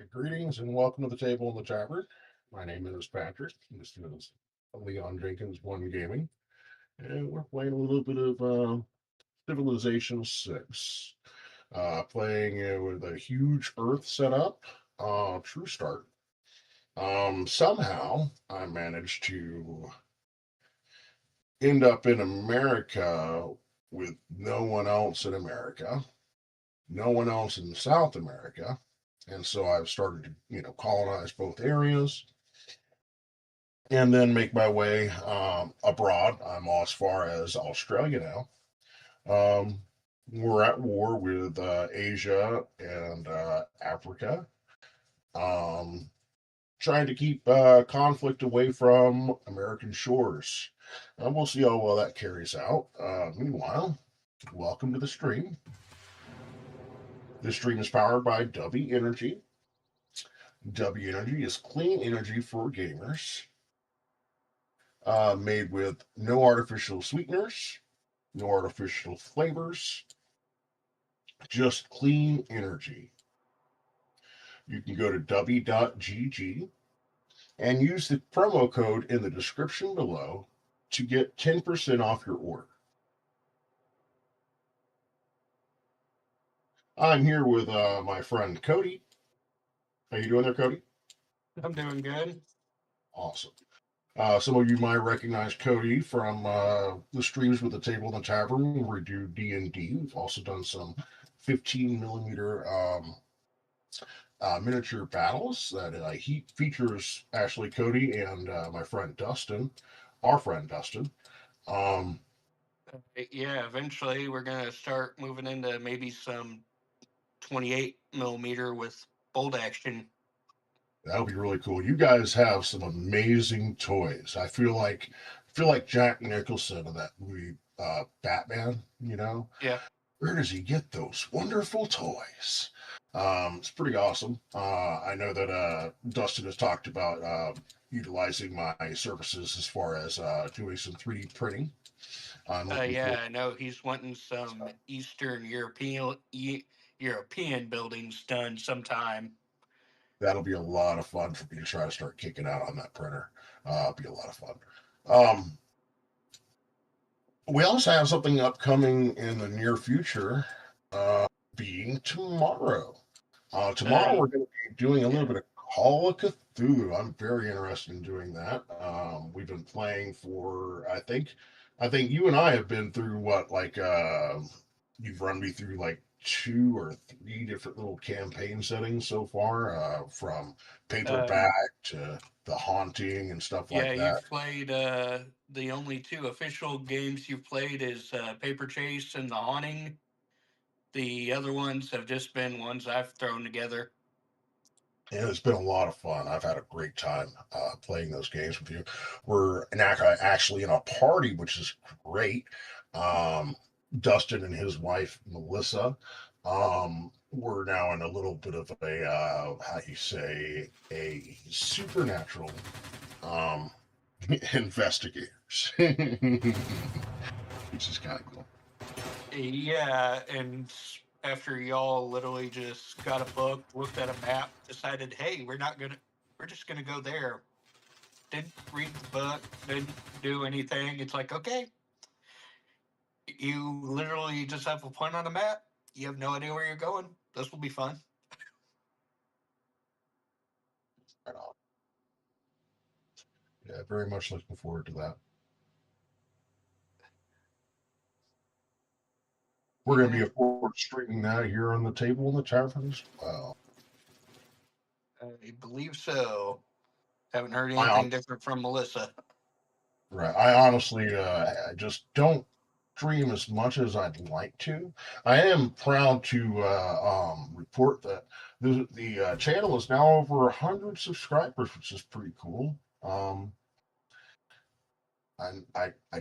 Greetings and welcome to the table in the tavern. My name is Patrick. This is Leon Jenkins One Gaming, and we're playing a little bit of Civilization 6. Playing with a huge Earth setup. True start. Somehow I managed to end up in America with no one else in America, no one else in South America, and so I've started to colonize both areas and then make my way abroad. I'm as far as Australia now. We're at war with Asia and Africa, um, trying to keep conflict away from American shores. We'll see how well that carries out. Meanwhile, welcome to the stream. This stream is powered by W Energy. W Energy is clean energy for gamers, made with no artificial sweeteners, no artificial flavors, just clean energy. You can go to w.gg and use the promo code in the description below to get 10% off your order. I'm here with my friend Cody. How you doing there, Cody? I'm doing good. Awesome. Some of you might recognize Cody from the streams with the Table in the Tavern, where we do D&D. We've also done some 15 millimeter miniature battles that he features Ashley Cody and my friend Dustin, our friend Dustin. Um, Yeah, eventually we're gonna start moving into maybe some 28 millimeter with bolt action. that'll be really cool. You guys have some amazing toys. I feel like Jack Nicholson in that movie Batman. Yeah, Where does he get those wonderful toys? It's pretty awesome. I know that Dustin has talked about utilizing my services as far as doing some 3D printing. I'm looking for yeah. I know he's wanting some Eastern European buildings done sometime. that'll be a lot of fun for me to try to start kicking out on that printer. It'll be a lot of fun. Um, we also have something upcoming in the near future, being tomorrow. Tomorrow Uh, we're going to be doing a little yeah, bit of Call of Cthulhu. I'm very interested in doing that. We've been playing for I think you and I have been through what like you've run me through like two or three different little campaign settings so far, from uh, paperback to the haunting and stuff yeah. like that. You've played the only two official games you've played is Paper Chase and The Haunting. The other ones have just been ones I've thrown together. And it's been a lot of fun. I've had a great time playing those games with you. We're actually in a party, which is great. Um, Dustin and his wife Melissa. We're now in a little bit of a how do you say, a supernatural um, investigators, which is kind of cool. Yeah, and after y'all literally just got a book, looked at a map, decided, hey, we're just gonna go there. Didn't read the book, didn't do anything. It's like, okay, you literally just have a point on a map. You have no idea where you're going. This will be fun. Right on. Yeah, very much looking forward to that. We're going to Yeah, be, of course, streaming that here on the table in the tavern as well. I believe so. Haven't heard I anything different from Melissa. Right. I honestly, I just don't dream as much as I'd like to. I am proud to report that the channel is now over 100 subscribers, which is pretty cool. I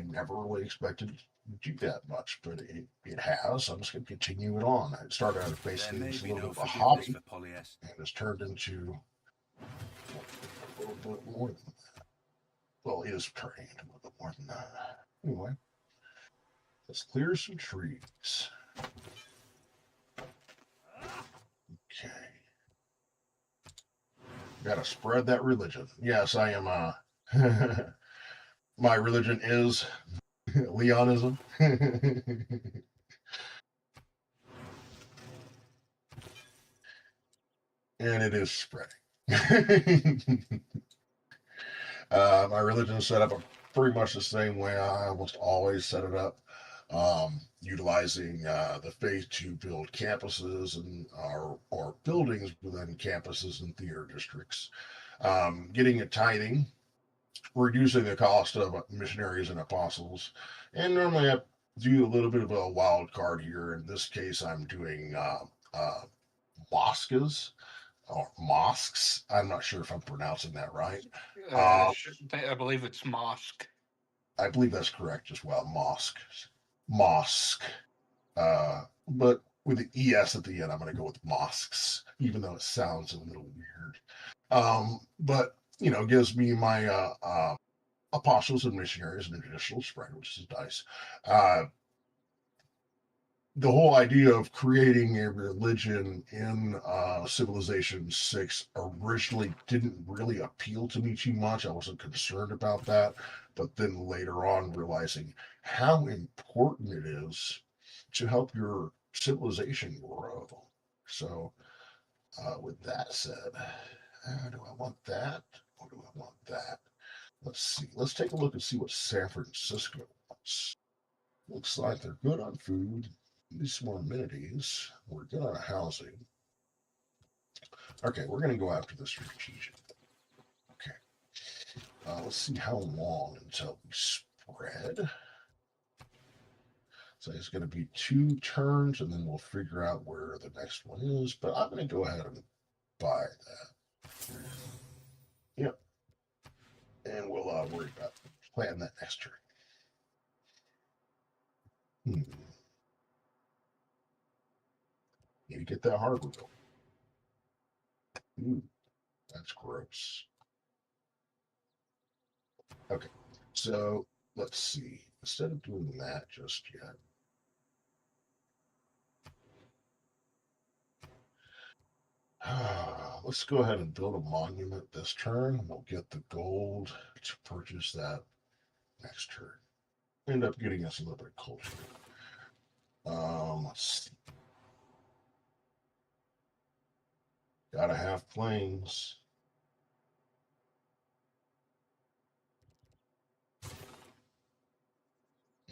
never really expected to do that much, but it has. I'm just going to continue it on. It started out There basically may as a be little no bit of a forgiveness hobby for Polyes. and has turned into a little bit more than that. Well, it is turning into a little bit more than that. Anyway, let's clear some trees. Okay. Gotta spread that religion. Yes, I am. My religion is Leonism. And it is spreading. My religion is set up pretty much the same way I almost always set it up, utilizing the faith to build campuses and or buildings within campuses and theater districts, getting a tithing, reducing the cost of missionaries and apostles, and normally I do a little bit of a wild card here. In this case, I'm doing mosques or mosques. I'm not sure if I'm pronouncing that right. Uh, I believe it's mosque. I believe that's correct as well. Mosque. But with the es at the end, I'm going to go with mosques, even though it sounds a little weird. But gives me my apostles and missionaries and additional spread, which is nice. The whole idea of creating a religion in Civilization 6 originally didn't really appeal to me too much. I wasn't concerned about that. But then later on, realizing how important it is to help your civilization grow. So, with that said, do I want that or do I want that? Let's see. Let's take a look and see what San Francisco wants. Looks like they're good on food. Need some more amenities. We're good on housing. Okay, we're going to go after the strategic. Okay. Let's see how long until we spread. So it's going to be 2 turns, and then we'll figure out where the next one is. But I'm going to go ahead and buy that. Yep. And we'll worry about planting that next turn. Need to get that harbor built. Ooh, that's gross. Okay, so let's see. Instead of doing that just yet, let's go ahead and build a monument this turn. We'll get the gold to purchase that next turn. End up getting us a little bit of culture. Let's see. Gotta have planes.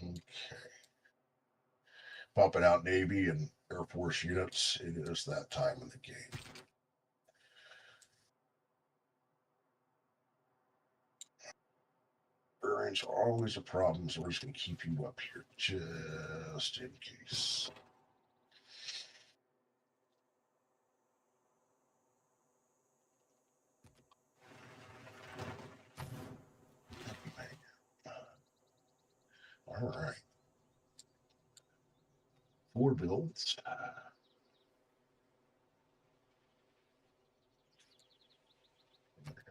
Okay. Popping out Navy and Air Force units. It is that time in the game. Burns are always a problem, so we're just going to keep you up here just in case. All right. 4 builds.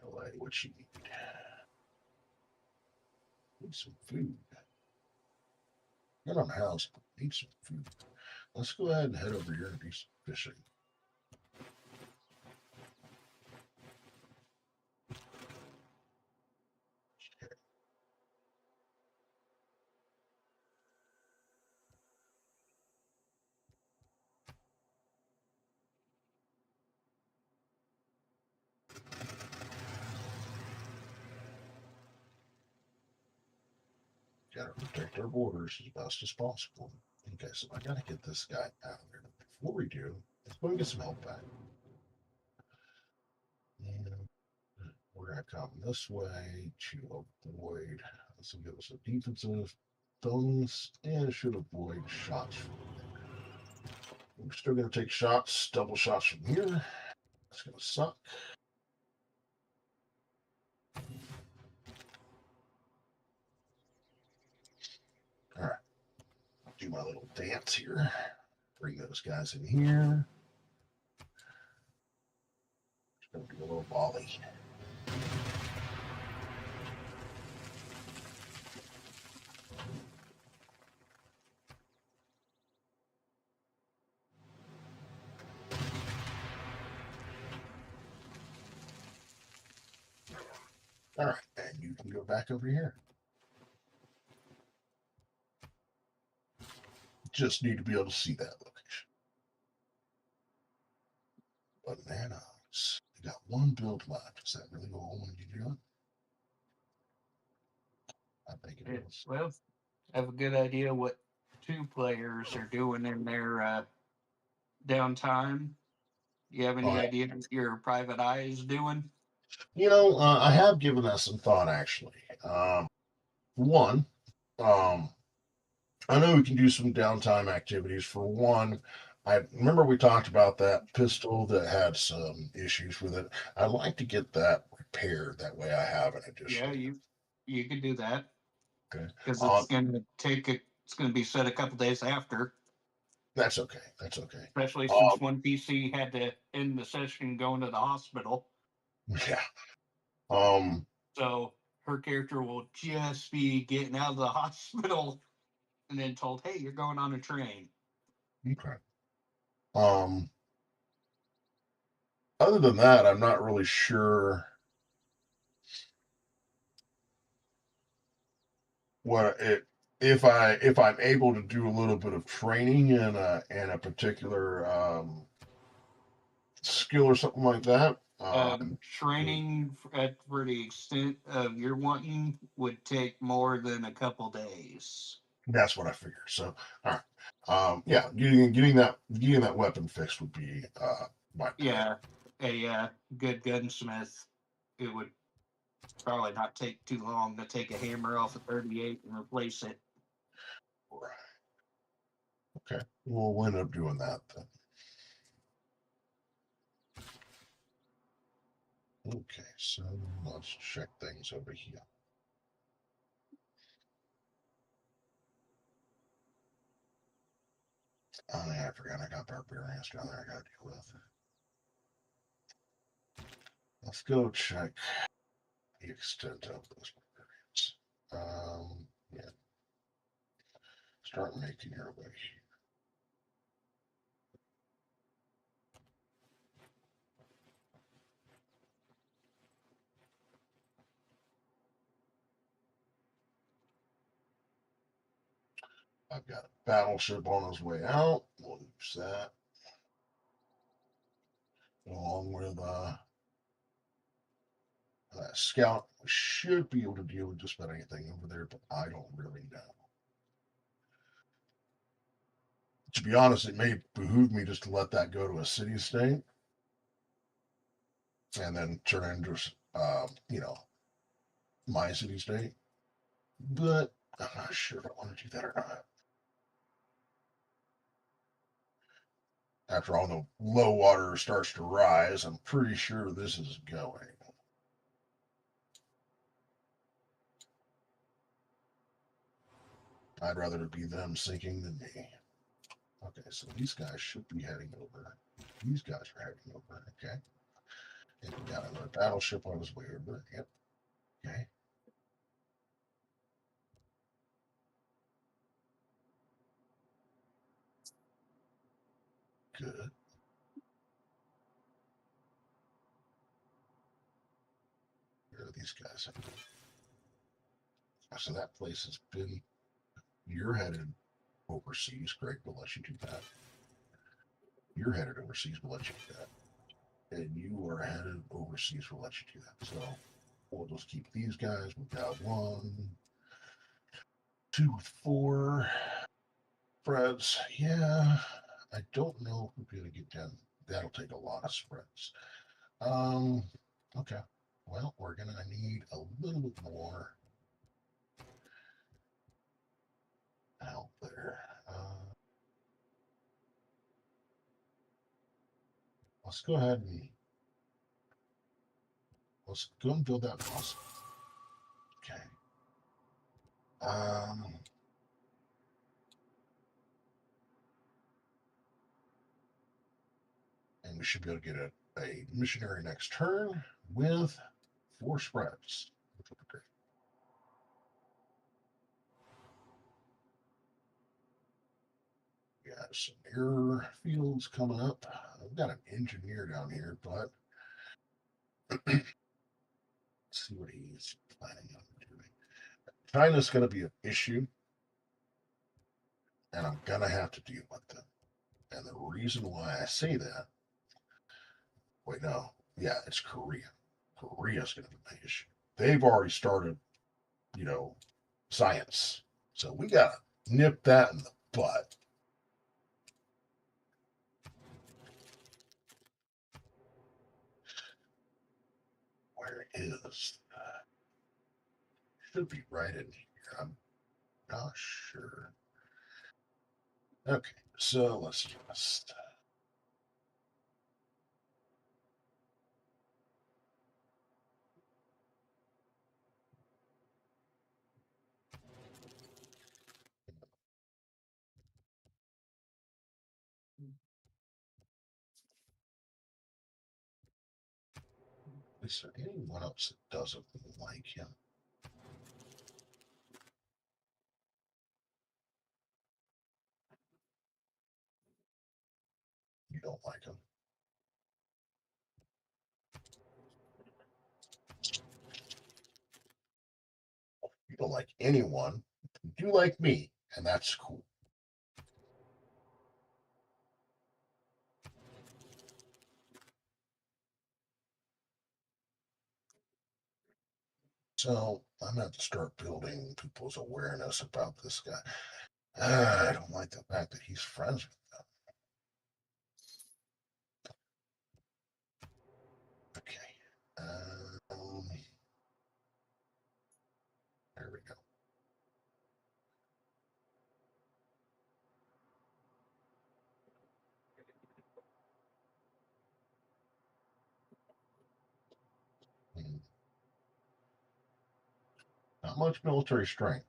LA, what you need? Need some food. Not on house, but need some food. Let's go ahead and head over here and do some fishing. Okay. Gotta protect our borders as best as possible. Okay, so I gotta get this guy out of there. Before we do, let's go and get some help back. And we're gonna come this way to avoid. This will give us a defensive bonus and should avoid shots from there. We're still gonna take shots, double shots from here. That's gonna suck. All right, do my little dance here. Bring those guys in here. Just gonna do a little volley. All right, and you can go back over here. Just need to be able to see that location. Bananas. You got one build left. Is that really all when you do it? I think it is. Well, I have a good idea what two players are doing in their downtime. You have any Oh, idea what your private eye is doing? I have given that some thought actually. One, um, I know we can do some downtime activities. For one, I remember we talked about that pistol that had some issues with it. I'd like to get that repaired. That way, I have an Yeah, additional. you could do that Okay. because it's gonna take it. It's gonna be set a couple days after, That's okay. That's okay. especially Um, since one PC had to end the session going to the hospital. yeah. Um, So her character will just be getting out of the hospital and then told, "Hey, you're going on a train." okay. Um, Other than that, I'm not really sure what it if I'm able to do a little bit of training in a particular skill or something like that. Training for the extent of your wanting would take more than a couple days. That's what I figured. So, all right. Yeah, getting that weapon fixed would be my priority. Yeah, a good gunsmith, it would probably not take too long to take a hammer off a 38 and replace it. Right. Okay. We'll end up doing that then. Okay, so let's check things over here. Oh yeah, I forgot I got barbarians down there I gotta deal with. Let's go check the extent of those barbarians. Yeah. Start making your way. I've got a battleship on his way out. We'll use that. Along with scout. We should be able to deal with just about anything over there, but I don't really know. To be honest, it may behoove me just to let that go to a city state and then turn it into, my city state. But I'm not sure if I want to do that or not. After all, the low water starts to rise, I'm pretty sure this is going. I'd rather it be them sinking than me. Okay, so these guys should be heading over. These guys are heading over. Okay. And we got another battleship on his way over. Yep. Okay. Good. Where are these guys? So that place has been. You're headed overseas. Great. We'll let you do that. You're headed overseas. We'll let you do that. And you are headed overseas. We'll let you do that. So we'll just keep these guys. We've got 1, 2, 4. Spreads. Yeah. I don't know if we're going to get down. That'll take a lot of spreads. Okay. Well, we're gonna need a little bit more out there. Let's go ahead and let's go and build that muscle. Okay. And we should be able to get a missionary next turn with 4 spreads, which would be great. We got some error fields coming up. I've got an engineer down here, but let's see what he he's planning on doing. China's going to be an issue, and I'm going to have to deal with them. And the reason why I say that, wait, no, yeah, it's Korea. Korea's going to be my issue. They've already started, science. So we got to nip that in the butt. Where is should be right in here. I'm not sure. Okay, so let's just is there anyone else that doesn't like him? You don't like him. You don't like anyone. You like me, and that's cool. So I'm going to start building people's awareness about this guy. I don't like the fact that he's friends with them. Okay. There we go. Not much military strength.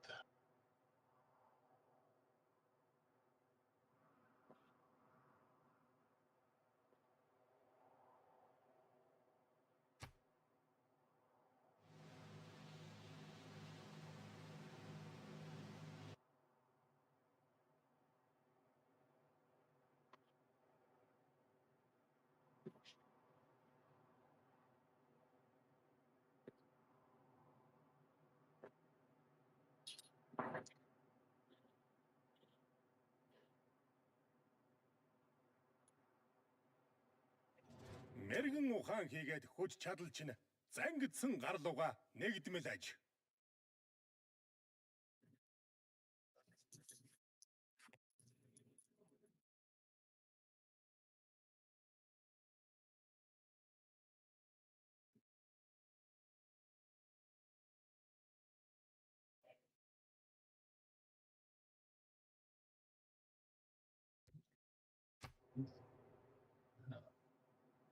Мэргэн ухаан хийгээд хүч чадал чинь зангидсан гарлууга нэгдмэл аж.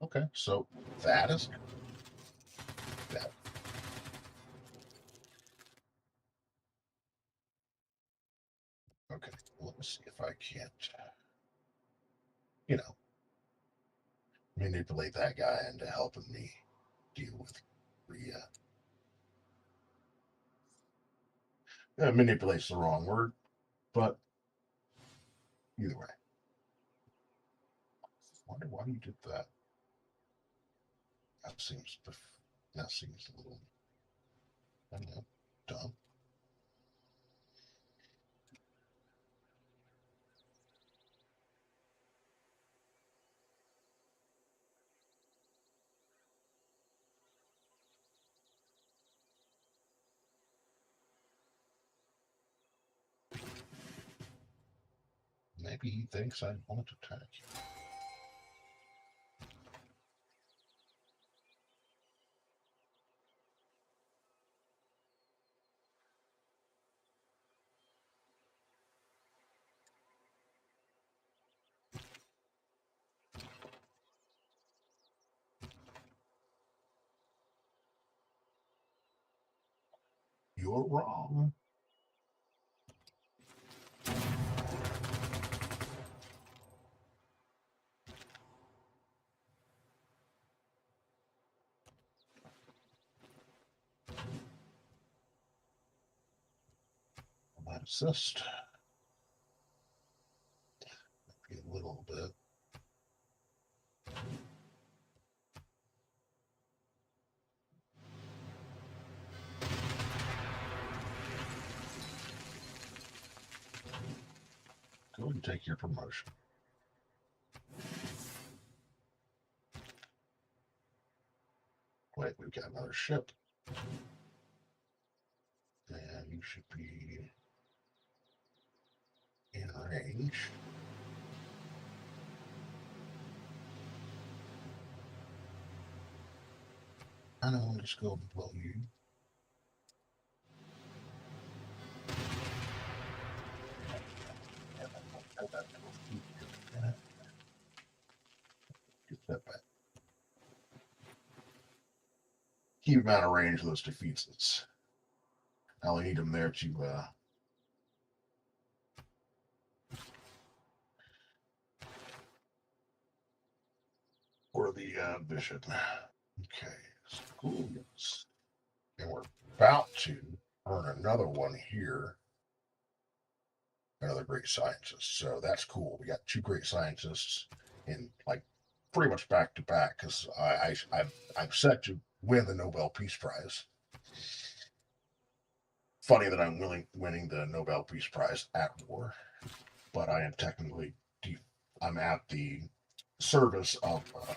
Okay, so that is that. Okay, let me see if I can't, manipulate that guy into helping me deal with Rhea. Manipulate's the wrong word, but either way. Wonder why you did that. That seems a little, I don't know, dumb. Maybe he thinks I won't attack you. You're wrong. I might assist. Maybe a little bit. take your promotion. Wait, we've got another ship. And you should be in range. I know, I'll just go below you. Get that back. Keep him out of range of those defeats. I only need him there to for the vision. Okay, schools. And we're about to earn another one here. Another great scientist. So that's cool. We got two great scientists in like pretty much back to back because I'm set to win the Nobel Peace Prize. Funny that I'm winning the Nobel Peace Prize at war, but I am technically I'm at the service of a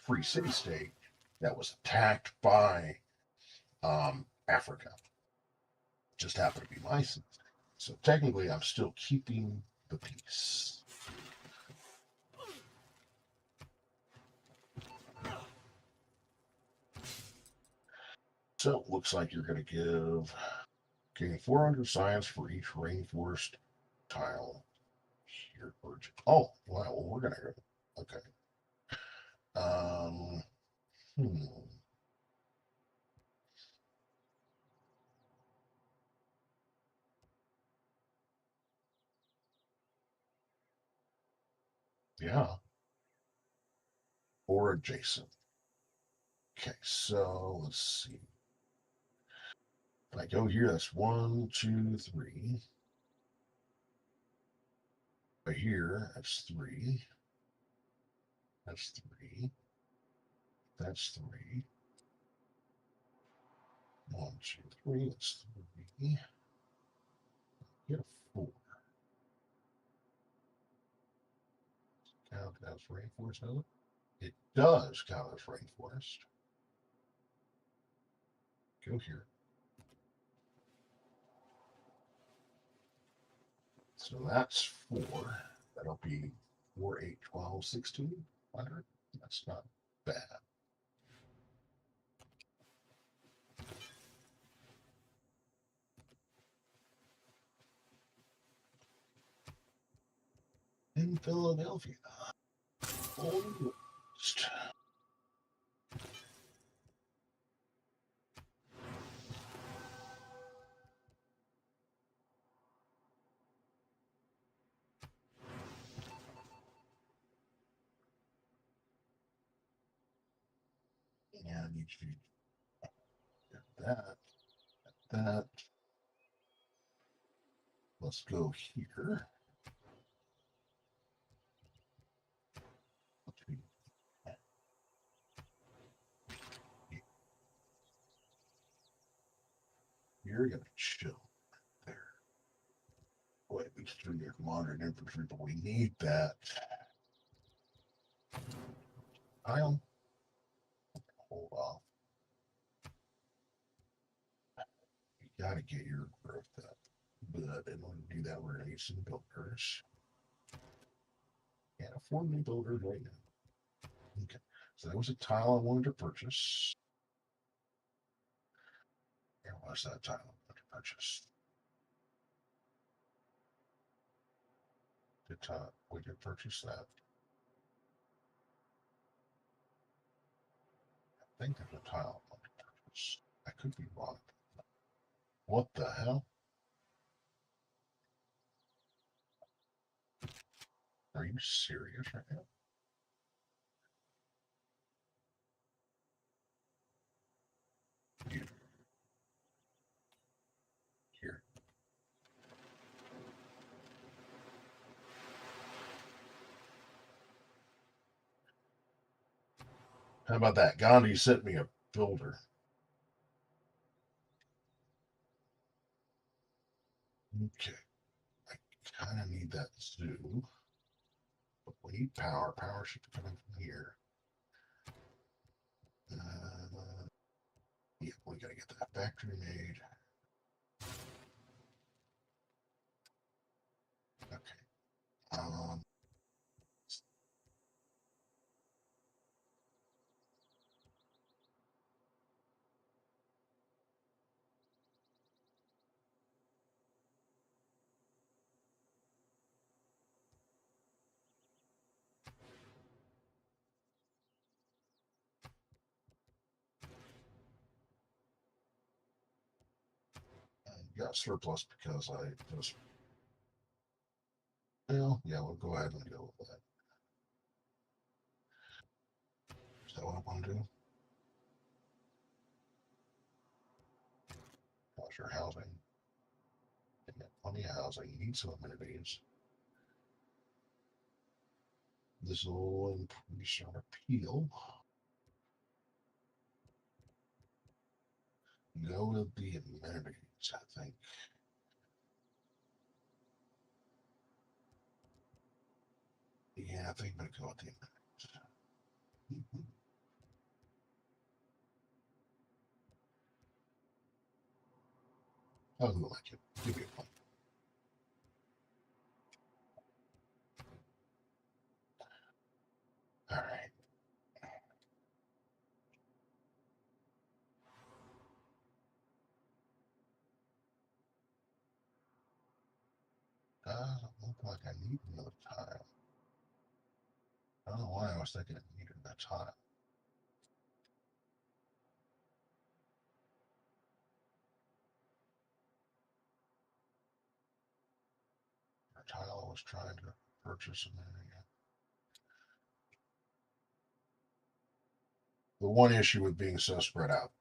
free city state that was attacked by Africa. Just happened to be my city. So technically, I'm still keeping the peace. So it looks like you're going to gain 400 science for each rainforest tile. Here, urgent. Oh, wow. Well, we're going to go. Okay. Yeah. Or adjacent. Okay, so let's see. If I go here, that's 1, 2, 3. Right here, that's 3. That's 3. That's 3. 1, 2, 3. That's 3. Get a 4. Count as rainforest, does it? It does count as rainforest. Go here. So that's 4. That'll be 4, 8, 12, 16. 100. That's not bad. In Philadelphia. Almost. And you should get that. Let's go here. You're gonna chill there. Boy, these 3 are modern infantry, but we need that. I'll hold off. You gotta get your growth up. But in order to do that, we're gonna need some builders. Can't afford new builders right now. Okay. So that was a tile I wanted to purchase. Where was that tile I wanted to purchase? We did purchase that. I think there's a tile I wanted to purchase. I could be wrong. What the hell? Are you serious right now? Here. How about that? Gandhi sent me a builder. Okay. Kind of need that zoo. But we need power. Power should be coming from here. Yeah, we gotta get that factory made. Okay. Got surplus because I just. Well, yeah, we'll go ahead and go with that. Is that what I want to do? How's your housing? You got plenty of housing. You need some amenities. This will increase our appeal. Go with the amenities, I think. Yeah, I think I'm gonna go with the amenities. I'll go like it. Give me a point. All right. Doesn't look like I need another tile. I don't know why I was thinking it needed that tile. Our tile was trying to purchase an area. The one issue with being so spread out,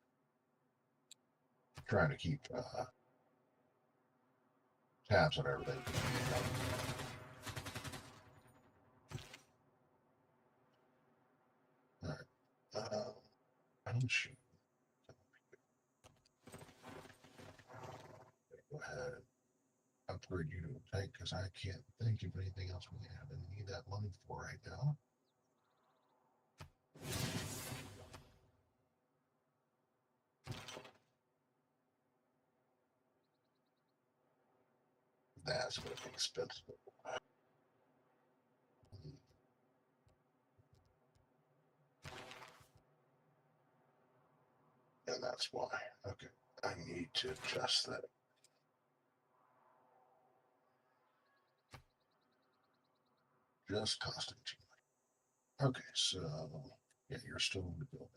trying to keep tabs on everything. All right. I'm sure. Go ahead and upgrade you to a tank because I can't think of anything else we have and need that money for right now. That's going to be expensive. And that's why. Okay. I need to adjust that. Just costing too much. Okay, so yeah, you're still in the building.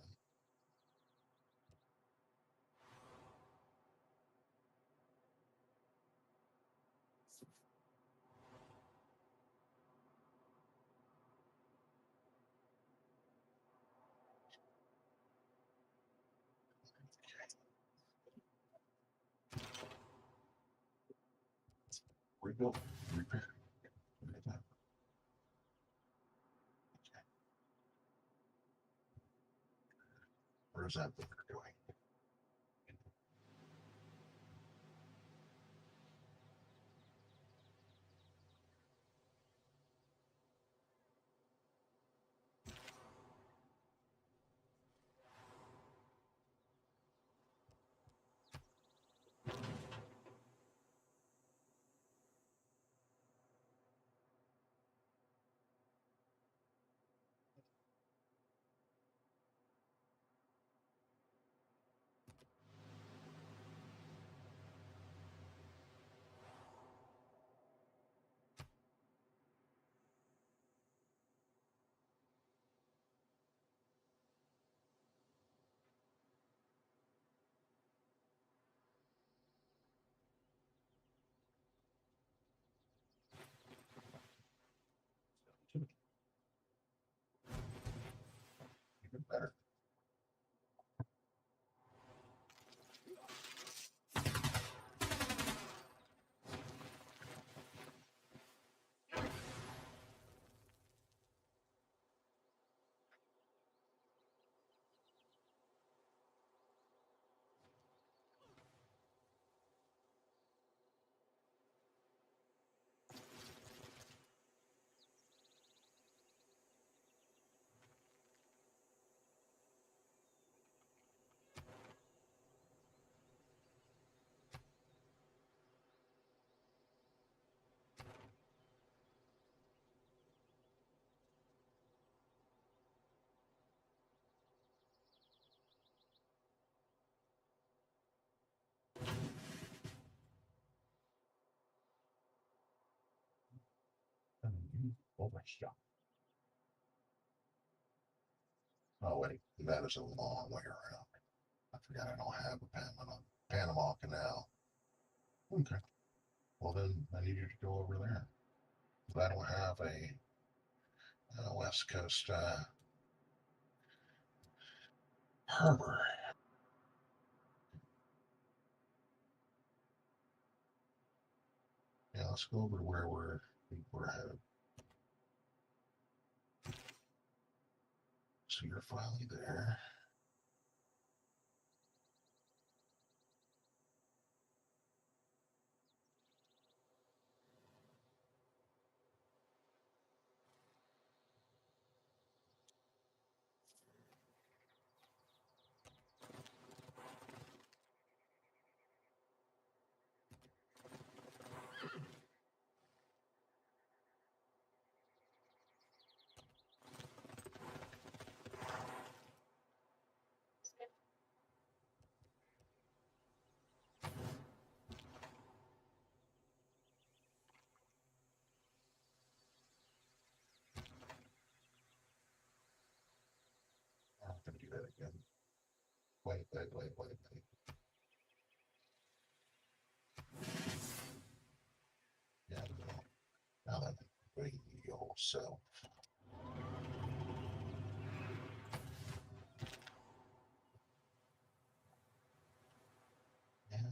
Rebuild, repair. Okay. Where's that bunker going? Overshot. Oh wait, that is a long way around. I forgot I don't have a Panama Canal. Okay. Well then I need you to go over there. But I don't have a West Coast harbor. Yeah, let's go over to where we're headed. So you're finally there. I'm not gonna do that again. Wait. Yeah, no. Now then, bring yourself. And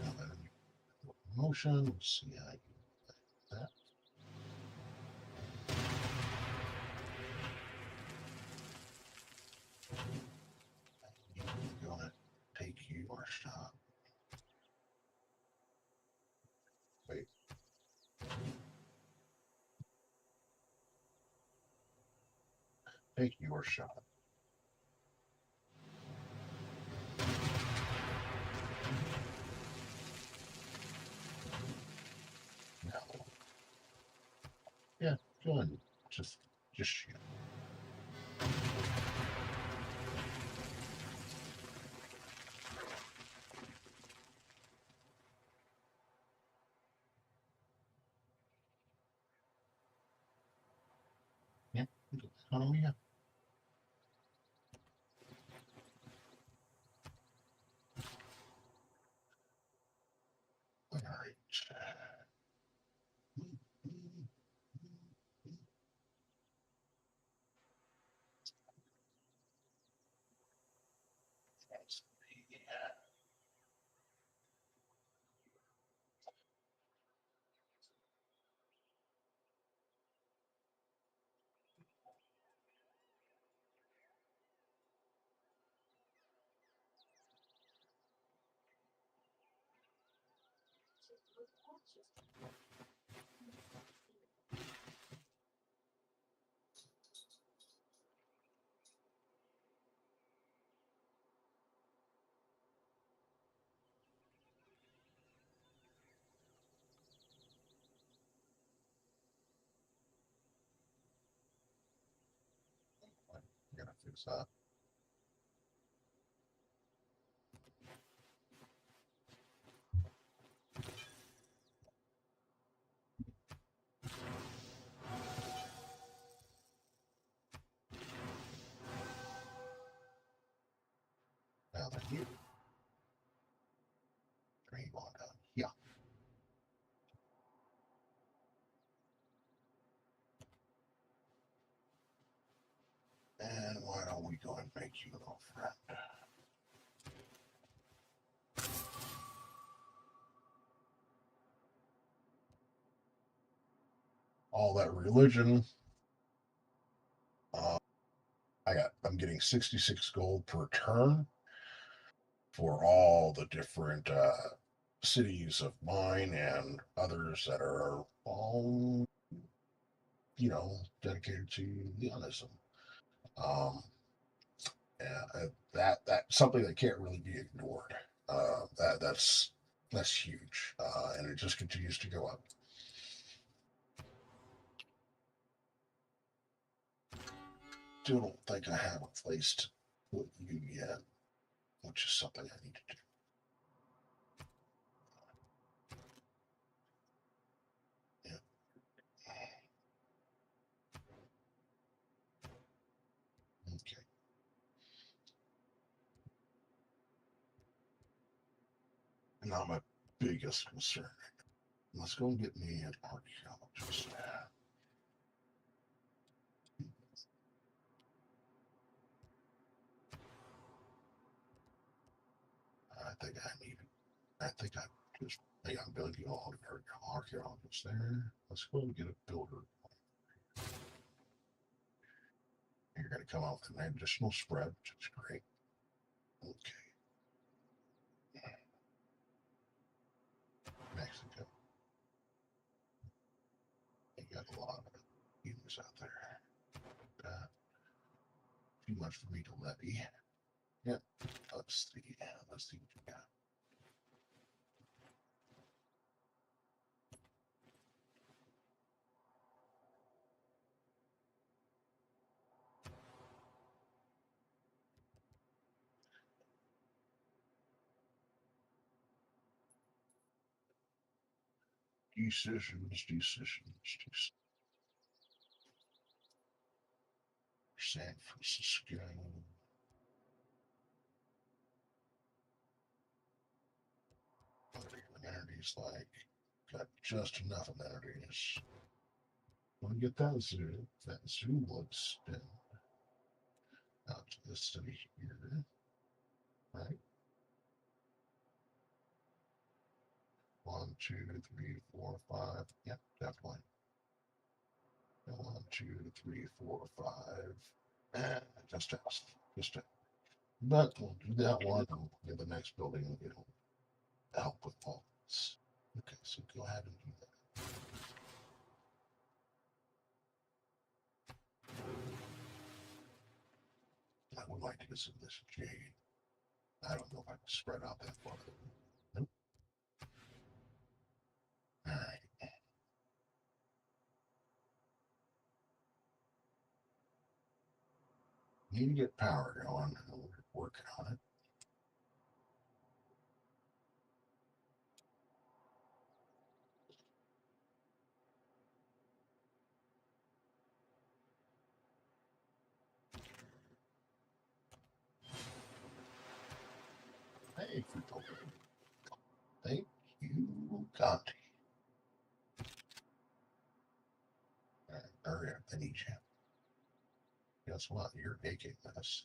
now then, motion. Let's see how I can do that. I'm gonna take your shot. Wait. Take your shot. No. Yeah, go ahead. Just shoot. Yeah, oh yeah. All right. Let's see. I'm gonna fix that. Now then, you bring you on down. Yeah. And why don't we go and make you a little friend? All that religion. I'm getting 66 gold per turn for all the different cities of mine and others that are all, dedicated to Leonism. Yeah, that's something that can't really be ignored. That's huge, and it just continues to go up. Still don't think I have a place with you yet, which is something I need to do. Okay. Not my biggest concern. Let's go and get me an archaeologist. I think I just think I'm building all the archaeologists there. Let's go and get a builder. You're going to come out with an additional spread, which is great. Okay. Mexico. You got a lot of units out there. Too much for me to levy. Yep. Let's see what you got. Decisions. San Francisco. Amenities like got just enough amenities. Want to get that zoo? That zoo looks out to the city here, right? 1, 2, 3, 4, 5. Yep, definitely. 1, 2, 3, 4, 5. Just us. But we'll do that one. And in the next building, it'll help with all this. Okay, so go ahead and do that. I would like to get some of this jade. I don't know if I can spread out that far. Nope. All right. Need to get power going. We're working on it. Hey, Fruito. Thank you, Conti. All right, hurry up. I need you. Guess what? You're taking this.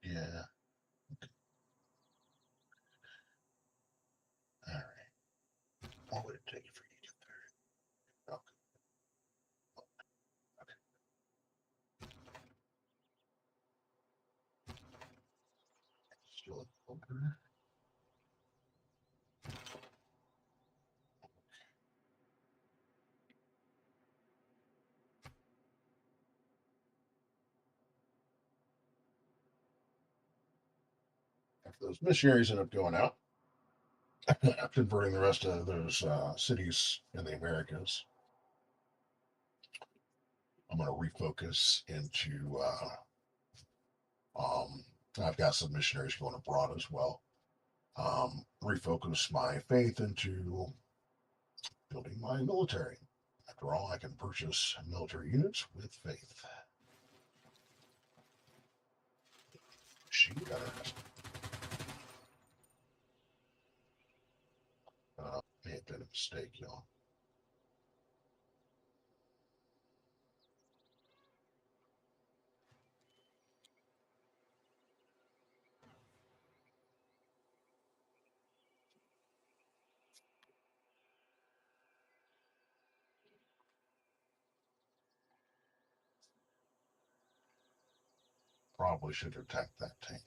Yeah. All right. What would it take for you to get there? Okay. Still a poker. If those missionaries end up going out, converting the rest of those cities in the Americas, I'm going to refocus into. I've got some missionaries going abroad as well. Refocus my faith into building my military. After all, I can purchase military units with faith. She got her. May have been a mistake, y'all. Probably should attack that tank.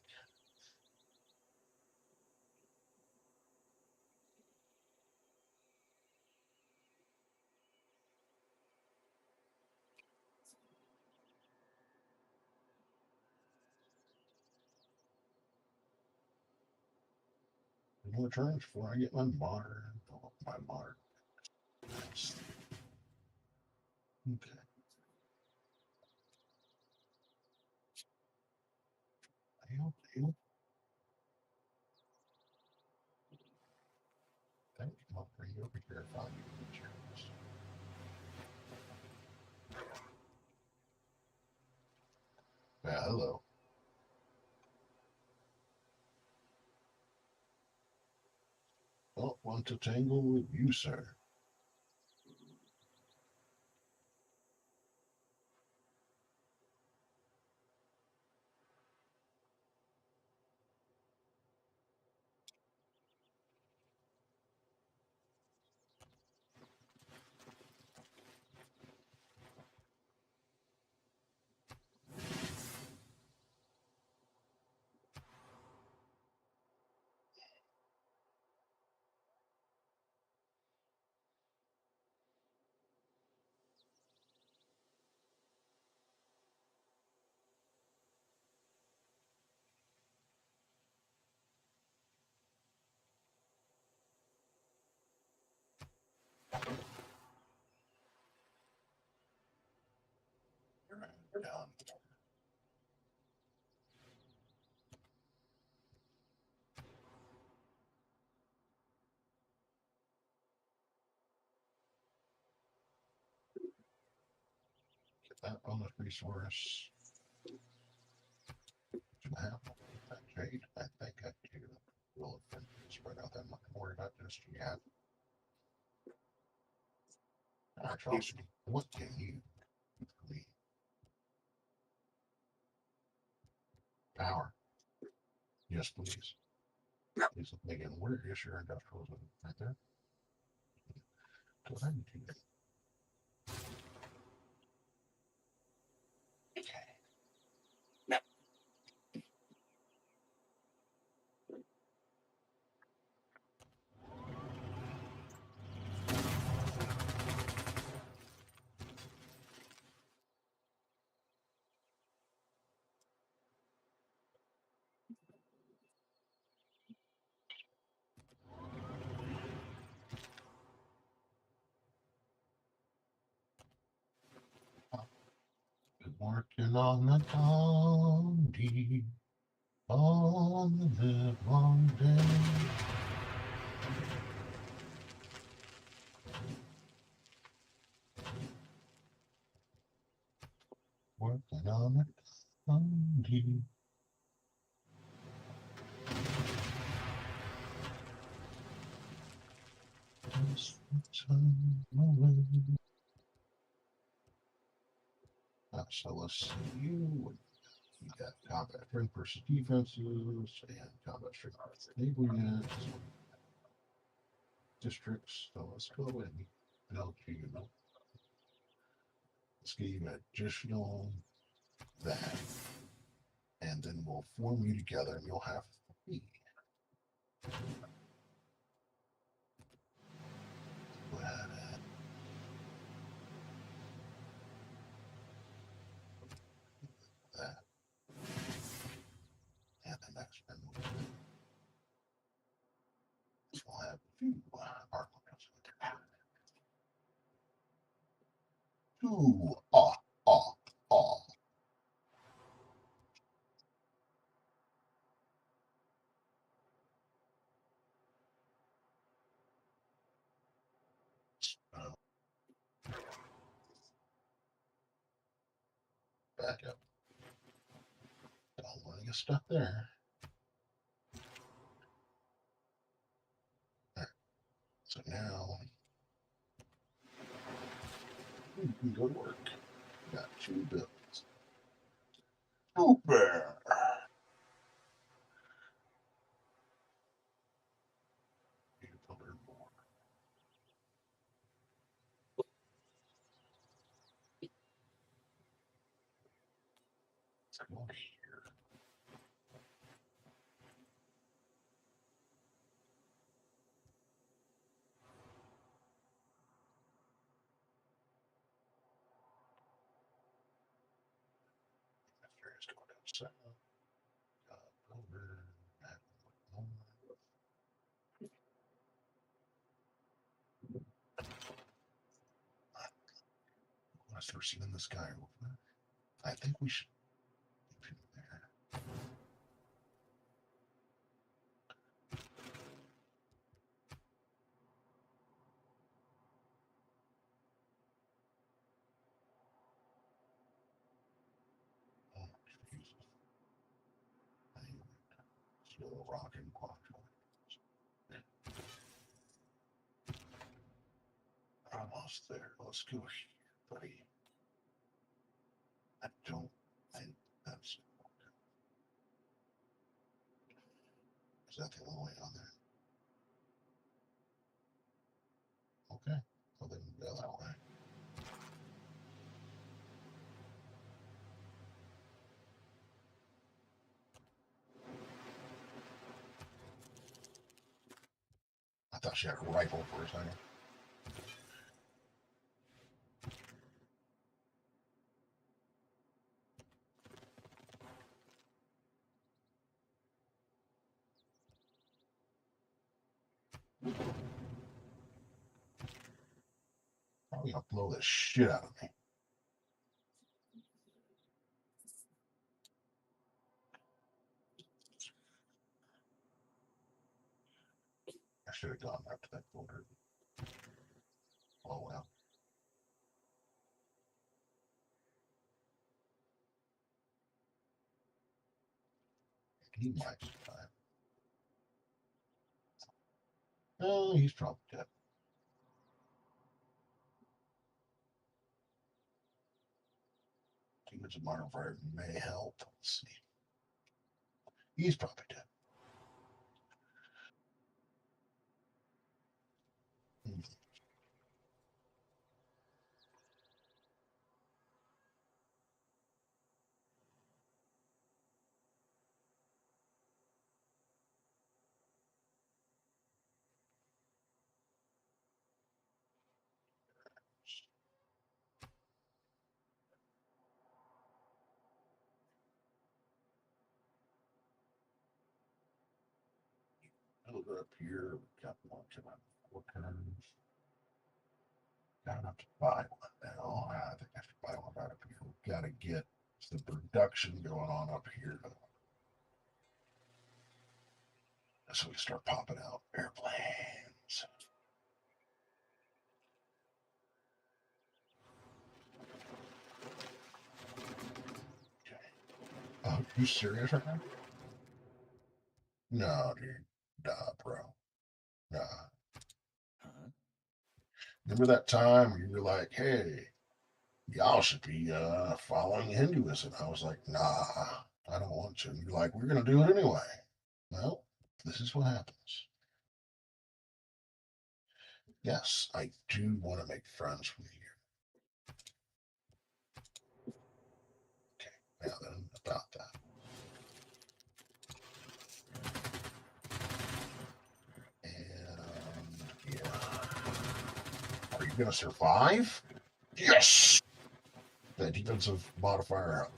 More turns before I get my modern. Oh, my modern. Nice. Okay. Heal. Thank you. I'll bring you over here if I need materials. Yeah, hello. Don't want to tangle with you, sir. You're done. Get that bonus resource. To have that jade. I think I do. Will spread out that much more about this yet. Actually, what can you do for me? Power. Yes, please. Please again, where is your industrial zone? Right there. Go ahead and do that. Been working on the Gandhi on the long day. Working on it, Gandhi. Just turn away. So let's see you. You got combat strength versus defenses and combat strength versus enabling units. Districts. So let's go and build you. Let's give you an additional that. And then we'll form you together and you'll have 3. Go ahead and that. And the next one will be this. We'll have 2 armaments with that. 2 off. Back up. Don't want to get stuck there. So now you can go to work. Got 2 bills. Super. Let's go here. Let's go down south. Over. I start seeing this guy over. I think we should keep him there. Oh, Jesus. Still rocking clock. Almost there. Let's go here, buddy. I don't think that's. Is that the only way on there? Okay. Well, then go that way. I thought she had a rifle for a second. Probably gonna blow the shit out of me. I should have gone back to that folder. Oh well. He might survive. Oh, he's probably dead. Demons of Modern Fire may help. Let's see. He's probably dead. Hmm. Over up here, we got one coming up 4 turns. Got enough to buy one now. I think I should buy one right up here. We gotta get some production going on up here. So we start popping out airplanes. Okay. Oh, you serious right now? No, dude. Nah, bro. Nah. Remember that time when you were like, hey, y'all should be following Hinduism? I was like, nah, I don't want to. And you're like, we're going to do it anyway. Well, this is what happens. Yes, I do want to make friends with you. Okay, now then, about that. And yeah. Are you going to survive? Yes! The defensive modifier up.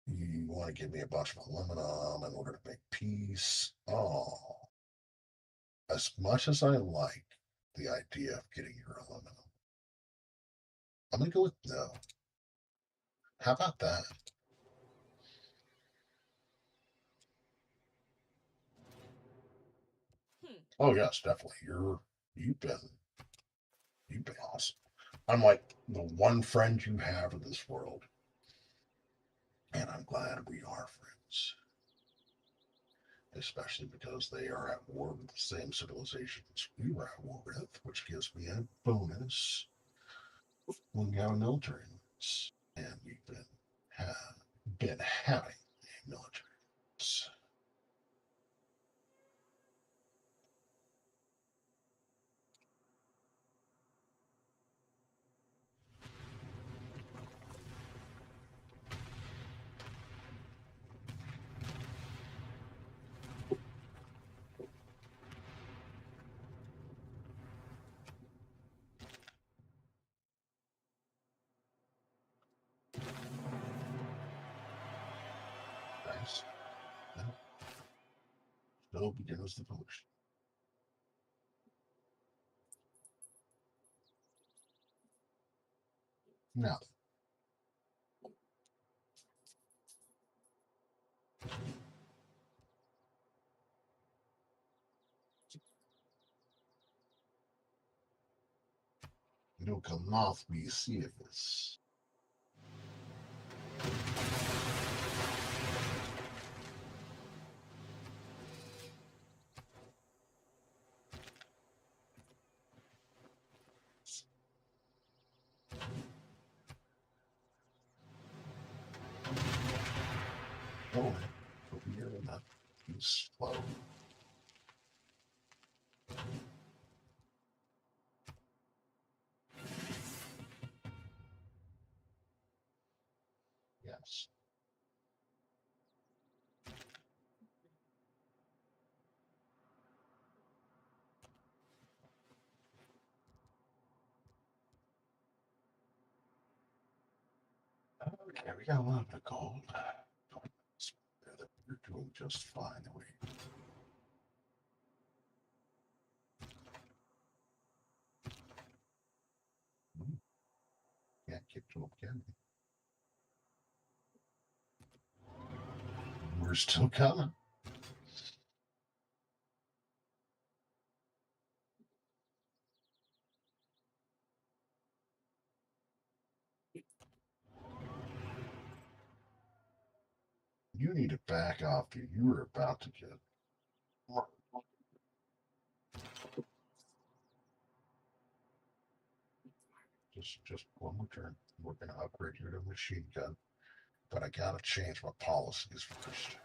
You want to give me a bunch of aluminum in order to make peace. Oh. As much as I like the idea of getting your aluminum, I'm going to go with no. How about that? Oh yes, definitely. You've been awesome. I'm like the one friend you have in this world. And I'm glad we are friends. especially because they are at war with the same civilizations we were at war with, which gives me a bonus when we have a military alliance. And we've been having a military alliance. Nice. Now, so begins the pollution. Now, it'll come off me see if it's oh, but we're not too slow. Yes. Okay, we got a little bit of gold. We're doing just fine. Can't get to them, can we? We're still coming. You need to back off. You were about to get. Just one more turn. We're gonna upgrade you to a machine gun, but I gotta change my policies first.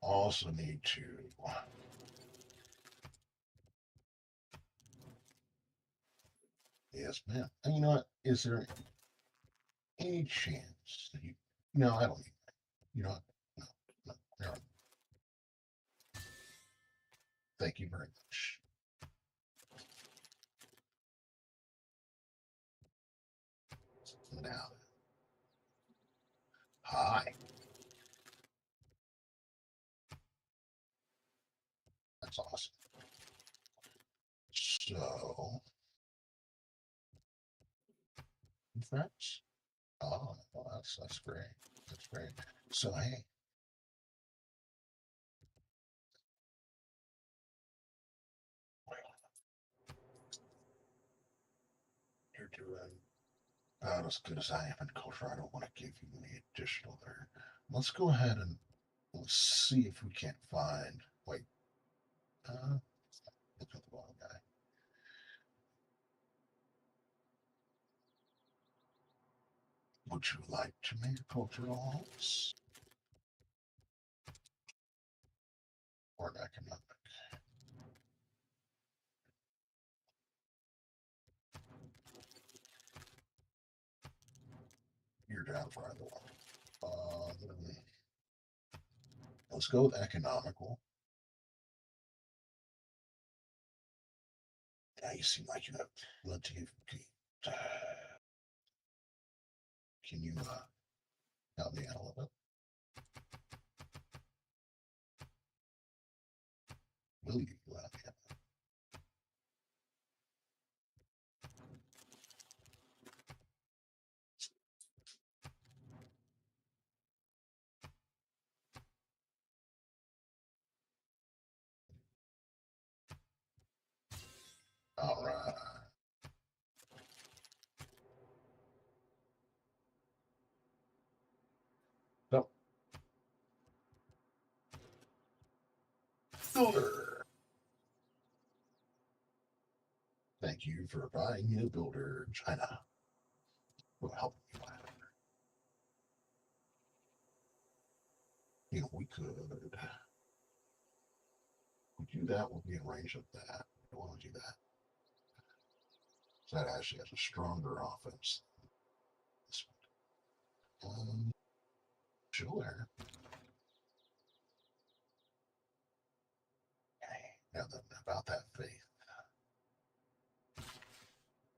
Also need to. Yes, ma'am. And you know what? Is there any chance that you? No, I don't need that. You know what? No, no, no. Thank you very much. Now, hi. That's awesome. So, friends. Oh, well, that's great. That's great. So, hey, you're doing about as good as I am in culture. I don't want to give you any additional there. Let's go ahead and let's see if we can't find. Wait, look at the wrong guy. Would you like to make a cultural alliance or an economic? You're down for either one. Let's go with economical. Yeah, you seem like you have plenty of. Can you help me out a little bit? Will you help me out? All right. So Thank you for buying me a builder, China. Will help me buy it. You know, we could do that. We'll be in range of that. I don't want to do that. So that actually has a stronger offense. This one. Sure. Okay. Now then, about that faith.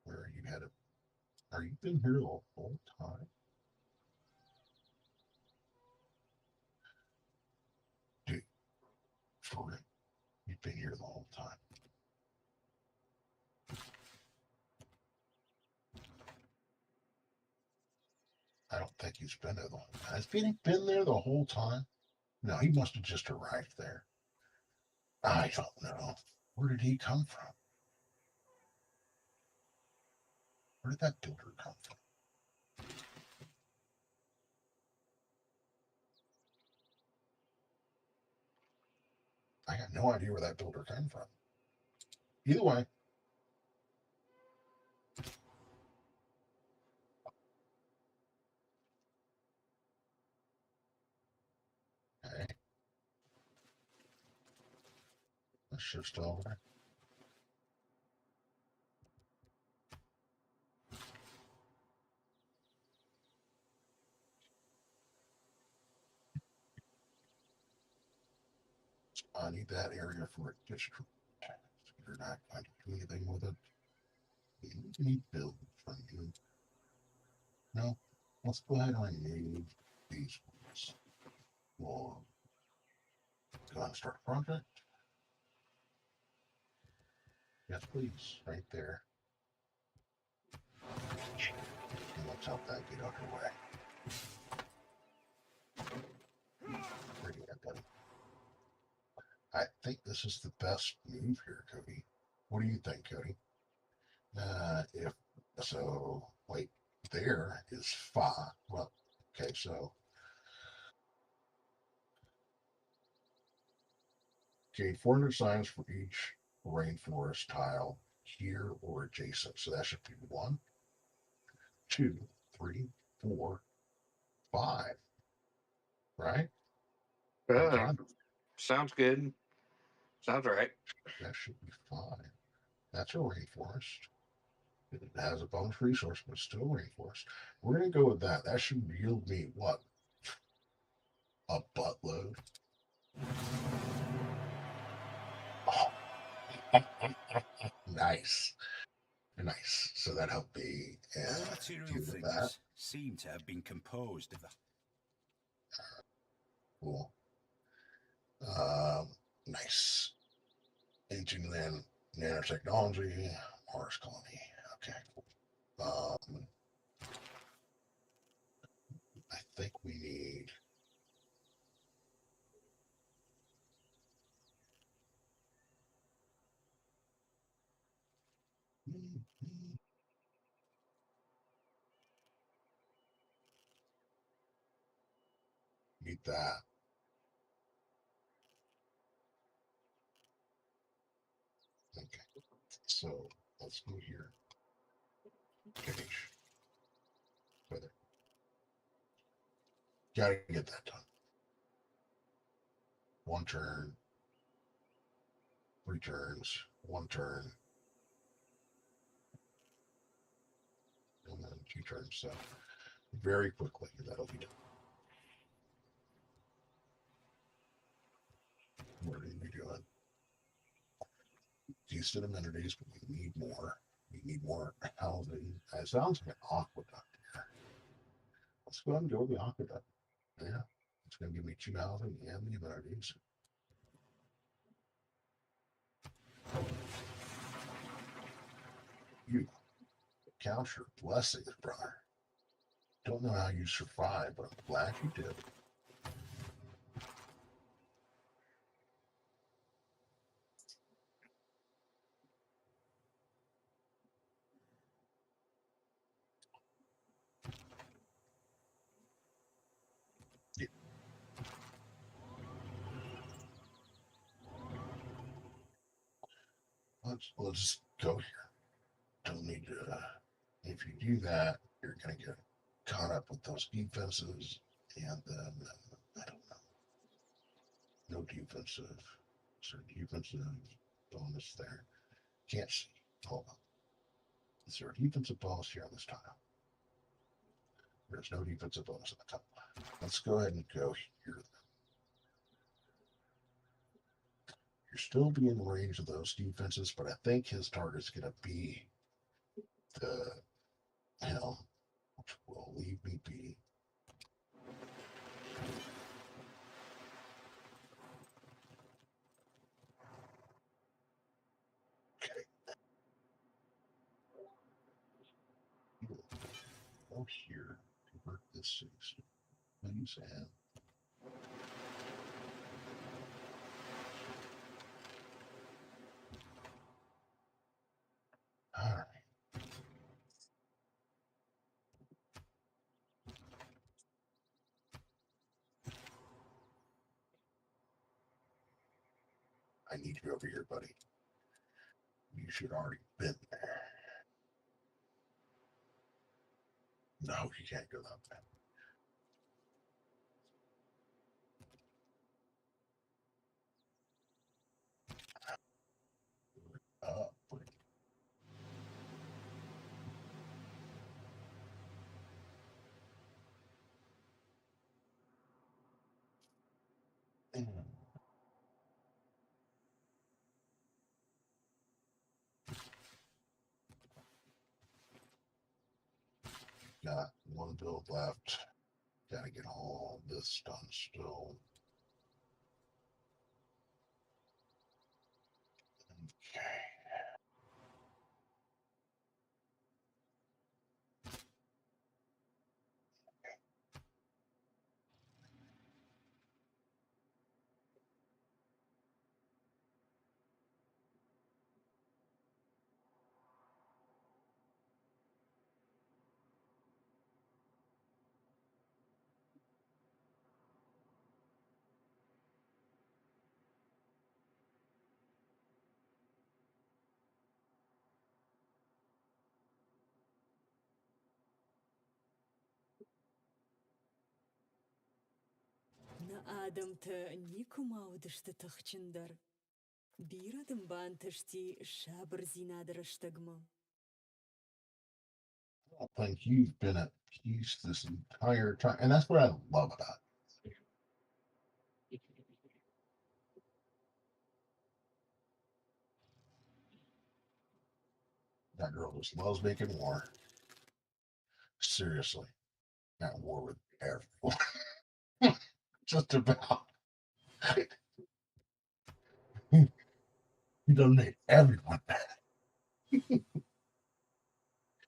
Where you had it? Are you been here the whole time? Dude, for real. You've been here the whole time. I don't think he's been there the whole time. Has he been there the whole time? No, he must have just arrived there. I don't know. Where did he come from? Where did that builder come from? I got no idea where that builder came from. Either way. Okay. That ship's still over there. I need that area for it. Just you're not going to do anything with it. You need build from you. No. Let's go ahead and remove these ones. We'll go ahead and start a project. Yes, please. Right there. And let's help that get underway. Where do you at, buddy? I think this is the best move here, Cody. What do you think, Cody? If so, wait, there is 5. Well, okay, so okay, 400 signs for each rainforest tile here or adjacent. So that should be 1, 2, 3, 4, 5. Right? Sounds good. Sounds right. That should be 5. That's a rainforest. It has a bonus resource, but still rainforest. We're gonna go with that. That should yield me what? A buttload. Oh. Nice. Nice. So that helped me All material deal with things that. seem to have been composed of the Cool. Nice. Ancient nanotechnology, Mars colony. Okay. I think we need. Need that. Okay. So let's go here. Finish. Weather. Gotta get that done. 1 turn. 3 turns. 1 turn. And then 2 turns. So very quickly that'll be done. What are we doing? Decent amenities, but we need more. We need more housing. It sounds like an aqueduct here. Let's go ahead and go with the aqueduct. Yeah. It's going to give me 2 housing and the amenities. You count your blessings, brother. Don't know how you survived, but I'm glad you did. Yeah. Let's go here. don't need to. If you do that, you're going to get caught up with those defenses, and then I don't know. No defensive. So defensive bonus there. Can't see. Hold on. Is there a defensive bonus here on this tile? There's no defensive bonus on the top. Let's go ahead and go here. You're still being in range of those defenses, but I think his target's going to be the helm, which will leave me be. Okay. Go here. Convert this 6. Please and all right. I need you over here, buddy. You should already been there. No, you can't go that way. Wait. Got one build left. Gotta get all this done still. Okay. Na adamta nikumaudishta takhchindar. Biradim bantashti shabr zinadarashtagma. I don't think you've been at peace this entire time. And that's what I love about it. That girl just loves making war. Seriously. At war with everyone. Just about. You donate everyone.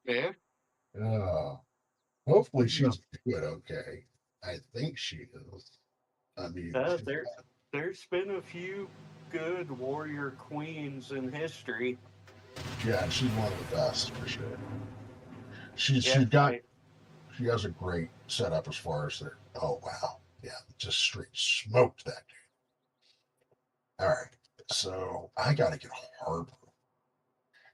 Yeah. Hopefully she's doing okay. I think she is. I mean, There's been a few good warrior queens in history. yeah, she's one of the best for sure. She has a great setup as far as their. Oh wow, yeah, just straight smoked that dude. All right, so I gotta get a harbor.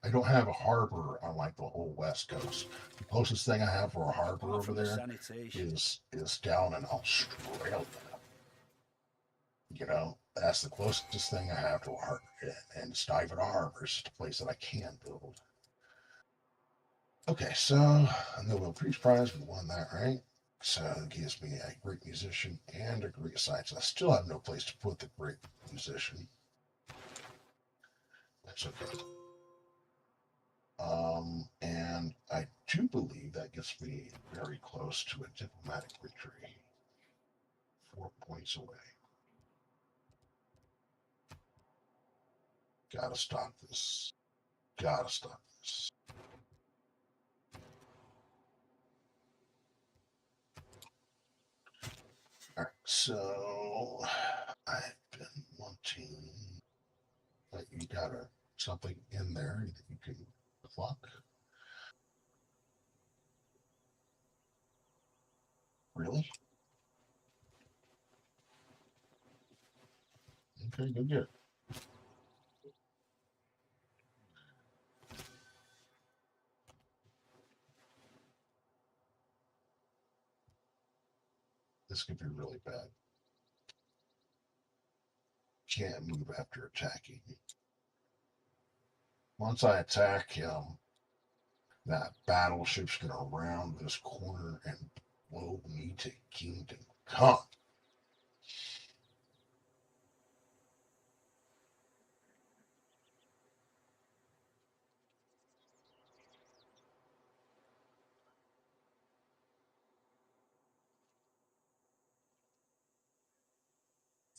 I don't have a harbor on like the whole West Coast. The closest thing I have for a harbor Apart over from the there sanitation, is down in Australia. You know, that's the closest thing I have to a harbor, and Stiven Harbor is just a place that I can build. Okay, so Nobel Peace Prize, we won that, right? So it gives me a great musician and a great scientist. I still have no place to put the great musician. That's okay. And I do believe that gets me very close to a diplomatic victory. 4 points away. Gotta stop this. Gotta stop this. All right, so I've been wanting that you got something in there that you can pluck. Really? Okay, go get it. This could be really bad. Can't move after attacking. Once I attack him, that battleship's gonna round this corner and blow me to Kingdom Come.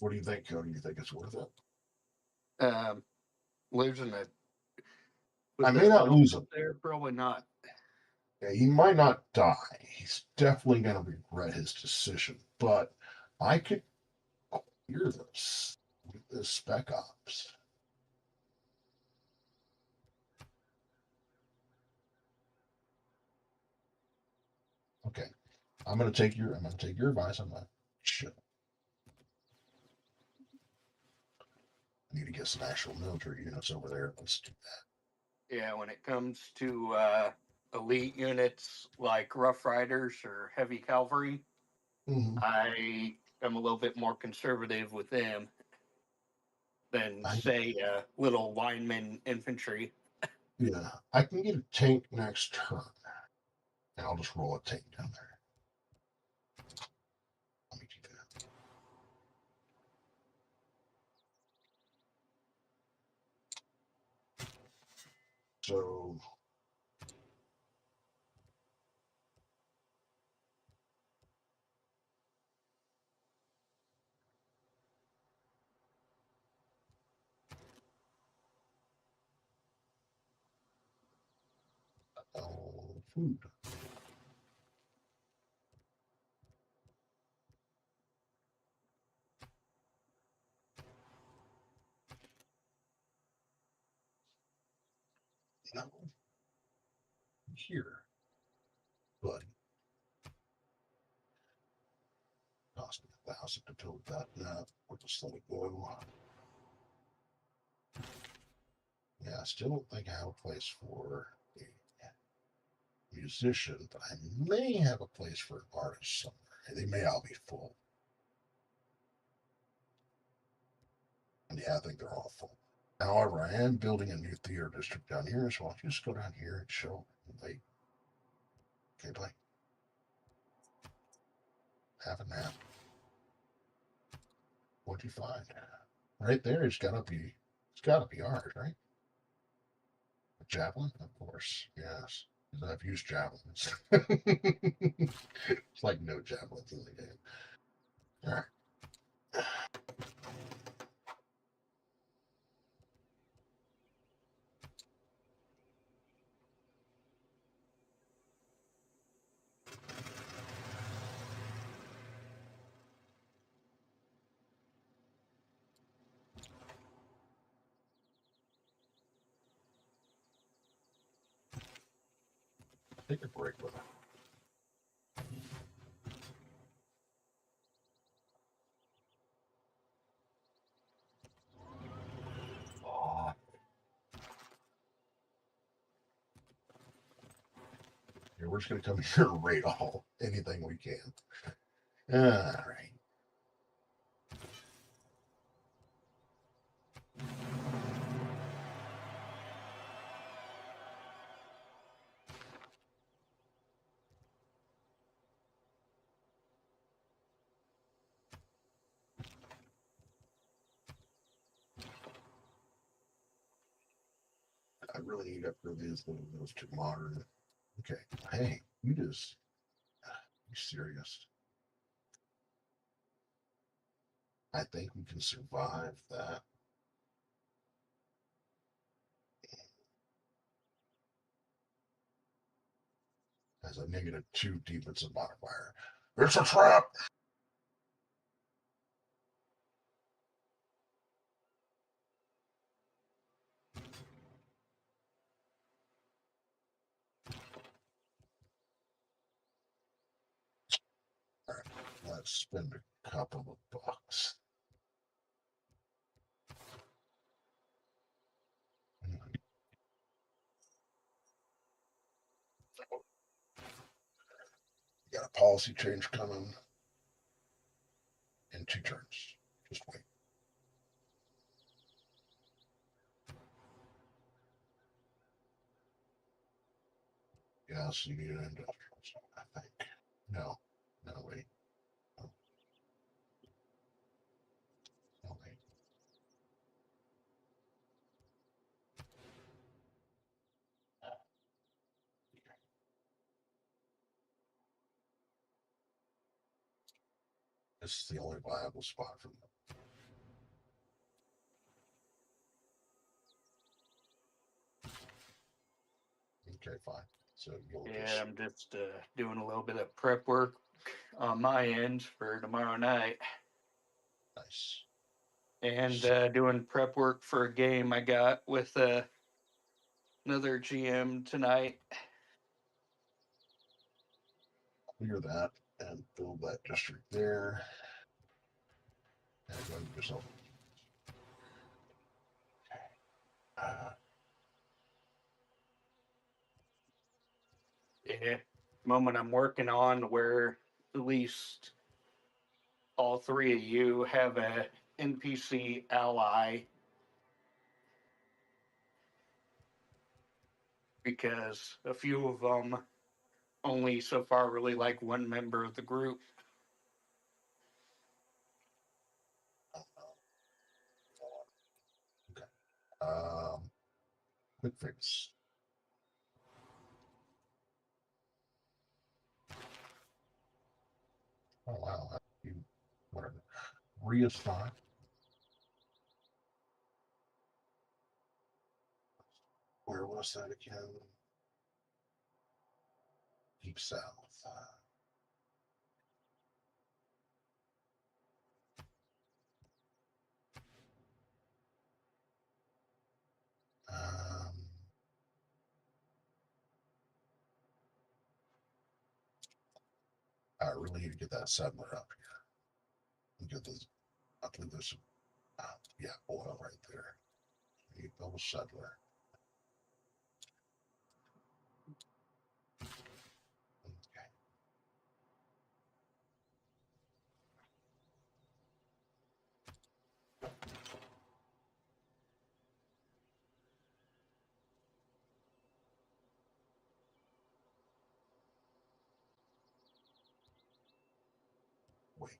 What do you think, Cody? You think it's worth it? Losing it. I may not lose him. There, probably not. Yeah, he might not die. He's definitely going to regret his decision, but I could clear this with this Spec Ops. Okay, I'm going to take your advice on that. Shit. I need to get some actual military units over there. Let's do that. Yeah, when it comes to elite units like Rough Riders or Heavy Cavalry, Mhm. I am a little bit more conservative with them than, say, little lineman infantry. Yeah, I can get a tank next turn, and I'll just roll a tank down there. Let me do that. So food. No. Here. Buddy. Cost me 1,000 to build that. No, we'll just let it go. Yeah, I still don't think I have a place for a musician, but I may have a place for an artist somewhere. They may all be full. And yeah, I think they're all full. However, I am building a new theater district down here, so I'll just go down here and show. Wait. Okay, play. Half and half. What'd you find? Right there, it's gotta be ours, right? A javelin? Of course, yes. Because I've used javelins. It's like no javelins in the game. All right. Take a break with it. Oh. Yeah, we're just gonna come here and raid anything we can. All right. I really need to upgrade those to modern. Okay. Hey, you serious? I think we can survive that. As a -2 defensive modifier. It's a trap. All right, let's spend a couple of bucks. Got a policy change coming. in 2 turns. Just wait. Yes, you need an industrial zone, I think. No, wait. No, wait. This is the only viable spot for them. Okay, fine. So you'll Yeah, just I'm just doing a little bit of prep work on my end for tomorrow night, nice. and doing prep work for a game I got with another GM tonight. Clear that and build that district there. And go to yourself. Yeah, moment I'm working on where at least all 3 of you have a NPC ally, because a few of them only so far really like one member of the group. Quick fix. Oh wow, you whatever. Reassign. Where was that again? Deep South. Um, I really need to get that settler up here. Get this. I believe there's some. Yeah, oil right there. You build a settler. Okay. Wait.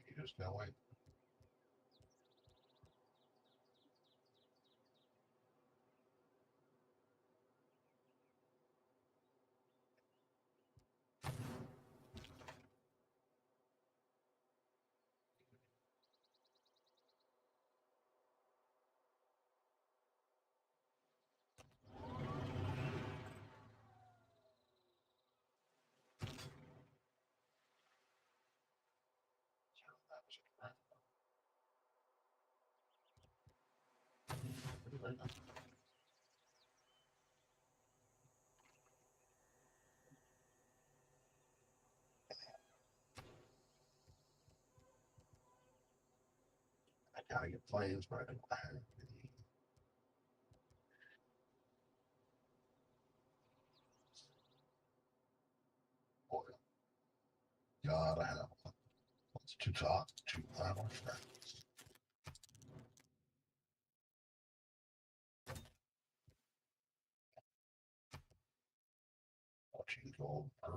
You just no wait. I gotta get planes, but I don't have any oil. gotta have one. What's to talk to our friends? Watching gold per.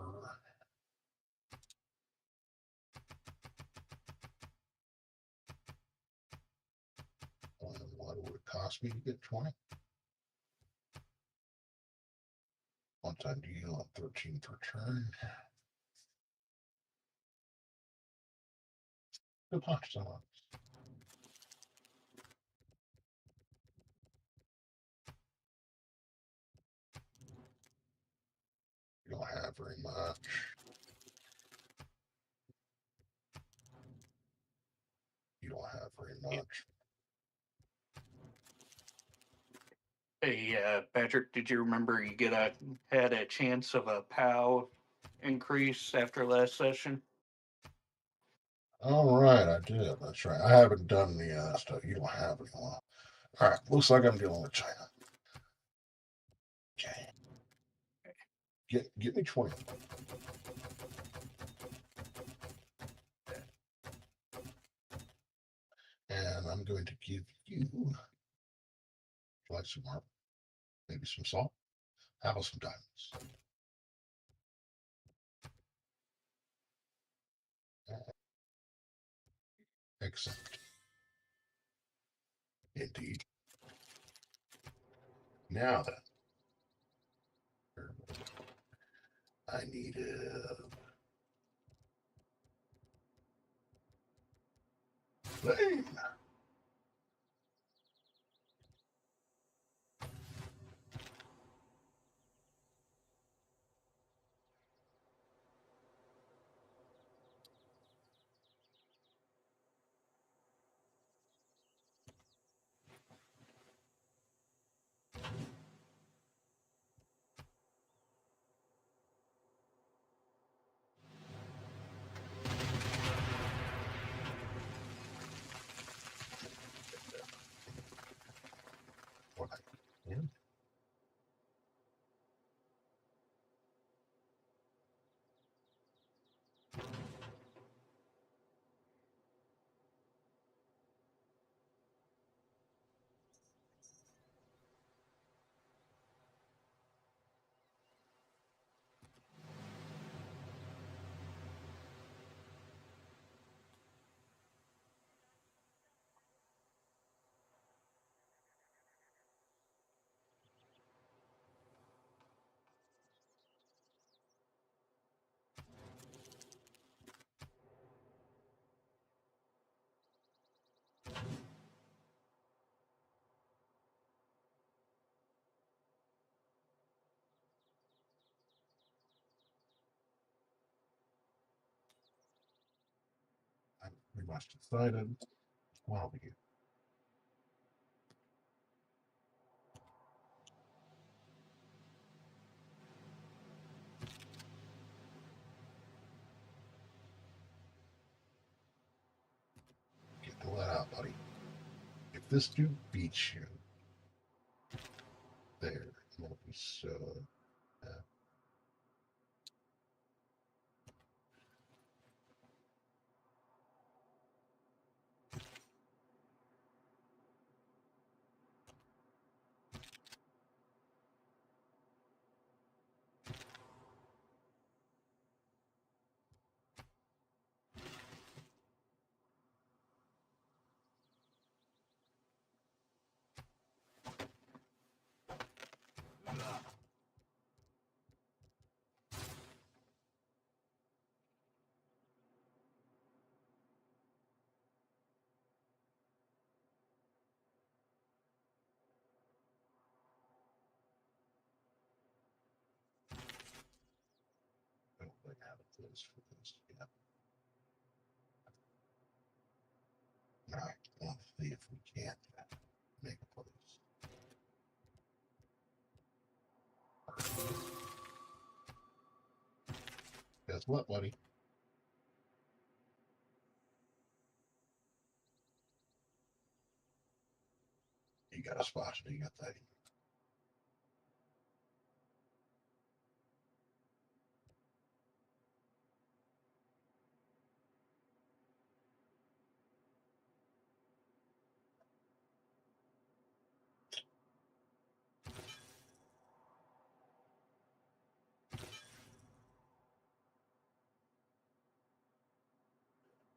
What would it cost me to get 20? One time deal on 13th return. Good punch, someone. You don't have very much. You don't have very much. Hey, Patrick, did you remember had a chance of a POW increase after last session? All right, I did. That's right. I haven't done the stuff. You don't have any more. All right, looks like I'm dealing with China. Okay. Get me 20. And I'm going to give you like some marble, maybe some salt. How about some diamonds? Accept. Indeed. Now then, I need a plane. What I can. I'm pretty much decided. Well, we get to let out, buddy. If this dude beats you, there, it'll be so. I don't really have a place for this yet. All right, let's see if we can't make a place. Guess what, buddy? You got a spot, you got that.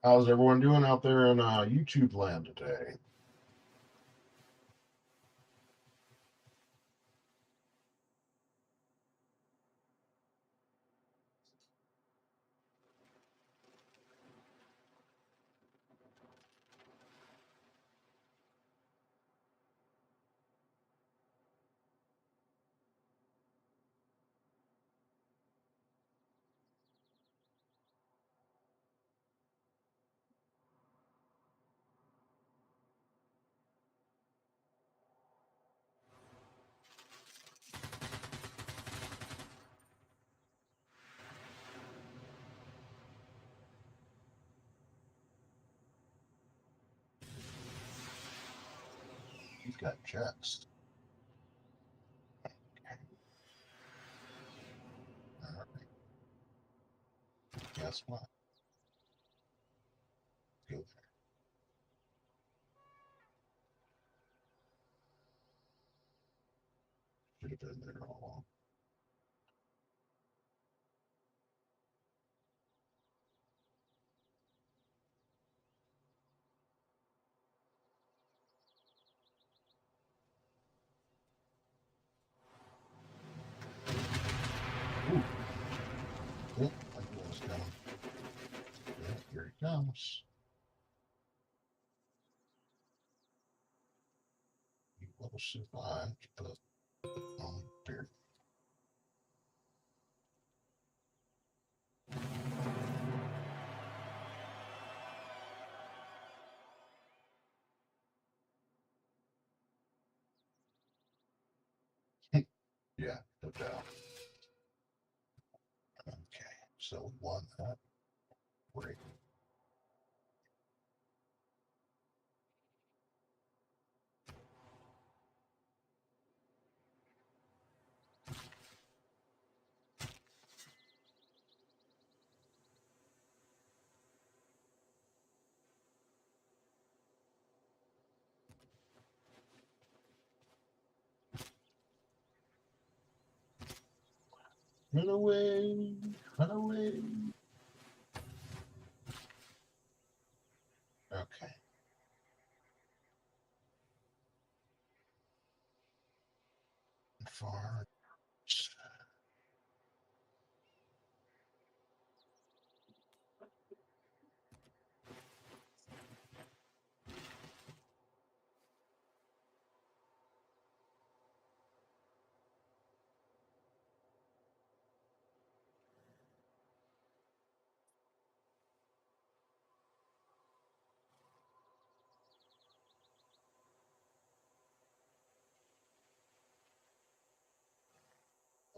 How's everyone doing out there in YouTube land today? He's got jets. All right. Guess what? Go there. Should have been there all along. Ooh. Yep, I knew it was coming. Yeah, here he comes. He will survive, but bear. Yeah, no doubt. Okay, so we won that. Great. Run away, run away. Okay. Far.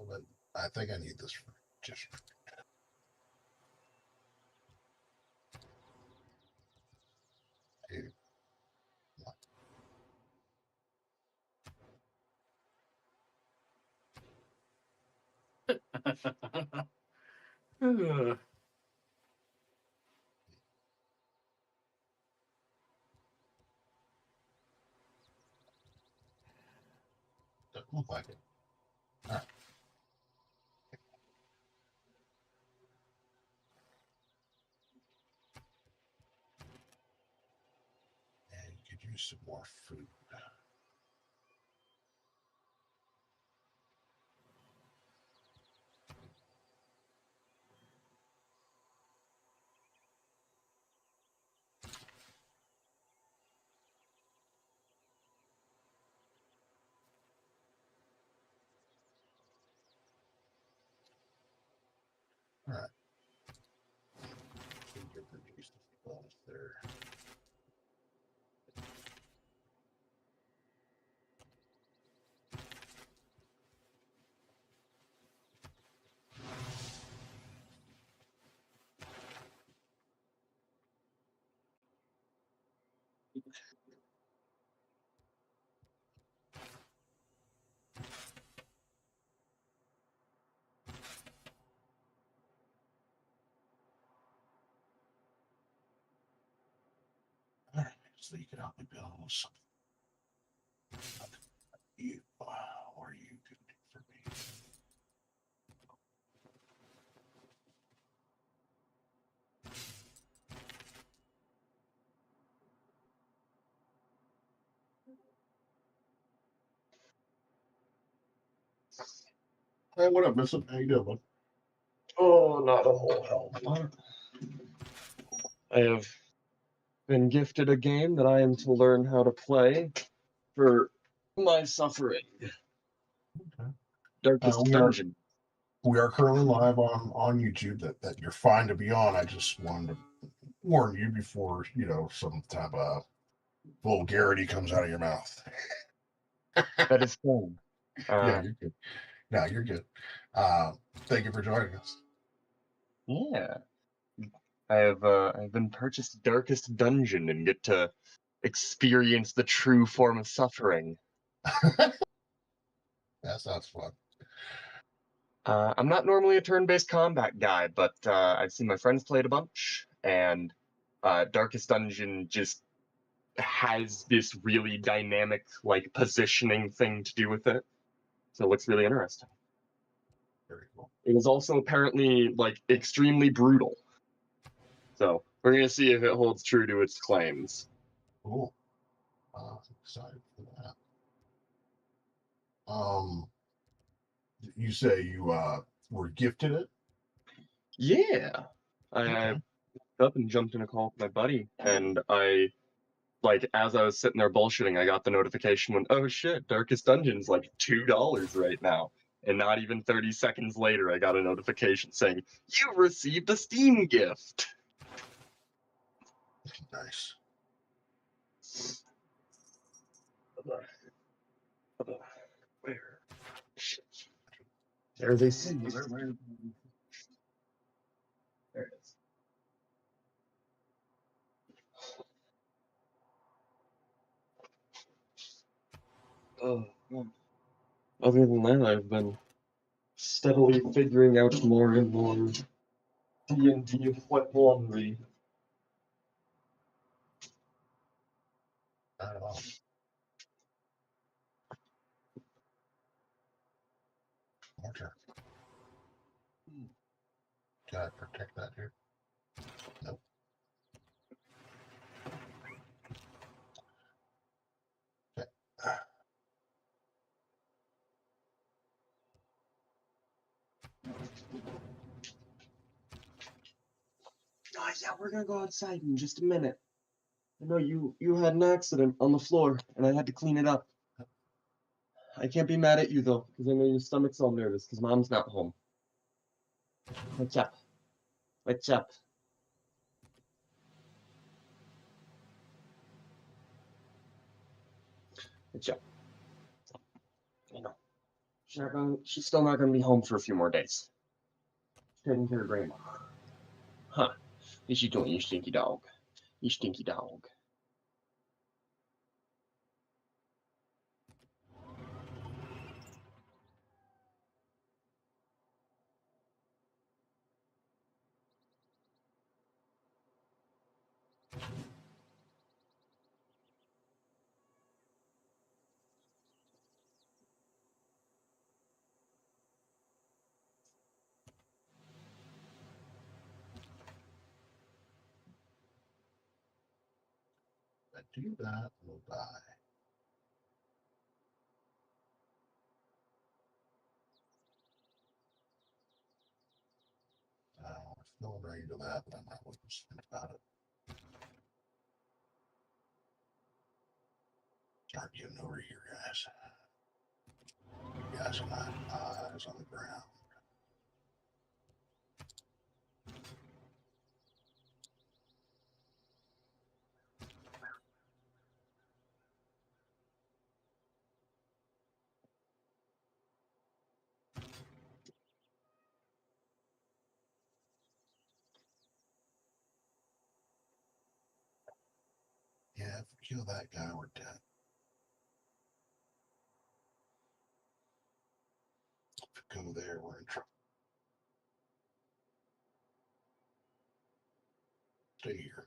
But I think I need this for just. Hey, Ugh. doesn't look like it. All right. And you could use some more food. All right. So you can produce the bonus there. All right. So you can help me build something. You, what are you going to do for me? Hey, what up, Mister? How you doing, bud? Oh, not a whole hell of a lot. I have been gifted a game that I am to learn how to play for my suffering. Okay. Darkest We are Dungeon. currently live on YouTube. That you're fine to be on. I just wanted to warn you before some type of vulgarity comes out of your mouth. That is fun. Yeah, you're good. No, you're good. Thank you for joining us. Yeah. I've been purchased Darkest Dungeon and get to experience the true form of suffering. That sounds fun. I'm not normally a turn-based combat guy, but I've seen my friends play it a bunch, and Darkest Dungeon just has this really dynamic, like, positioning thing to do with it. So it looks really interesting. Very cool. It is also apparently, like, extremely brutal. So we're gonna see if it holds true to its claims. Cool. I'm excited for that. You say you were gifted it? Yeah. I Okay. woke up and jumped in a call with my buddy, and as I was sitting there bullshitting, I got the notification when, oh shit, Darkest Dungeon's like $2 right now. And not even 30 seconds later, I got a notification saying, you received a Steam gift. Nice. Where? Shit. There they see. There it is. Oh, man. Other than that, I've been steadily figuring out more and more D&D wet laundry. I don't know. Mortar. Can I protect that here? Nope. Okay. Oh, yeah, we're gonna go outside in just a minute. I know you had an accident on the floor, and I had to clean it up. I can't be mad at you, though, because I know your stomach's all nervous, because Mom's not home. What's up? What's up? What's up? You know, she's still not gonna be home for a few more days. She's taking care of Grandma. Huh. What you doing, you stinky dog? You stinky dog. If I do that, we'll die. I feel ready to that, but I'm not looking to think about it. Start getting over here, guys. You guys are not eyes on the ground. Yeah, if we kill that guy, we're dead. If we go there, we're in trouble. Stay here.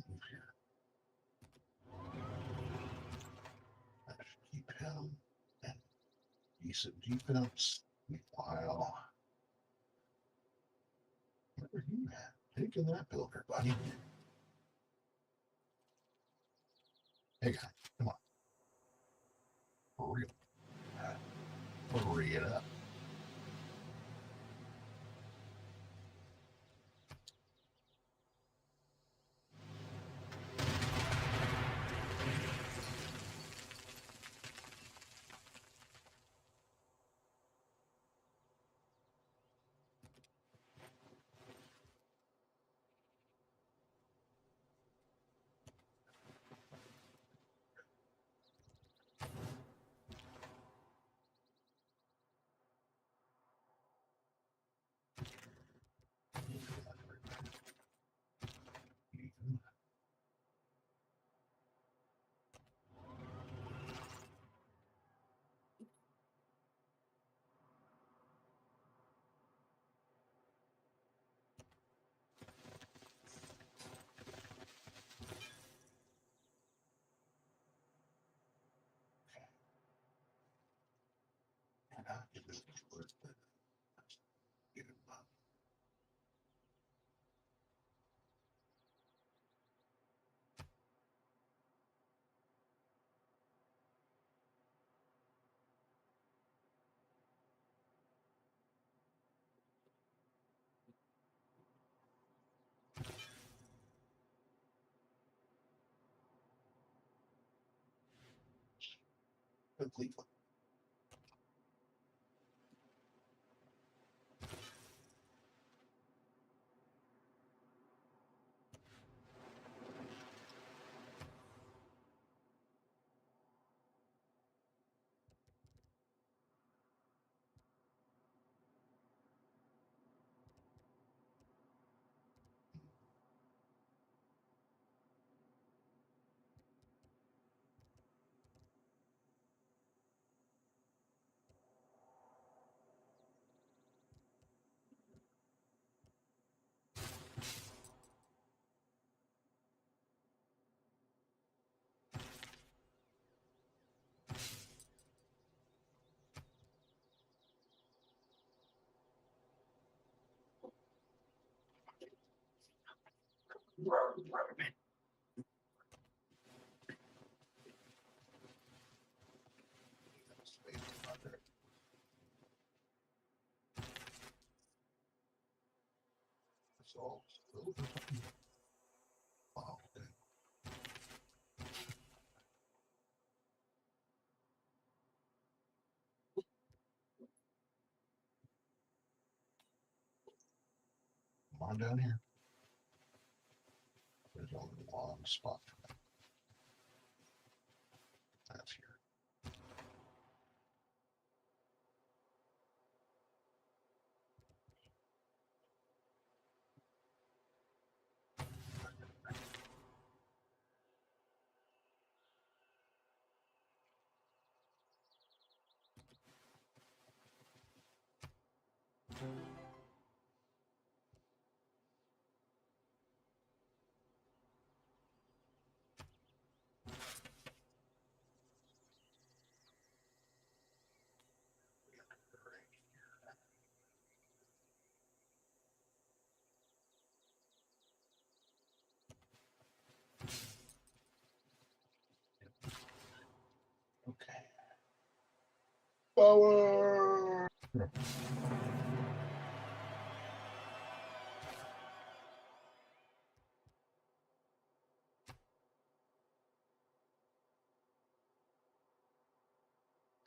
Move here. I should keep him and decent defense. Meanwhile, where are you at? Taking that builder, buddy. Hey, guy, come on. For real. Hurry it up. Cleveland. So, wow. Okay. Come on down here. There's only one spot for that. That's here. Okay. Power.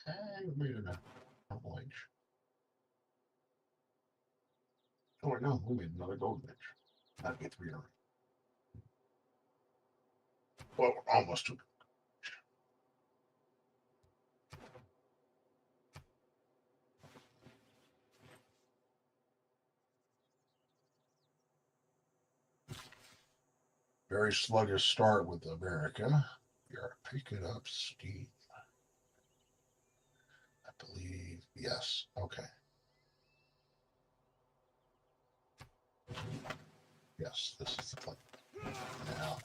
And we made it a double H. Oh, wait, no, we made another golden H. That'd be 3 in a row. Well, we're almost to. Very sluggish start with America. We are picking up steam. I believe, yes. Okay. Yes, this is the plan. Now,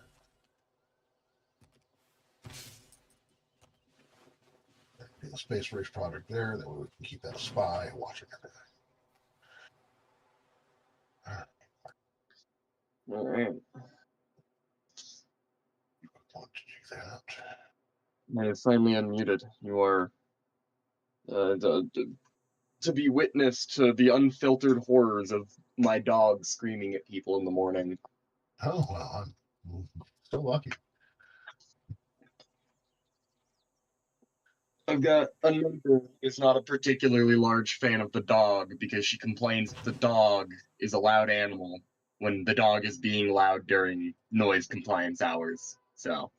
do the space race project there. That way we can keep that a spy watching everything. All right. Want to do that. I have finally unmuted. You are to be witness to the unfiltered horrors of my dog screaming at people in the morning. Oh well, I'm so lucky. I've got a neighbor who is not a particularly large fan of the dog because she complains that the dog is a loud animal when the dog is being loud during noise compliance hours. So,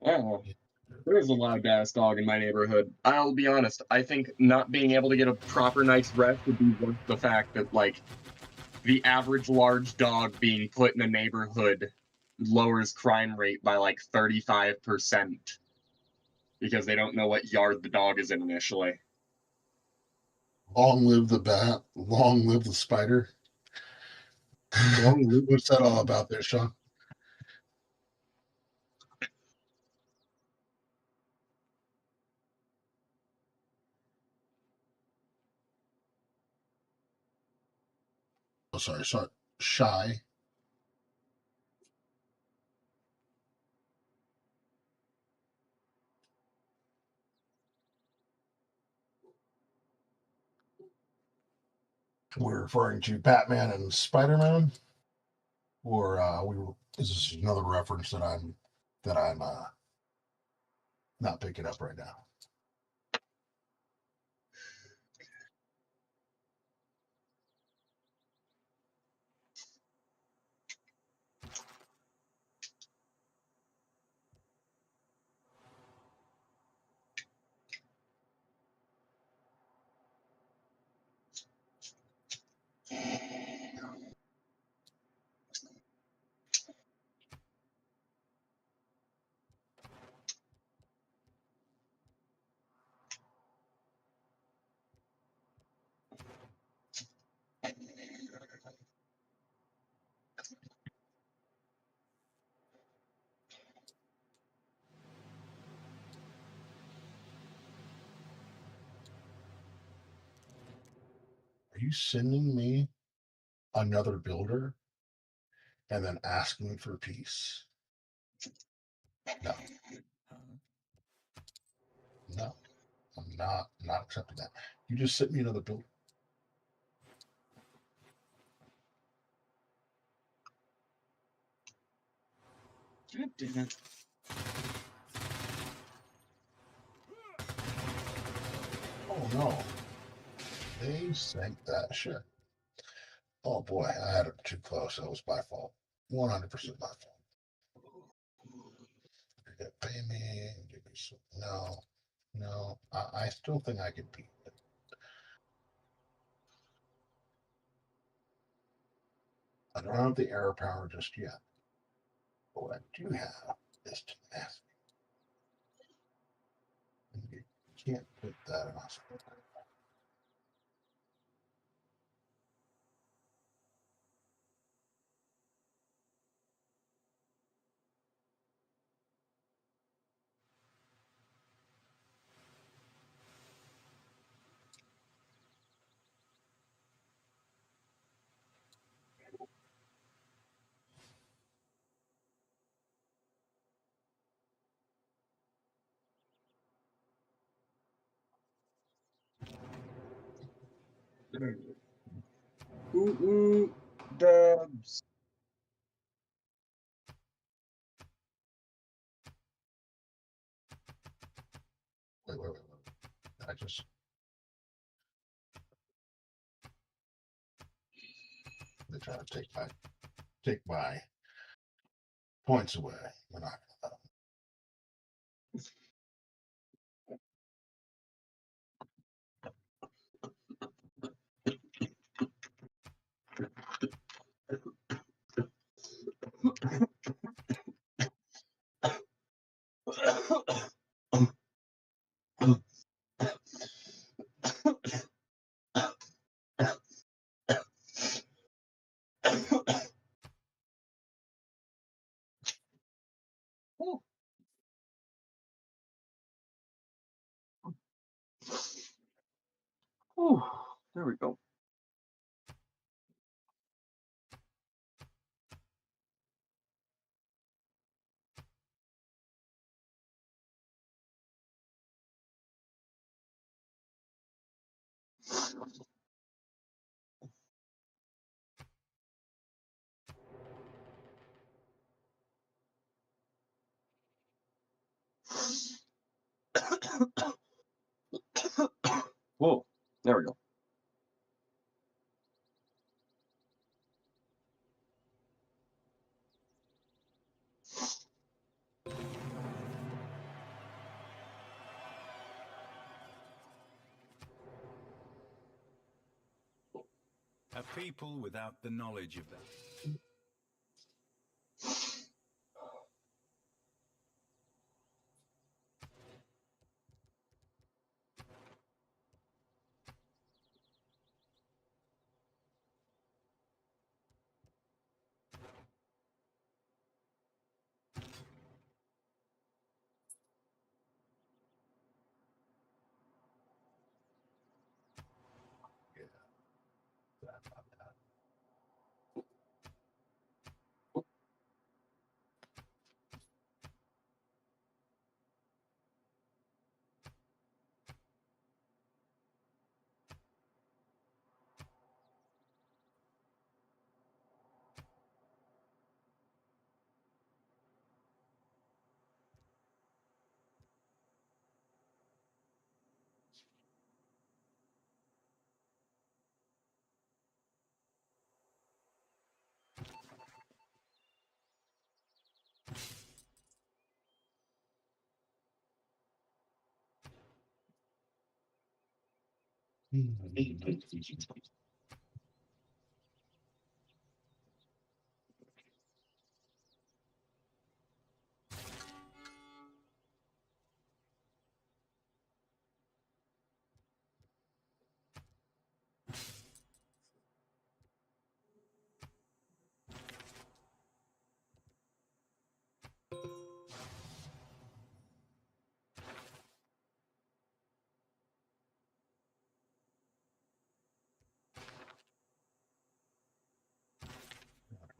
oh, there's a loud ass dog in my neighborhood. I'll be honest, I think not being able to get a proper night's rest would be worth the fact that, like, the average large dog being put in a neighborhood lowers crime rate by like 35% because they don't know what yard the dog is in initially. Long live the bat. Long live the spider. Long live What's that all about there, Sean? Oh, sorry. Shy. We're referring to Batman and Spider-Man, or is this another reference that I'm not picking up right now? Are you sending me another builder and then asking for peace? No, no, I'm not accepting that. You just sent me another builder. God damn it. Oh no, they sank that shit. Oh boy, I had it too close. That was my fault. 100% my fault. You're gonna pay me. Give me some. No. I still think I could beat it. I don't have the air power just yet. But what I do have is tenacity. And you can't put that in a split. Ooh, dubs. Wait. I just they try to take my points away. We're not gonna let them. Ooh, there we go. Whoa, there we go. A people without the knowledge of that.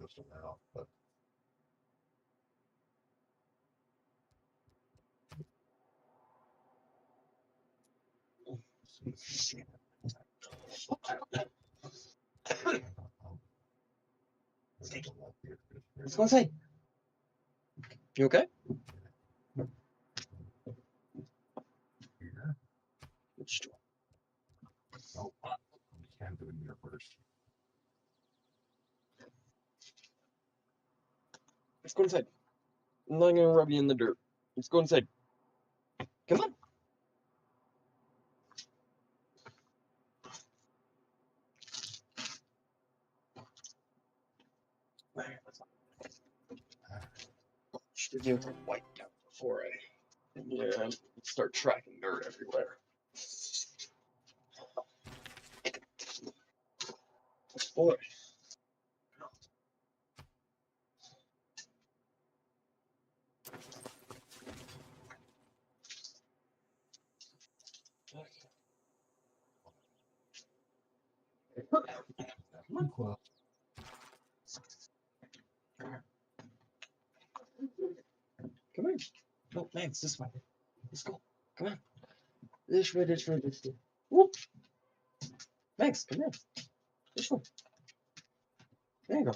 Just now, but Let's go inside. You okay? here. Which door? Oh, we can do it here first. Let's go inside. I'm not gonna rub you in the dirt. Let's go inside. Come on. There, let's go. Should be able to wipe down before I start tracking dirt everywhere. Boy. Well, Come here. No, Max, this way. Let's go. Come on. This way, this way, this way. Whoop. Max, come here. This way. There you go.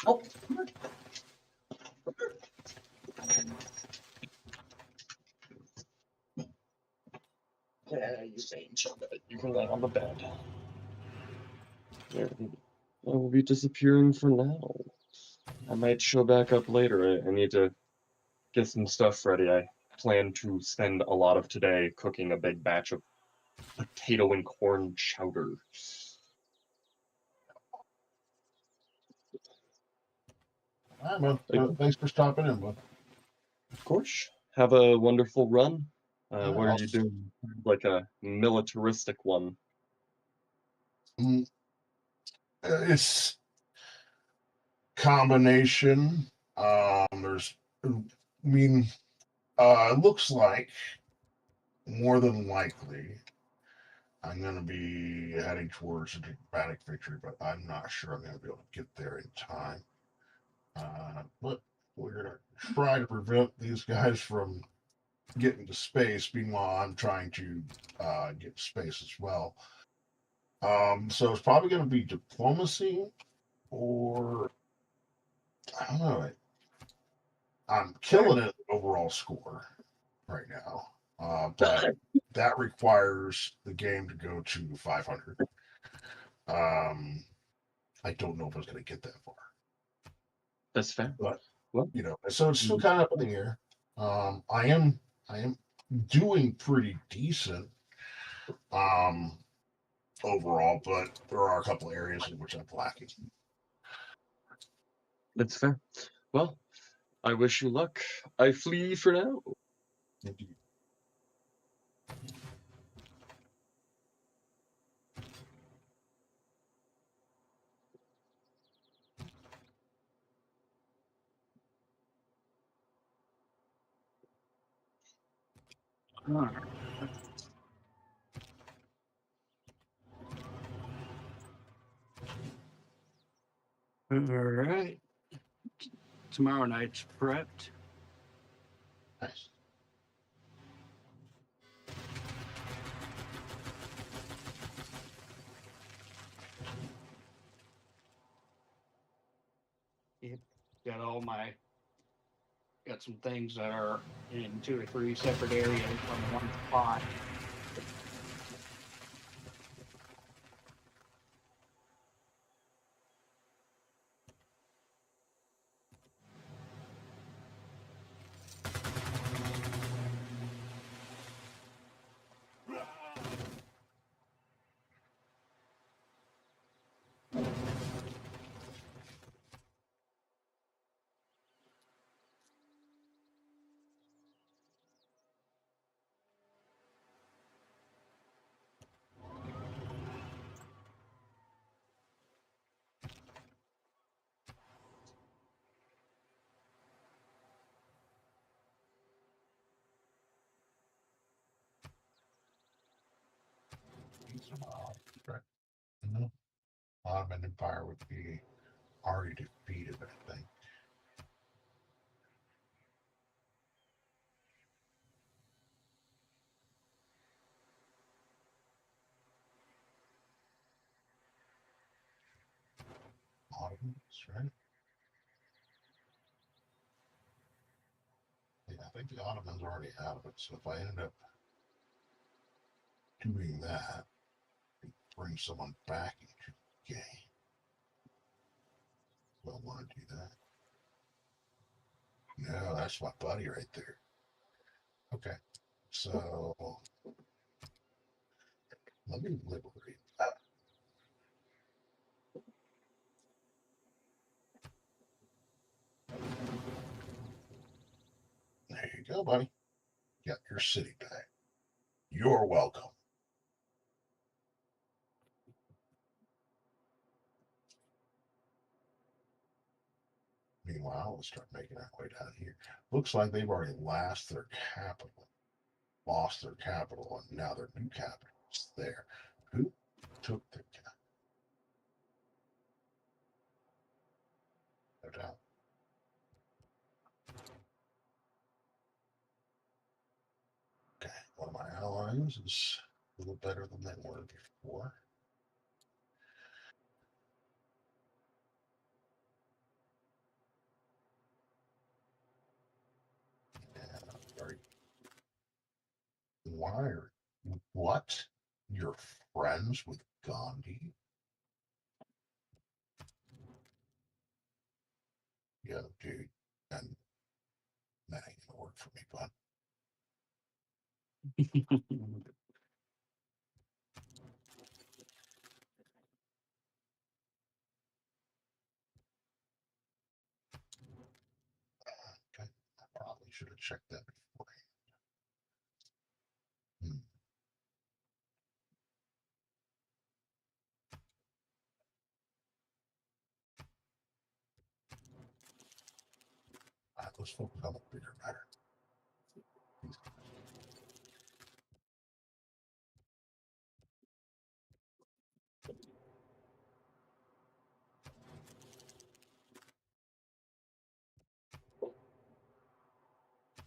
Oh, come on. Yeah, you angel. You can lay on the bed. There. I will be disappearing for now. I might show back up later. I need to get some stuff ready. I plan to spend a lot of today cooking a big batch of potato and corn chowder. all right, man. Thanks for stopping in, bud. Of course. Have a wonderful run. What are I'll you doing? Like a militaristic one. It's combination. There's, it looks like more than likely I'm going to be heading towards a dramatic victory, but I'm not sure I'm going to be able to get there in time. But we're going to try to prevent these guys from get into space. Meanwhile, I'm trying to get to space as well. So it's probably going to be diplomacy, or I don't know. I'm killing it overall score right now, but that requires the game to go to 500. I don't know if it's going to get that far, That's fair. but Well, so it's still kind of up in the air. I am doing pretty decent overall, but there are a couple areas in which I'm lacking. that's fair. Well, I wish you luck. I flee for now. Indeed. All right. Tomorrow night's prepped. Nice. Got some things that are in 2 or 3 separate areas on one spot. Right. No, Ottoman Empire would be already defeated, I think. Ottomans, right? Yeah, I think the Ottomans already have it. So if I end up doing that, bring someone back into the game. Do I want to do that? No, that's my buddy right there. Okay, so let me liberate that. There you go, buddy. Got your city back. You're welcome. Meanwhile, we'll start making our way down here. Looks like they've already lost their capital, and now their new capital is there. Who took the capital? No doubt. Okay, one of my allies is a little better than they were before. Sorry. What? You're friends with Gandhi? Yeah, dude. And that ain't gonna work for me, bud. Okay. I probably should have checked that before. Let's focus on the bigger matter.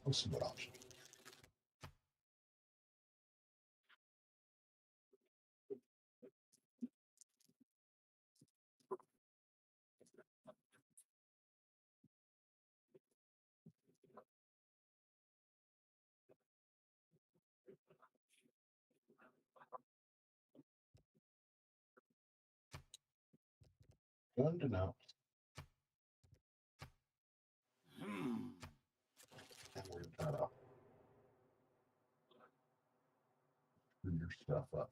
Let's see what options. Good to know. And we're gonna screw your stuff up.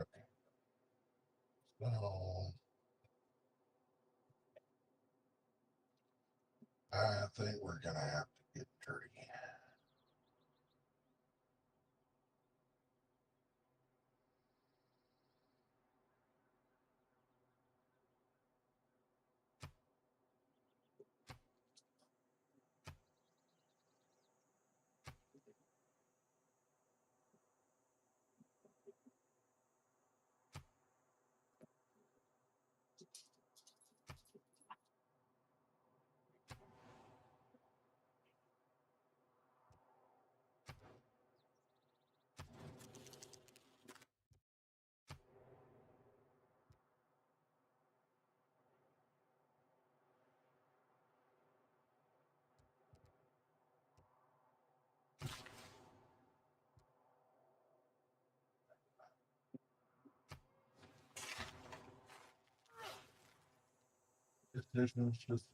Okay. So I think we're gonna have to get dirty. Decisions just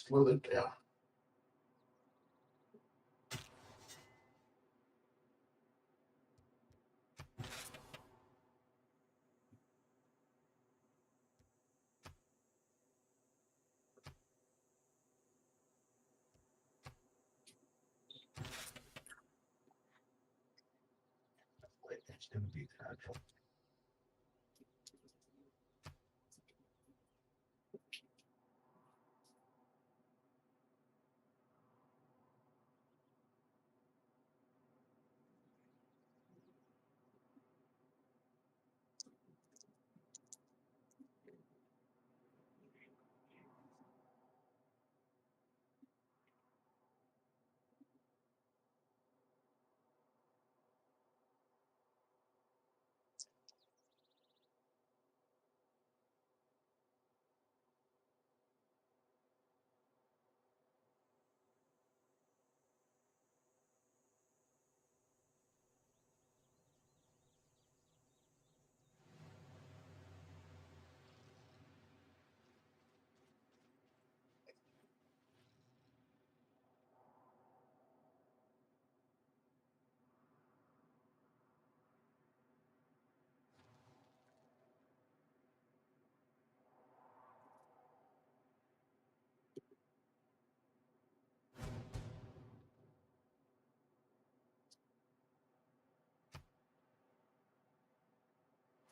slow them down. Wait, it's gonna be gradual.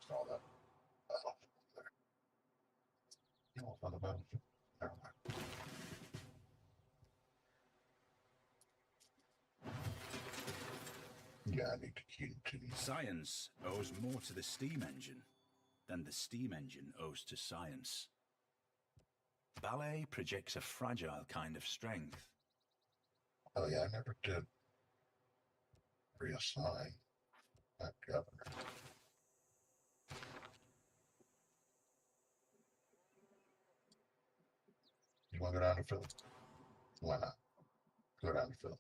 Saw that. No, on the battlefield. Never mind. Yeah, I need to continue. Science owes more to the steam engine than the steam engine owes to science. Ballet projects a fragile kind of strength. Oh yeah, I never did reassign that governor. You want to go down to Philly? Why not? Go down to Philly.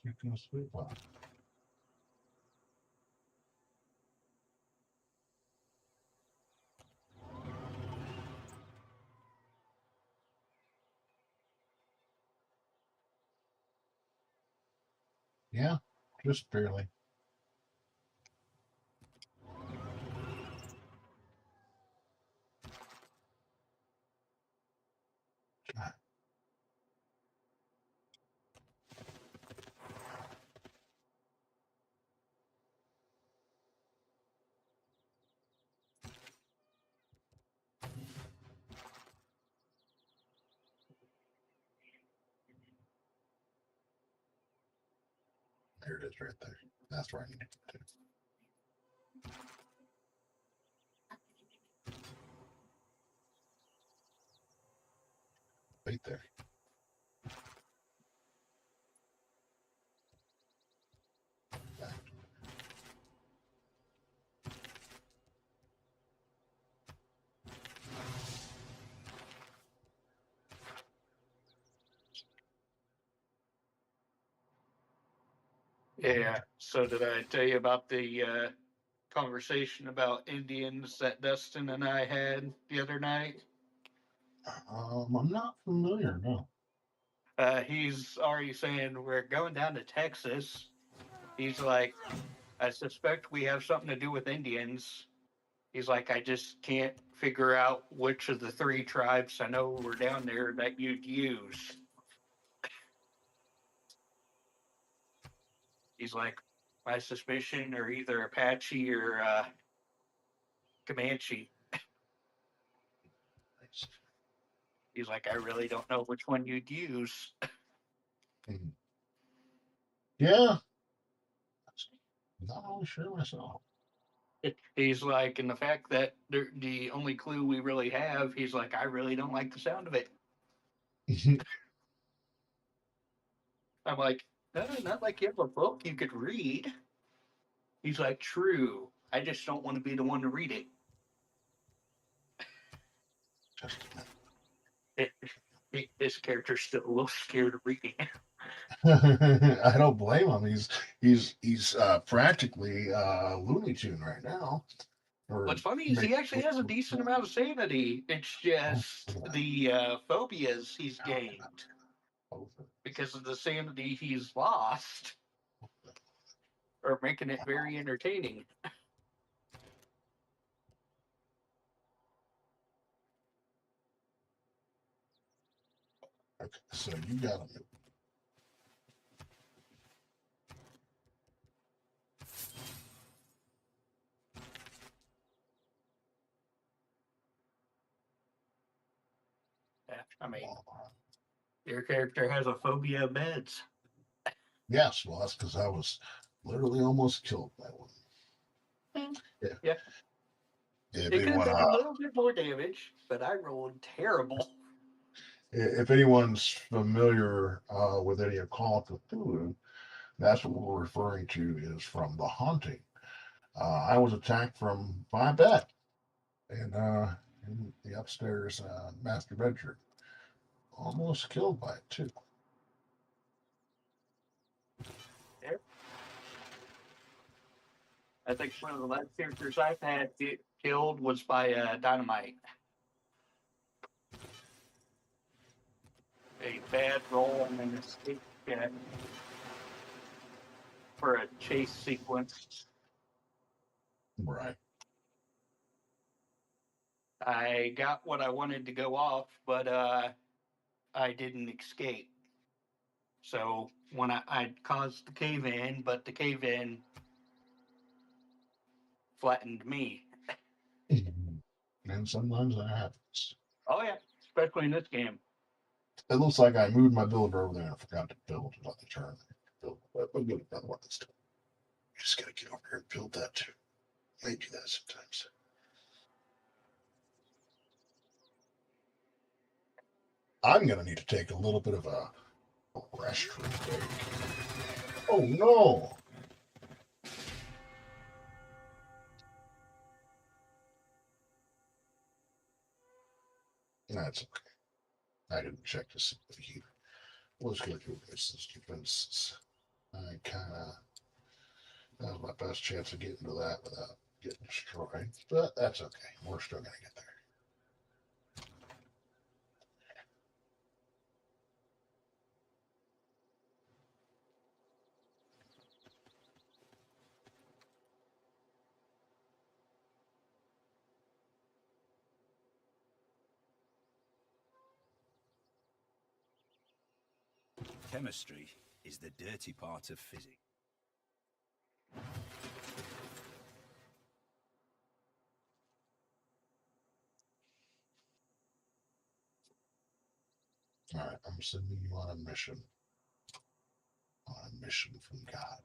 You can sleep well. Yeah, just barely. God There it is, right there. That's where I need to put it. Right there. Yeah. So did I tell you about the conversation about Indians that Dustin and I had the other night? I'm not familiar. No. He's already saying we're going down to Texas. He's like, I suspect we have something to do with Indians. He's like, I just can't figure out which of the three tribes I know were down there that you'd use. He's like, my suspicion are either Apache or Comanche. He's like, I really don't know which one you'd use. Yeah. Not really sure myself. He's like, and the fact that the only clue we really have, he's like, I really don't like the sound of it. I'm like, no, not like you have a book you could read. He's like, true. I just don't want to be the one to read it. Just a minute. This character's still a little scared of reading. I don't blame him. He's practically Looney Tune right now. Or What's funny is he actually has a decent amount of sanity. It's just the phobias he's gained because of the sanity he's lost are making it very entertaining. Okay, so you got him. I mean, your character has a phobia of beds. Yes, well, that's because I was literally almost killed by one. Yeah. If It could have anyone, been a little bit more damage, but I rolled terrible. if anyone's familiar with any of Call of Cthulhu, that's what we're referring to is from The Haunting. I was attacked from my bed in the upstairs master bedroom. Almost killed by it too. I think one of the last characters I've had get killed was by dynamite. A bad roll and an escape check for a chase sequence. Right. I got what I wanted to go off, but I didn't escape. So when I caused the cave in, but the cave in flattened me. And sometimes that happens. Oh yeah, especially in this game. It looks like I moved my builder over there and forgot to build it on the turn. Build, but we'll get another one this time. You just gotta get over here and build that too. I may do that sometimes. I'm gonna need to take a little bit of a restroom break. Oh no! That's okay. I didn't check to see if he was going to do this defenses. I kind of that was my best chance of getting to that without getting destroyed, but that's okay. We're still gonna get there. Chemistry is the dirty part of physics. All right, I'm sending you on a mission. On a mission from God.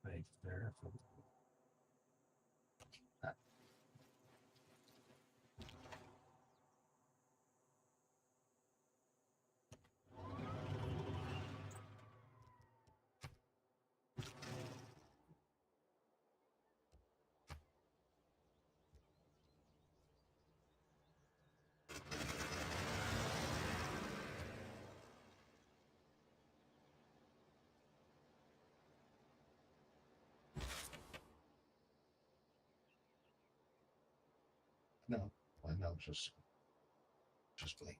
Right there. No, I know, just wait.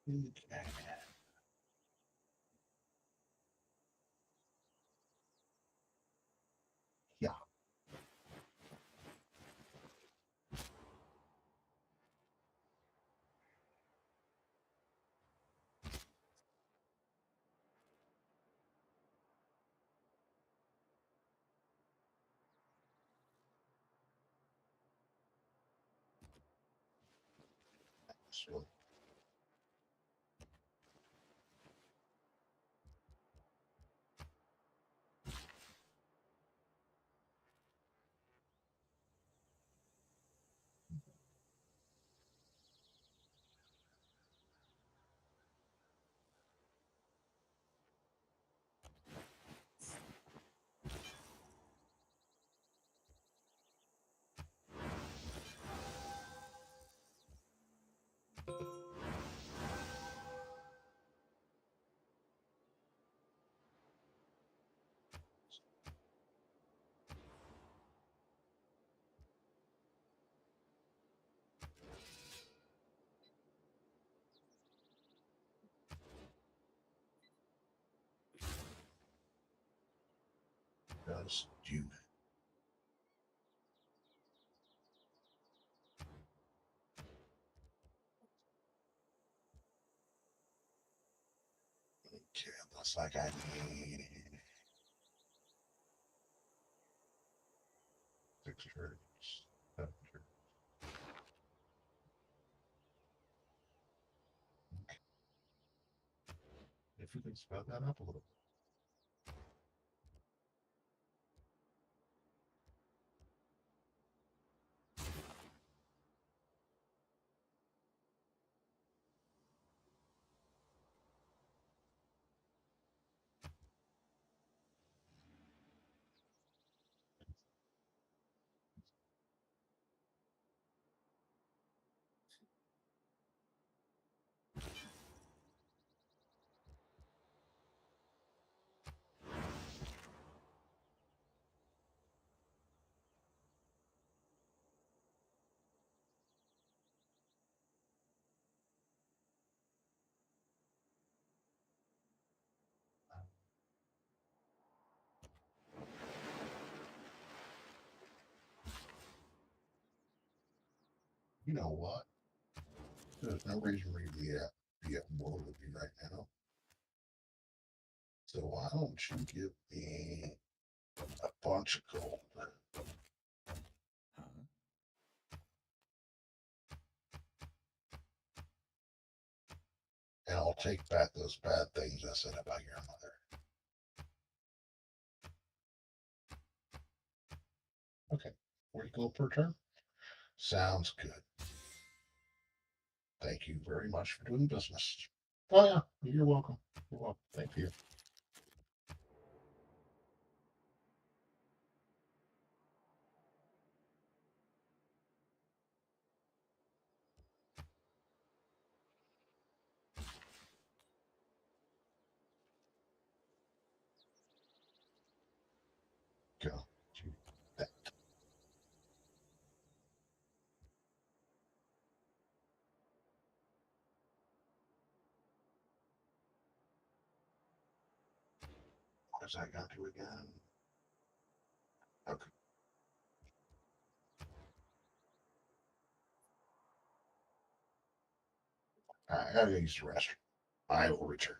Okay. Yeah. So, does do okay, looks like I need 6 shirts, 7 shirts. Okay. If you can spell that up a little. You know what? There's no reason for me to be at war with you right now. So why don't you give me a bunch of gold? Huh? And I'll take back those bad things I said about your mother. Okay, 40 gold per turn. Sounds good. Thank you very much for doing business. Oh yeah, you're welcome. You're welcome. Thank you. Go to that. What is that got to again? Okay. I gotta use the restroom. I will return.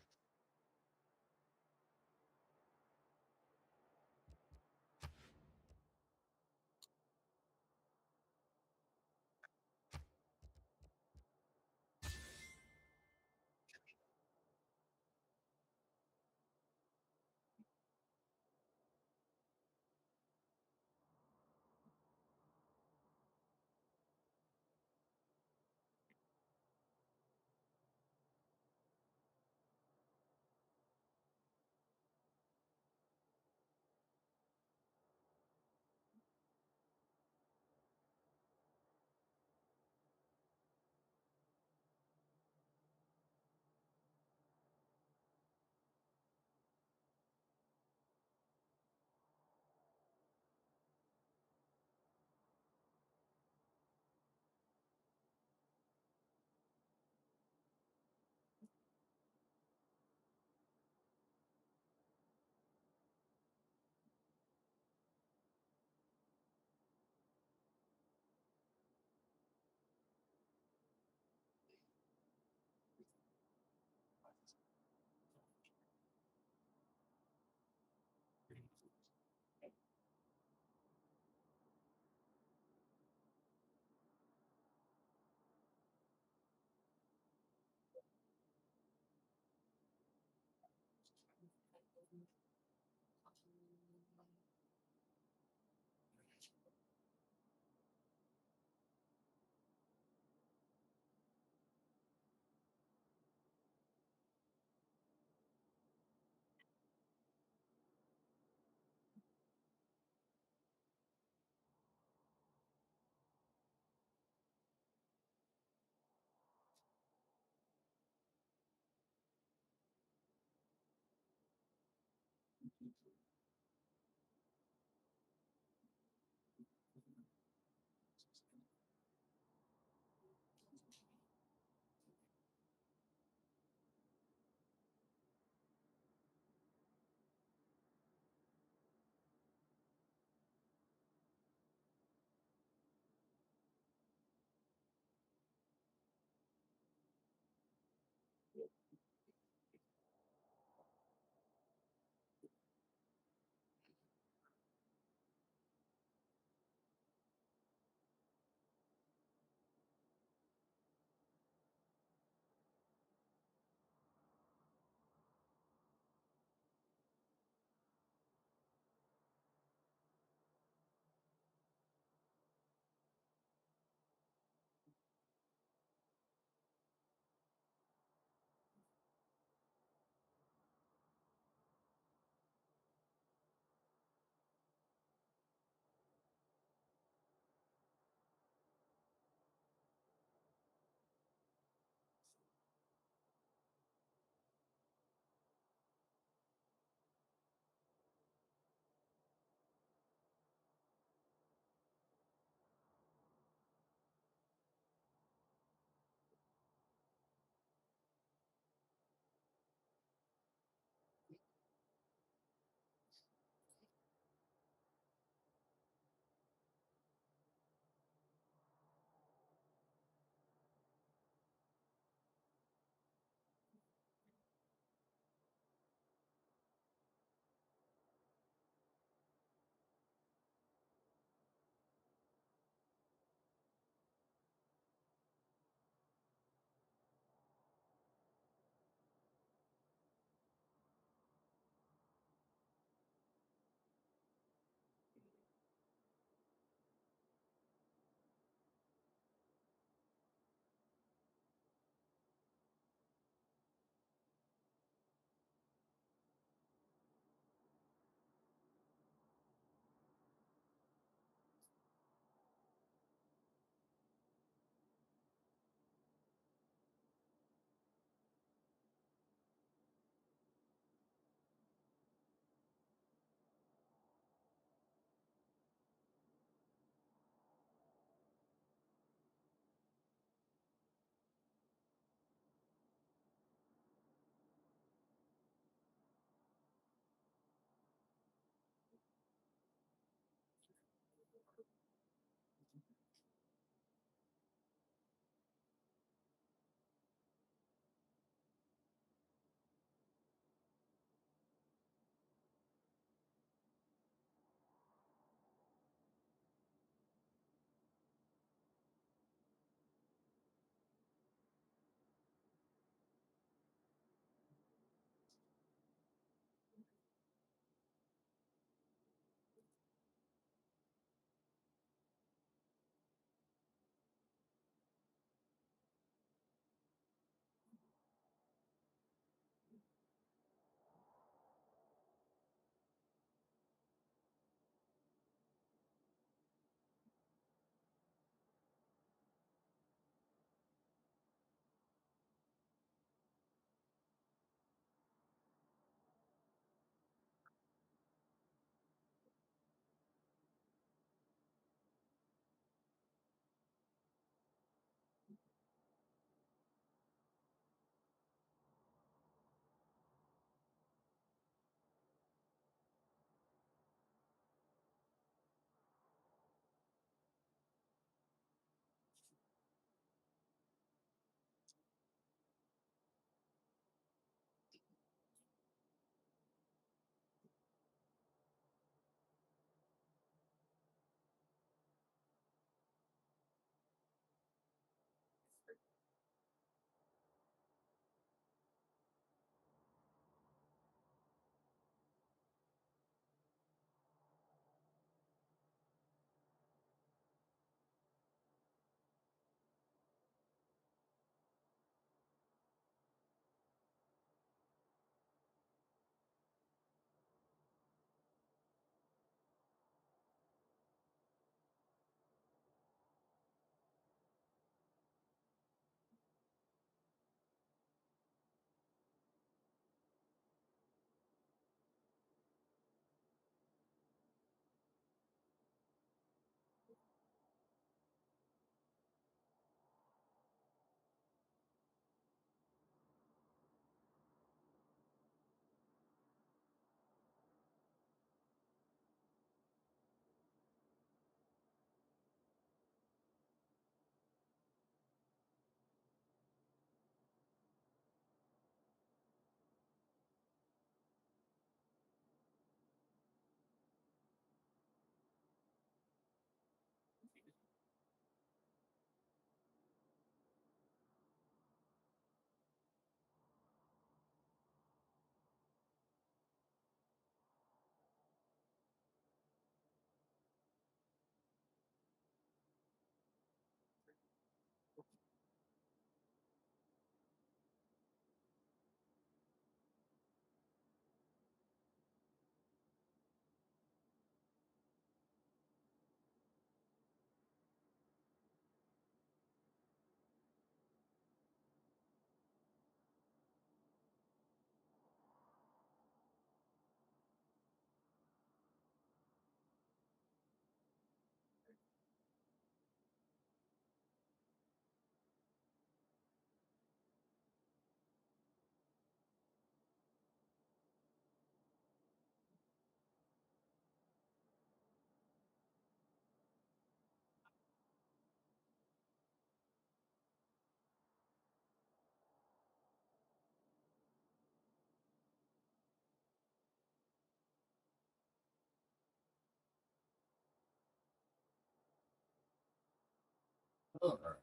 All right.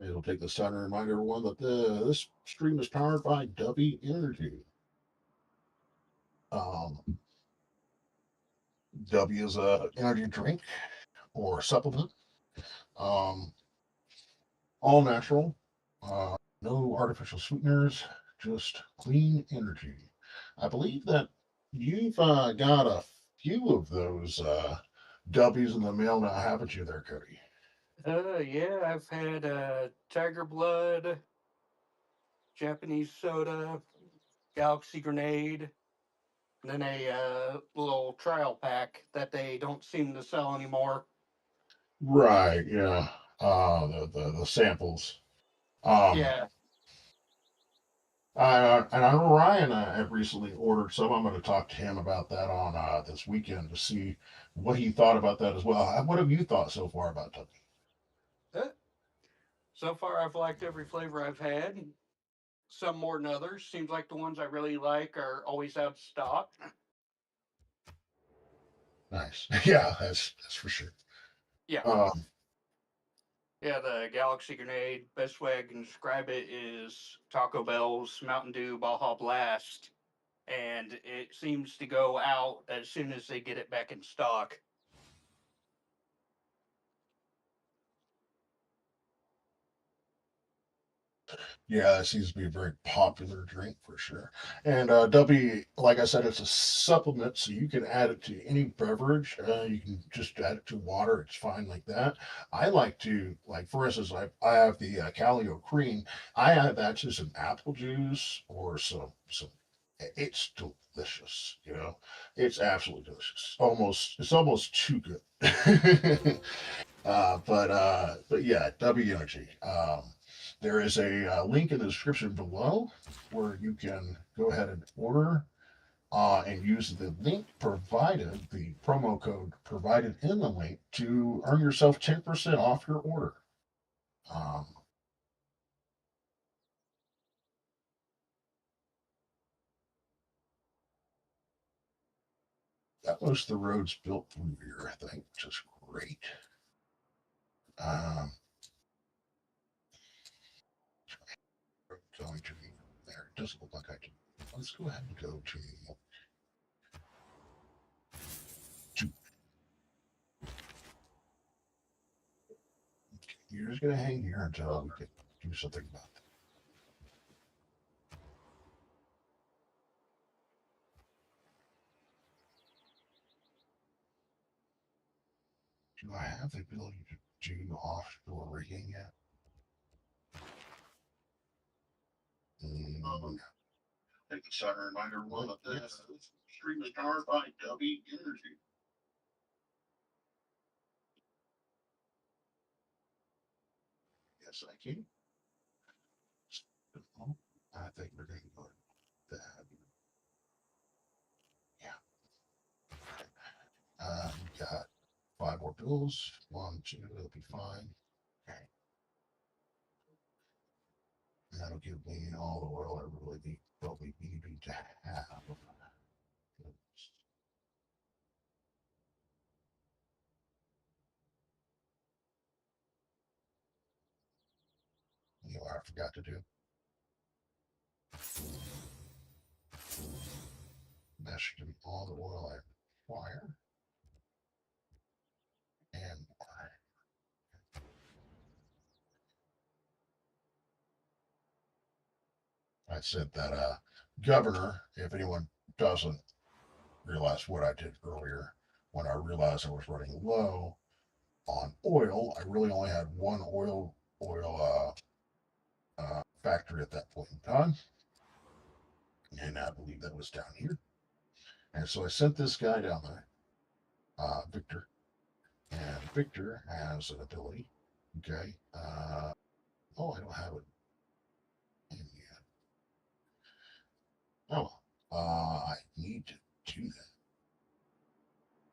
It'll take this time to remind everyone that this stream is powered by W Energy. Um, W is a energy drink or supplement. Um, all natural, no artificial sweeteners, just clean energy. I believe that you've got a few of those W's in the mail now, haven't you, there, Cody? Yeah, I've had Tiger Blood, Japanese soda, Galaxy Grenade, and then a little trial pack that they don't seem to sell anymore. Right. Yeah. The samples. Yeah. And I know Ryan had recently ordered some. I'm going to talk to him about that on this weekend to see what he thought about that as well. What have you thought so far about Tucky? So far, I've liked every flavor I've had. Some more than others. Seems like the ones I really like are always out of stock. Nice. Yeah, that's for sure. Yeah. Um, Yeah, the Galaxy Grenade, best way I can describe it is Taco Bell's Mountain Dew Baja Blast. And it seems to go out as soon as they get it back in stock. yeah, that seems to be a very popular drink for sure. And W, like I said, it's a supplement, so you can add it to any beverage. You can just add it to water; it's fine like that. I like to, like for instance, I have the Calio Cream. I add that to some apple juice or some. It's delicious, you know. It's absolutely delicious. It's almost too good. But yeah, W Energy. There is a link in the description below where you can go ahead and order and use the link provided, the promo code provided in the link to earn yourself 10% off your order. Um, that was the roads built through here, I think, which is great. Um, going to be there. It doesn't look like I can. Let's go ahead and go to you're just gonna hang here until we can do something about that. Do I have the ability to do offshore rigging yet? Take the sun reminder one of this. Stream is powered by W Energy. Yes, I can. I think we're going to go with that. Yeah. We got 5 more bills. 1, 2, it'll be fine. Okay. That'll give me all the oil I really need, probably needing to have. You know what I forgot to do? That should give me all the oil I require. And I said that governor, if anyone doesn't realize what I did earlier, when I realized I was running low on oil, I really only had one oil factory at that point in time. And I believe that was down here. And so I sent this guy down there, Victor. And Victor has an ability. Okay. Oh, I don't have it in yet. Oh, I need to do that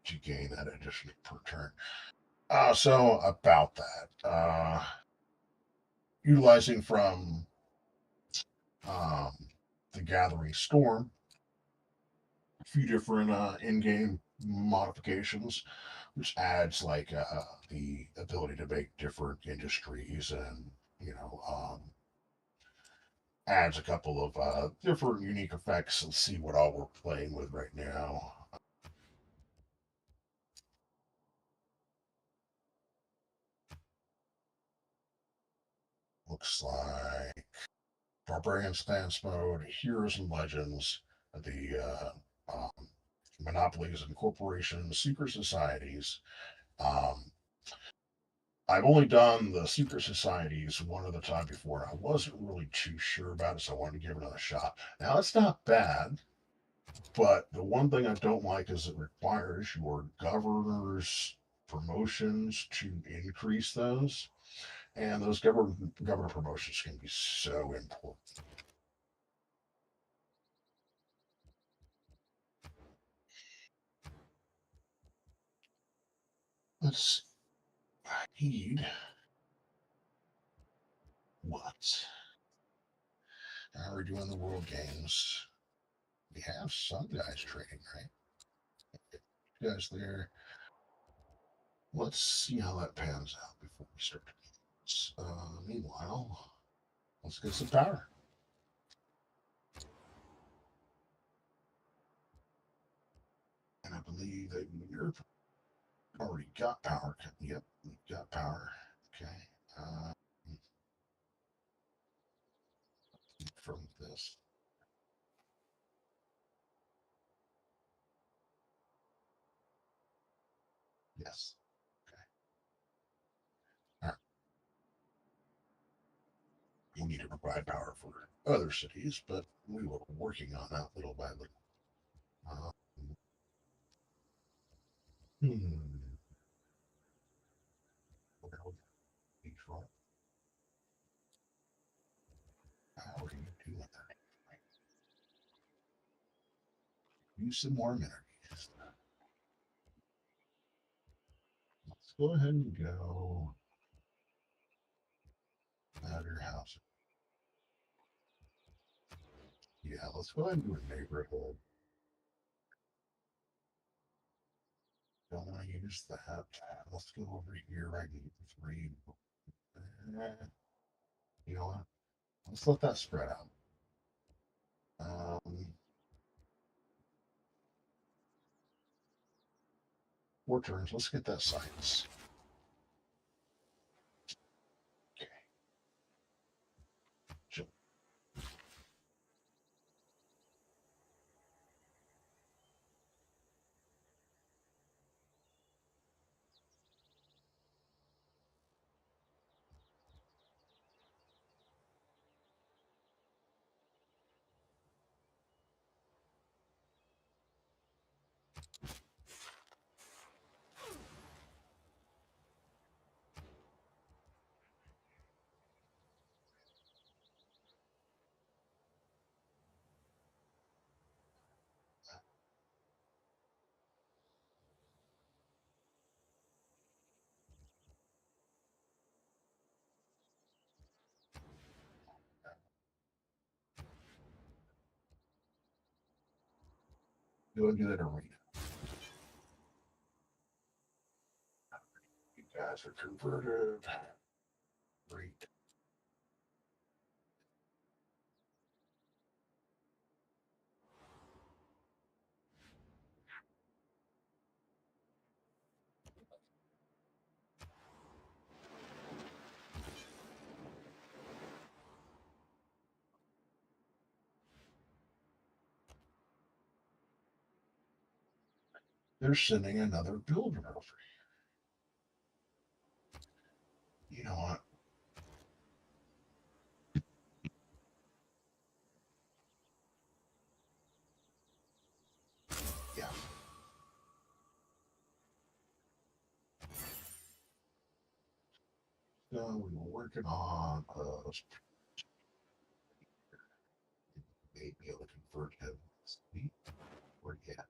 to gain that add additional per turn. So about that, utilizing from the Gathering Storm, a few different in-game modifications, which adds like the ability to make different industries and adds a couple of different unique effects. Let's see what all we're playing with right now. Looks like Barbarian Stance Mode, Heroes and Legends, the monopolies and corporations, secret societies. I've only done the secret societies one other time before, and I wasn't really too sure about it, so I wanted to give it another shot. Now, it's not bad, but the one thing I don't like is it requires your governor's promotions to increase those, and those governor promotions can be so important. Let's need what? Now we're doing the world games. We have some guys trading, right? You guys there. Let's see how that pans out before we start. Meanwhile, let's get some power. And I believe that Europe already got power. Yep, we got power. Okay. From this. Yes. Okay. All right. We need to provide power for other cities, but we were working on that little by little. Hmm. Detroit. How are you doing that? Use some more energies. Let's go ahead and go Ladder House. Yeah, let's go ahead and do a neighborhood. Don't want to use that. Let's go over here. I need 3. You know what? Let's let that spread out. 4 turns. Let's get that science. Okay. Chill. Go and do that arena. You guys are converted. Great. They're sending another builder over. You know what? Yeah. So we were working on maybe able to convert him. Where he at?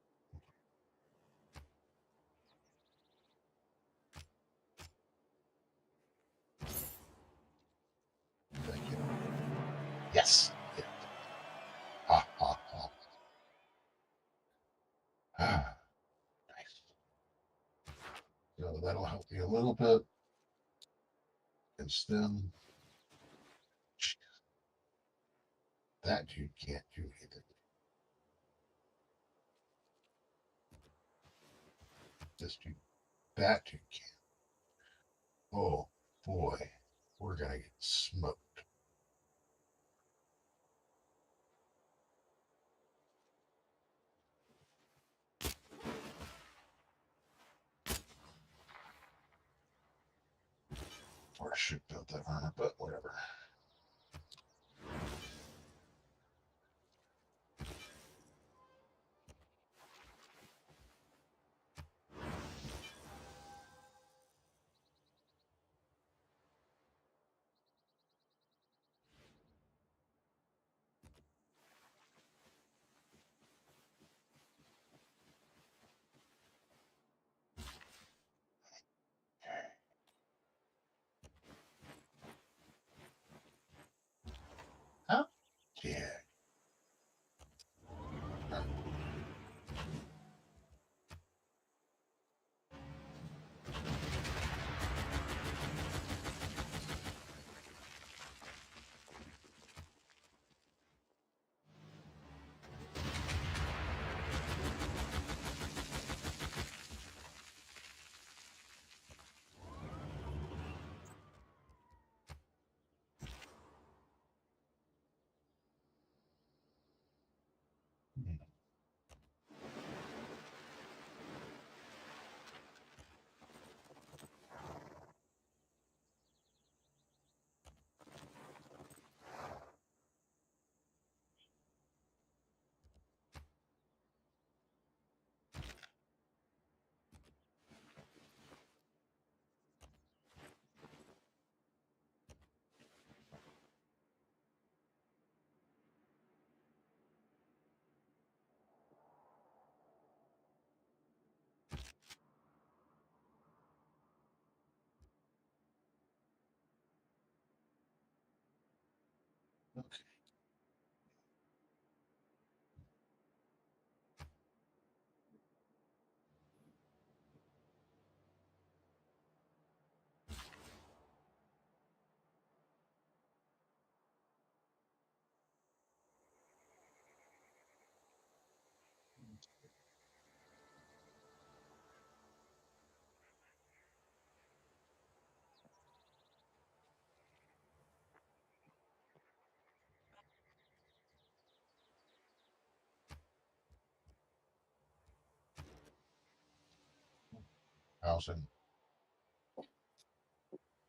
So that'll help me a little bit. Against them. That dude can't do anything. This dude, that dude can't. Oh boy, we're gonna get smoked. Or I should build that armor, but whatever. Huh? Yeah. Okay. Housing.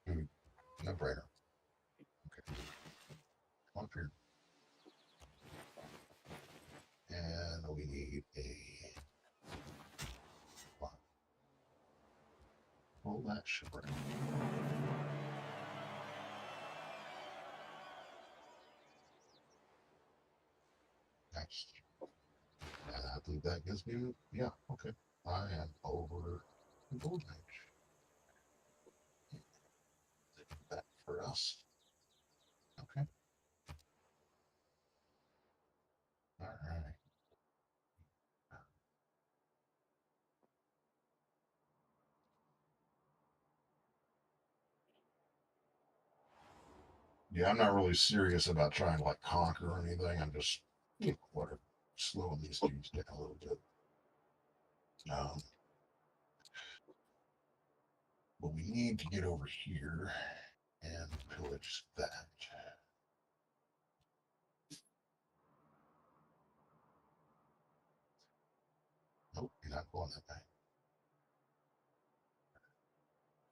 Food. No brainer. Okay. Come up here. And we need a pull that shipwreck. Next. And I think that gives me, yeah, okay. I am over the gold range. That for us. Okay. All right. Yeah, I'm not really serious about trying to like conquer or anything. I'm just, you know, whatever, slowing these dudes down a little bit. But we need to get over here and pillage that. Nope, you're not going that way.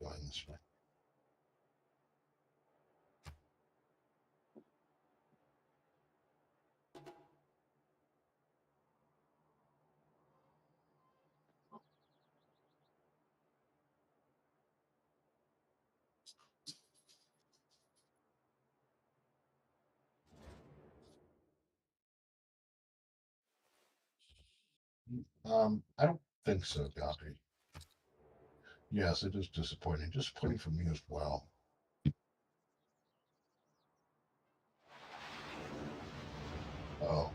Going this way. I don't think so, Gopi. Yes, it is disappointing. Disappointing for me as well. Oh.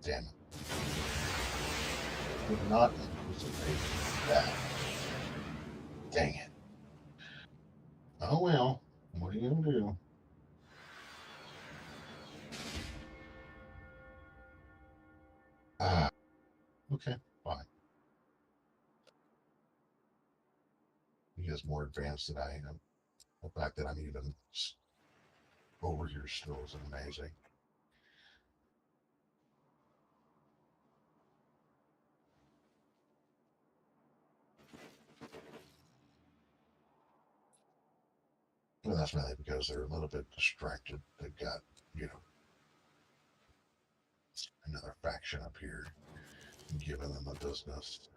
Damn it. Did not was amazing. Yeah. Dang it. Oh well. What are you gonna do? Ah. Okay. Fine. He is more advanced than I am. The fact that I'm even over here still is amazing. Well, that's mainly because they're a little bit distracted. They've got, another faction up here giving them the business.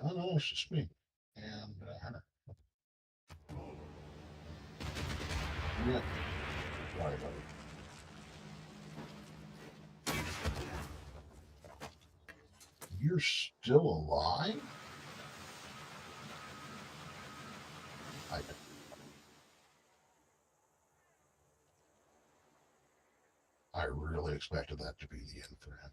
Oh no, it's just me. And Hunter. Yeah. Sorry, buddy. You're still alive? I really expected that to be the end for him.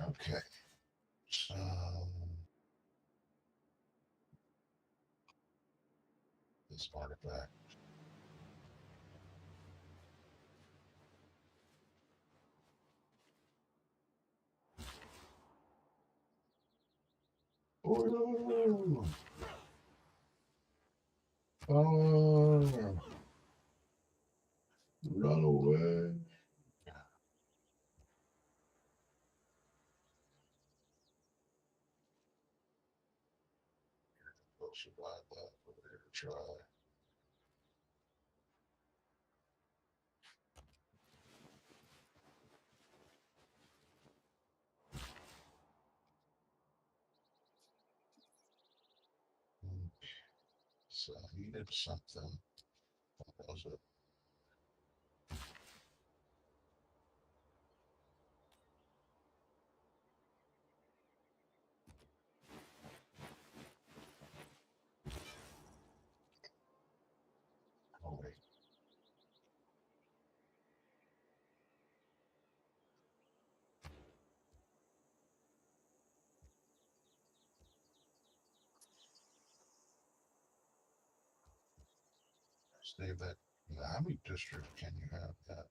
Okay. So this artifact. Oh, oh, run away. We'll survive that. We're here to try. So I needed something. What was it? Oh wait. Save that. How many districts can you have that?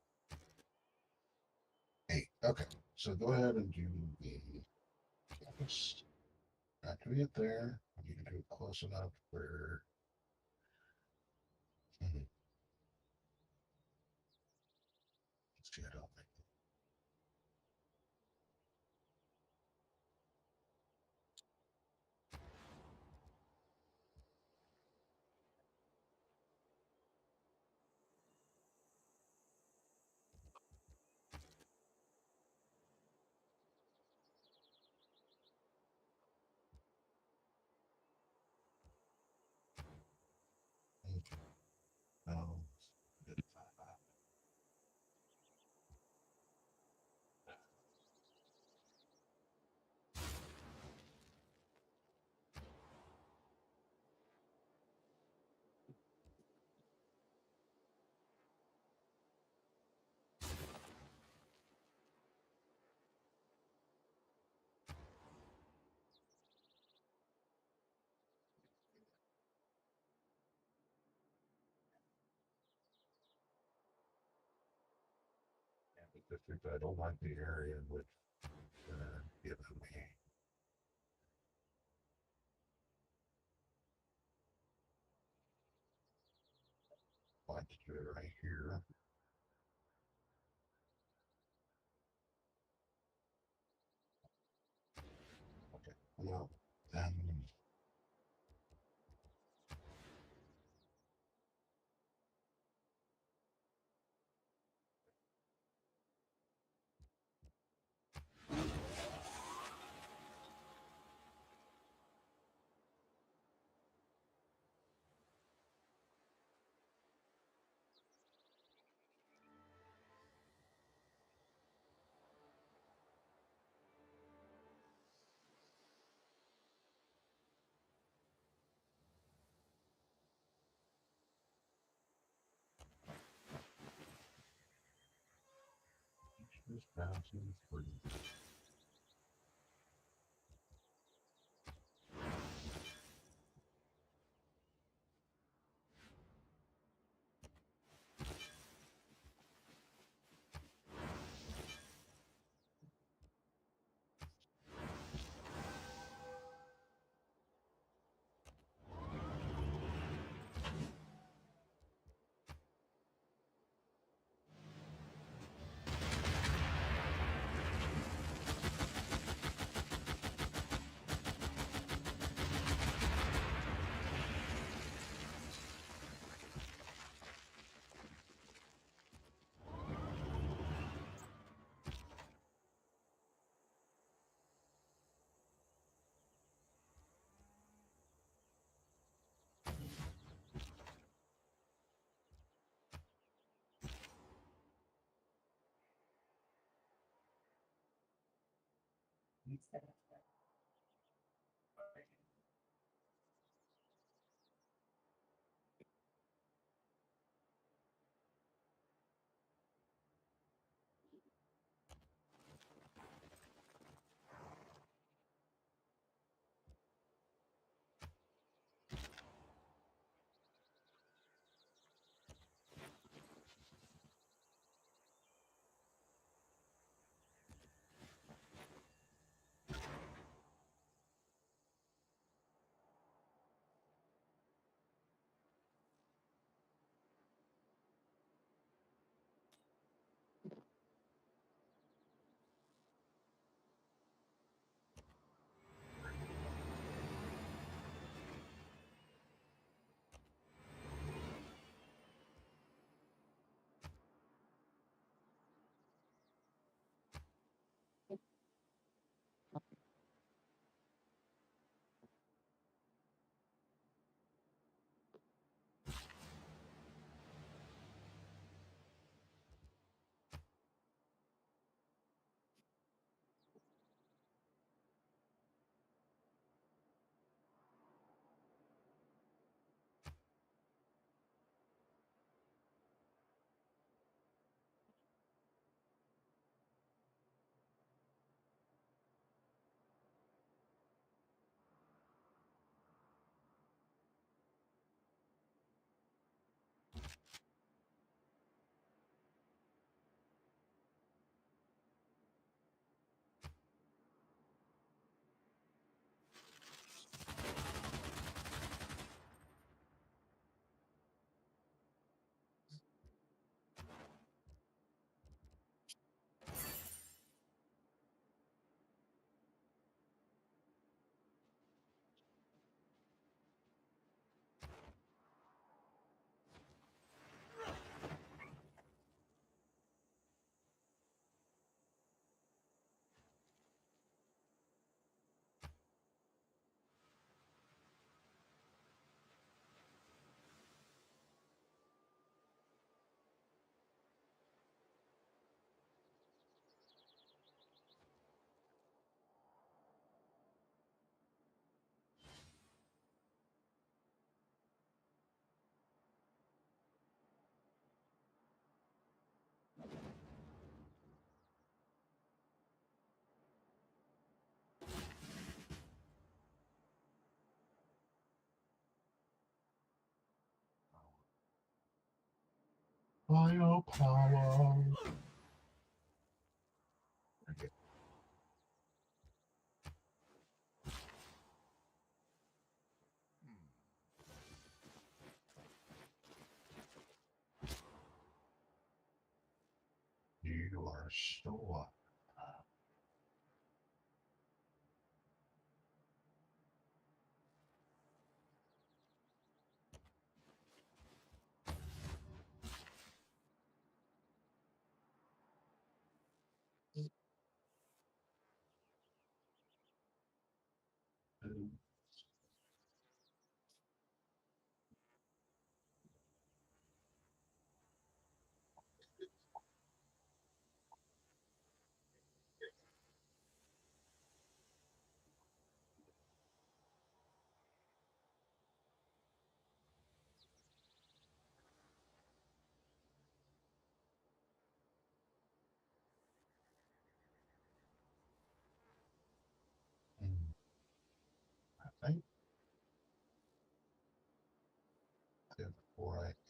8. Okay. So go ahead and do the campus. After we get there, you can do it close enough where. Mhm. Let's see, I don't think. Okay. No. District I don't like the area in which they're giving me. Like to do it right here. Okay. Well, then is passing through. Biopower. Okay. You are still up.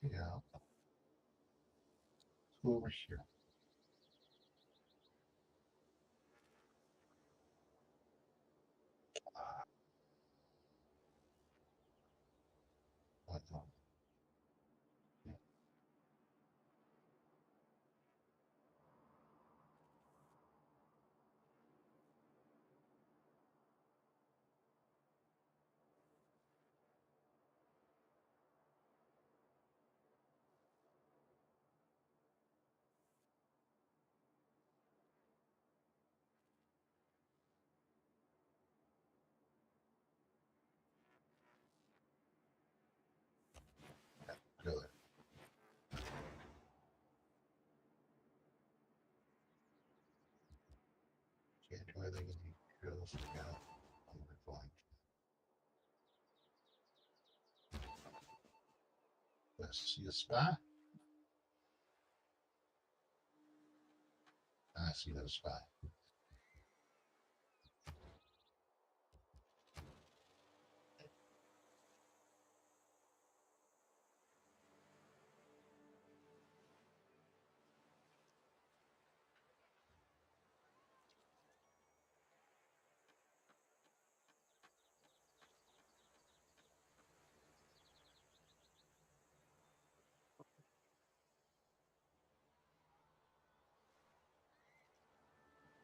Yeah. Let's go over here. What the- Good. Can't do anything in the drills. Yeah. I'm fine. Let's see a spy. I see no spy.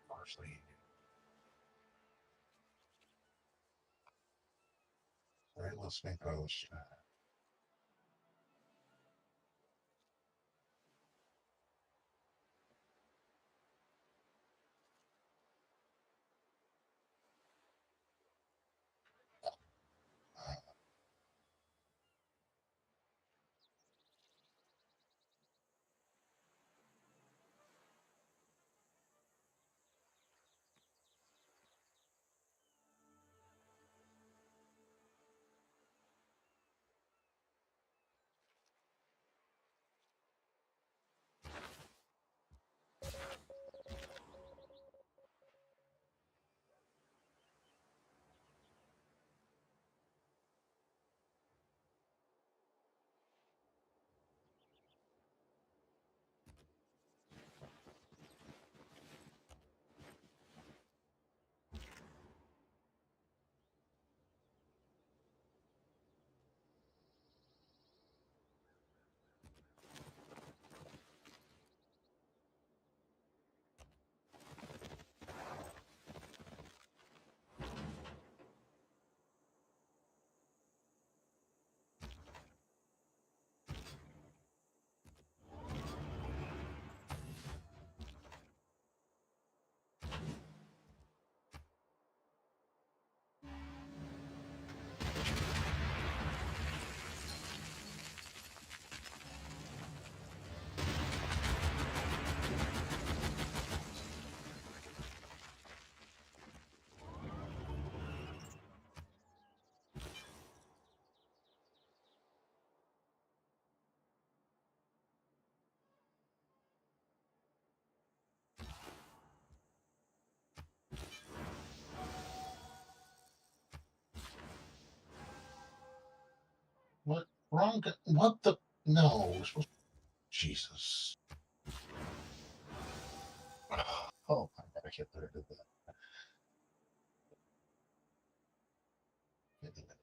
Parsley. All right, let's make those. What wrong? What the? No. We're supposed- Jesus. Oh, I gotta get there. Did that. Get there.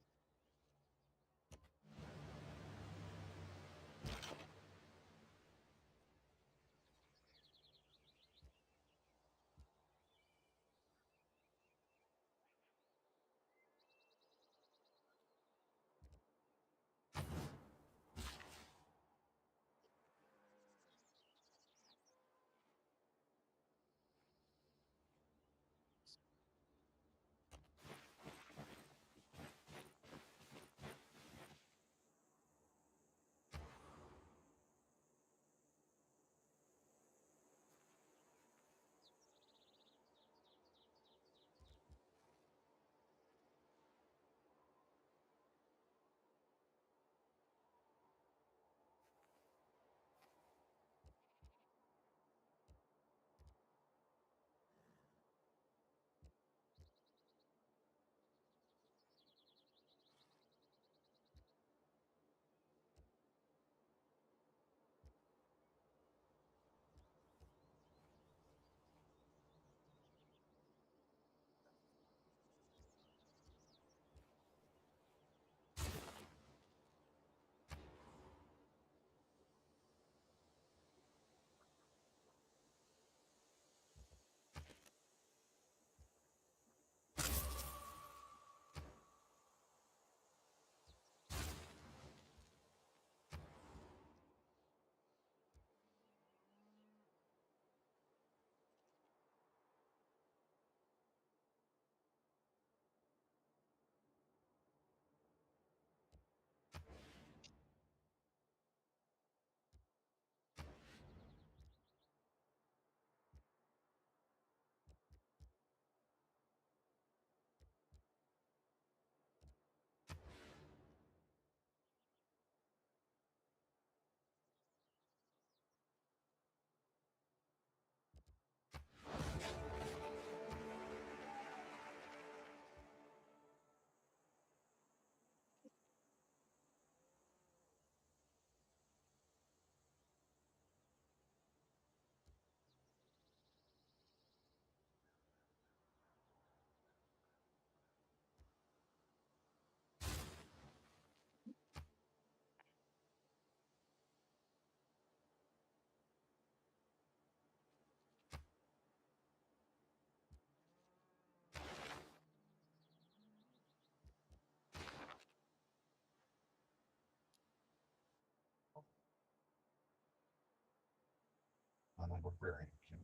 barbarian can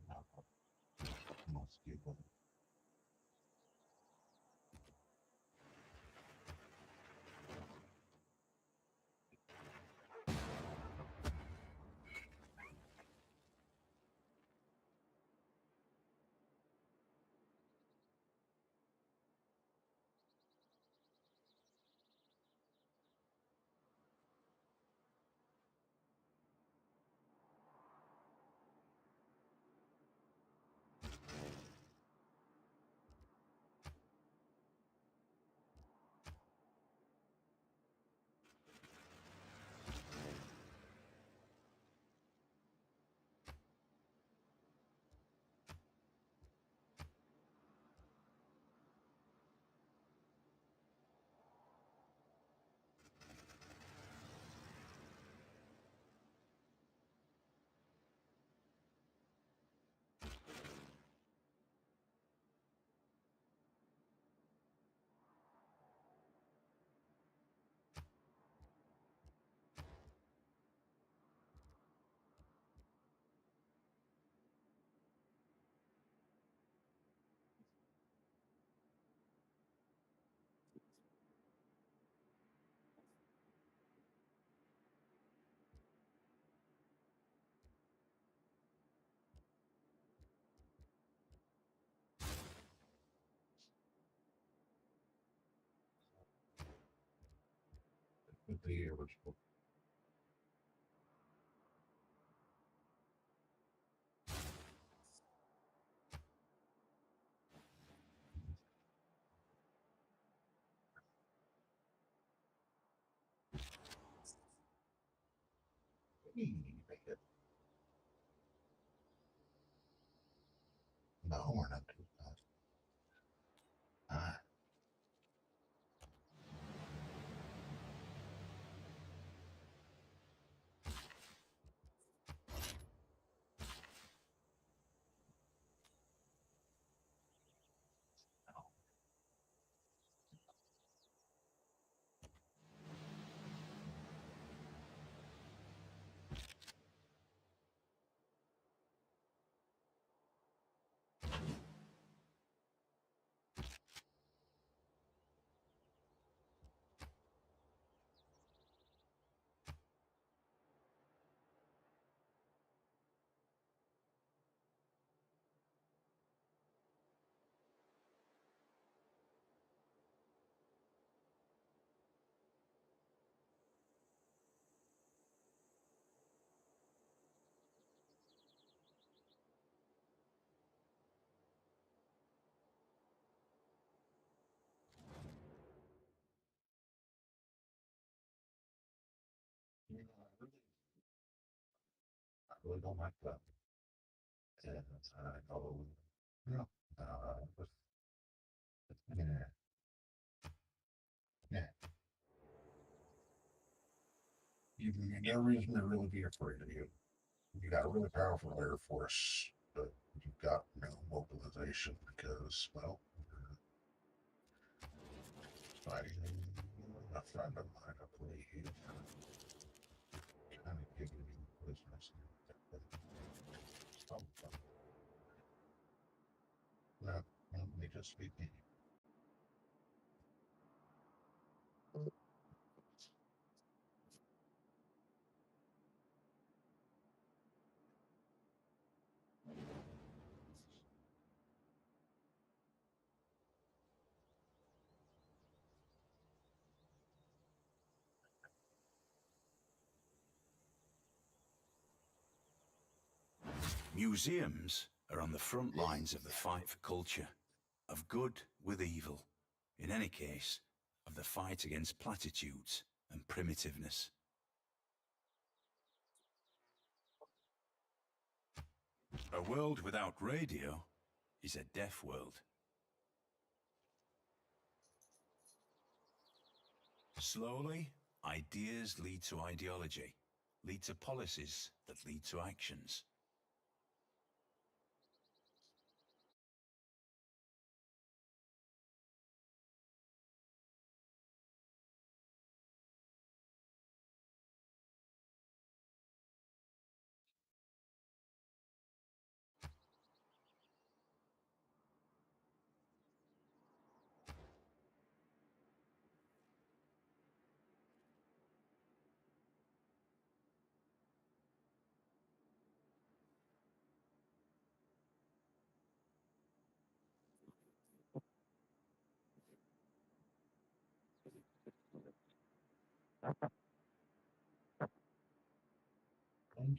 most people. The original. No, we're not doing that. I really don't like that. And I go, no, but, yeah, yeah. No reason to really be afraid of you. You got a really powerful Air Force, but you've got no mobilization because, well, you're fighting a friend of mine, I believe. Kind of giving you business. Something. No, let me just speak. Museums are on the front lines of the fight for culture, of good with evil. In any case, of the fight against platitudes and primitiveness. A world without radio is a deaf world. Slowly, ideas lead to ideology, lead to policies that lead to actions.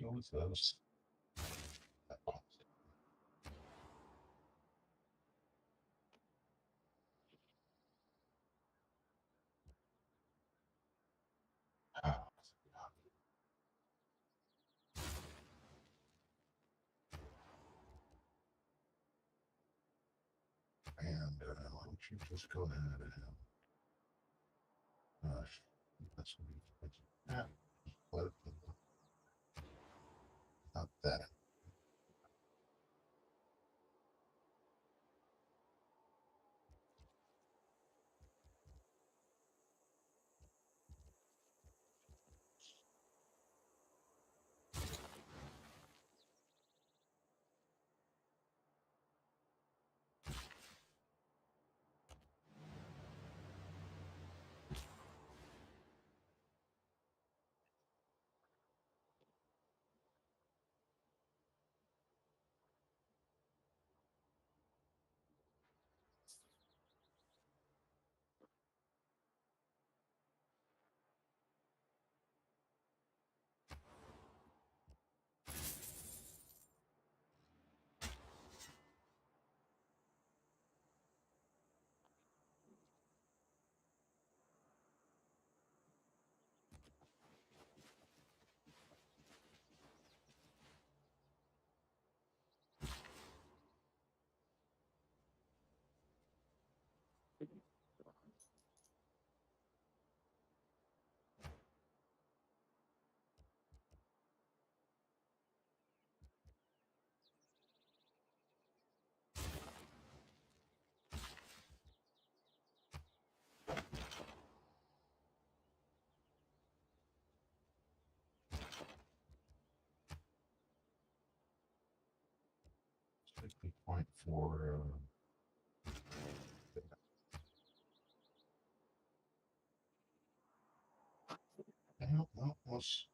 go with those. And why don't you just go ahead and that's that. Not that. Point for well, let's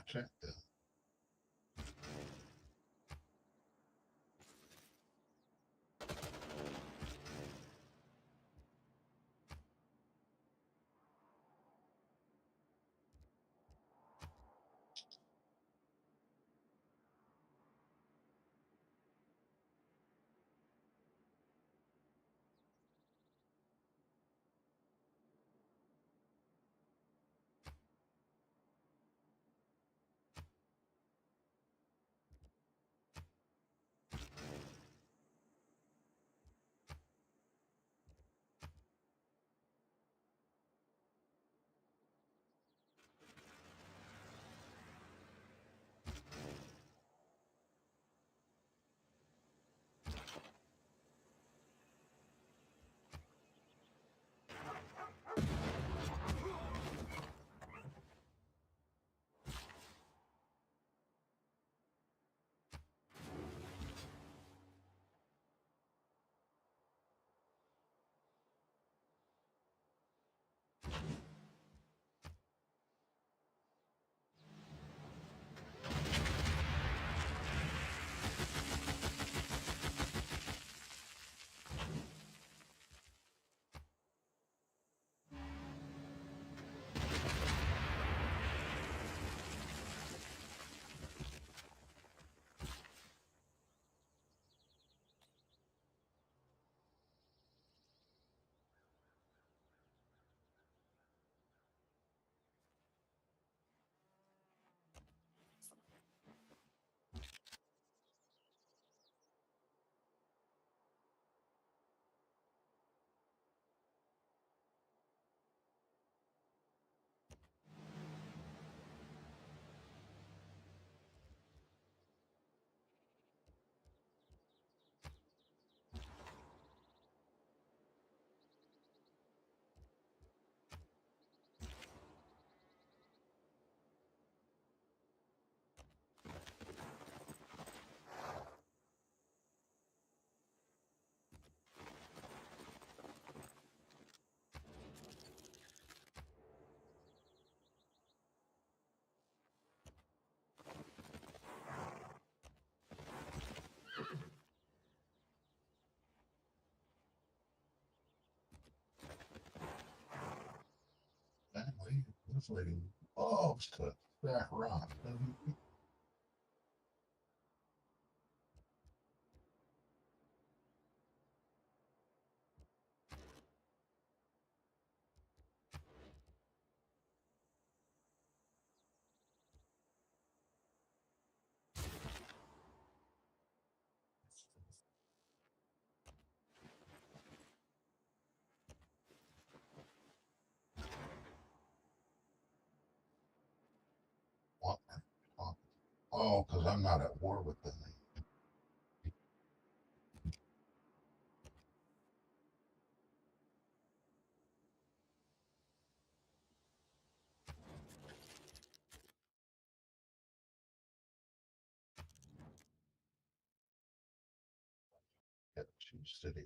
check that. Anyway, this lady loves to back around. What? Oh, because I'm not at war with them. Get 2 cities.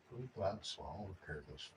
Pretty glad, so I'll repair this.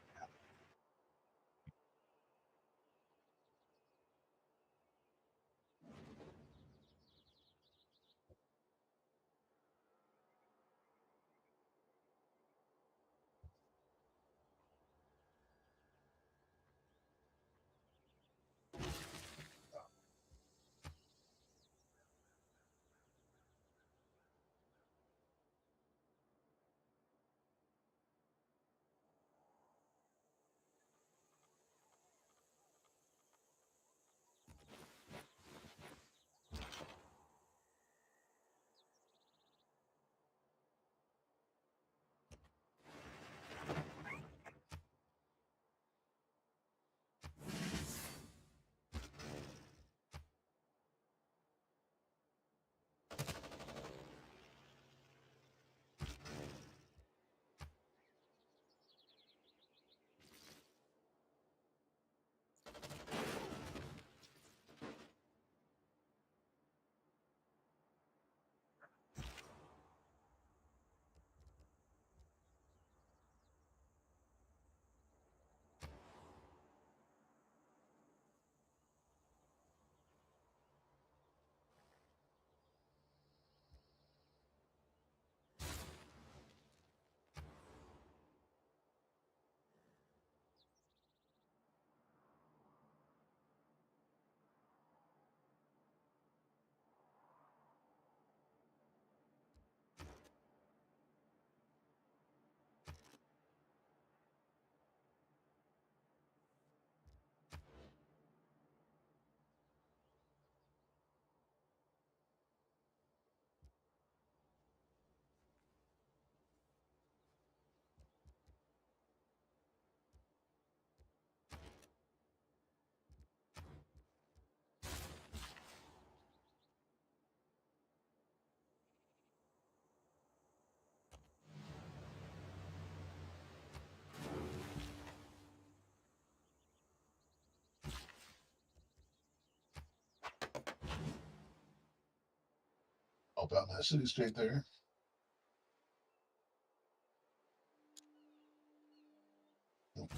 About that city state there.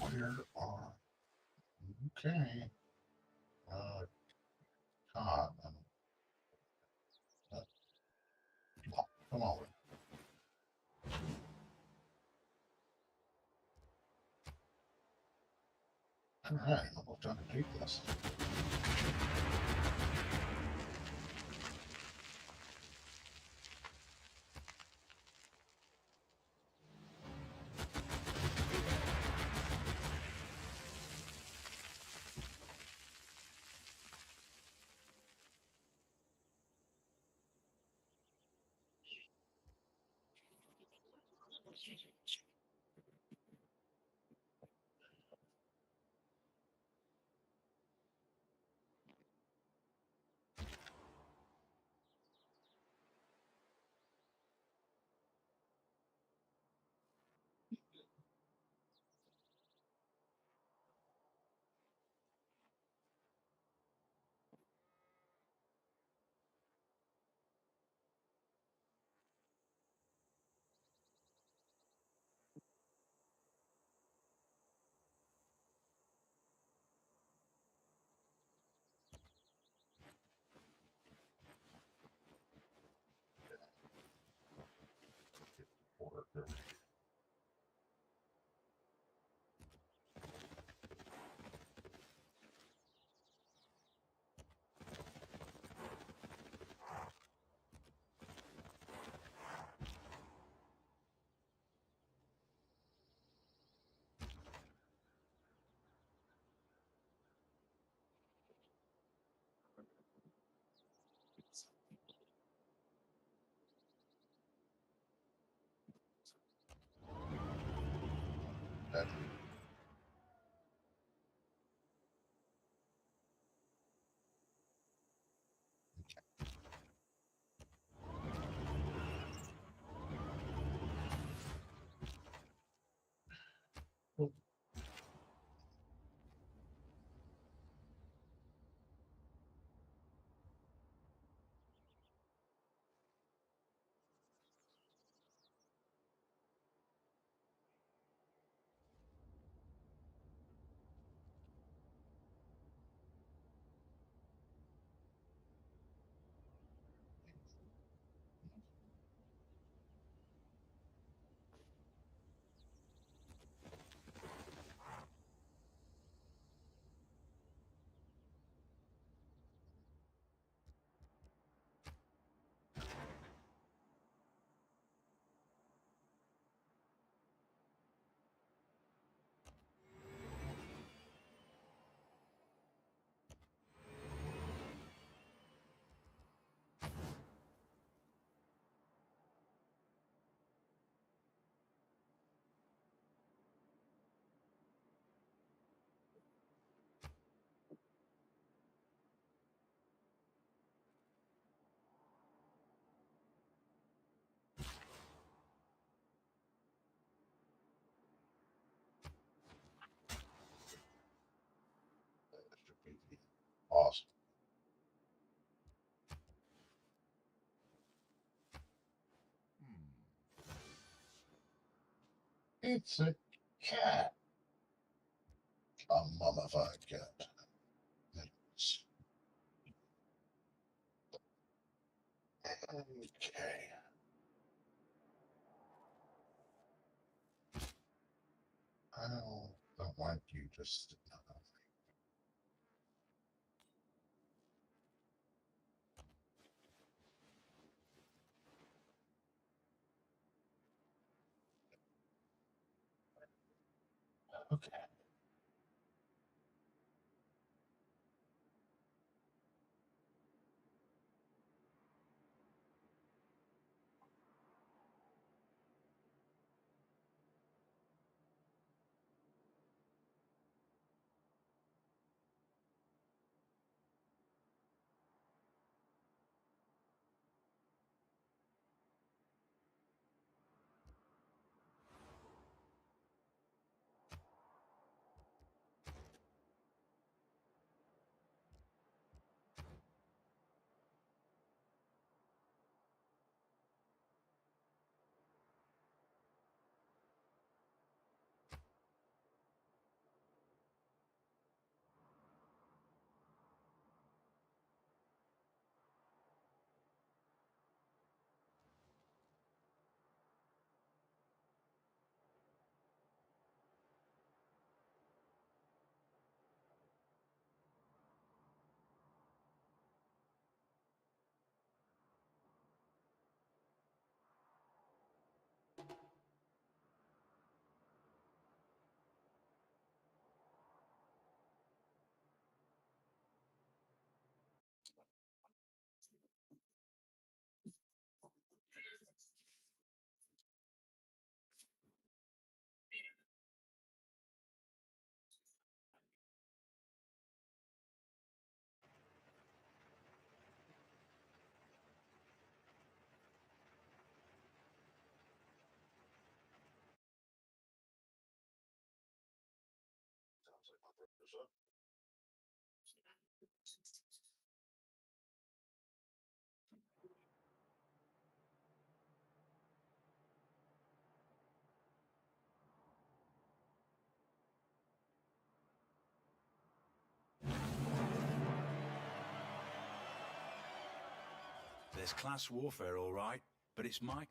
Where are okay? God, come on. All right, I'm trying to take this. That should be awesome. It's a cat. A mummified cat. It's- Okay. I don't want you just. Okay. There's class warfare, all right, but it's Mike.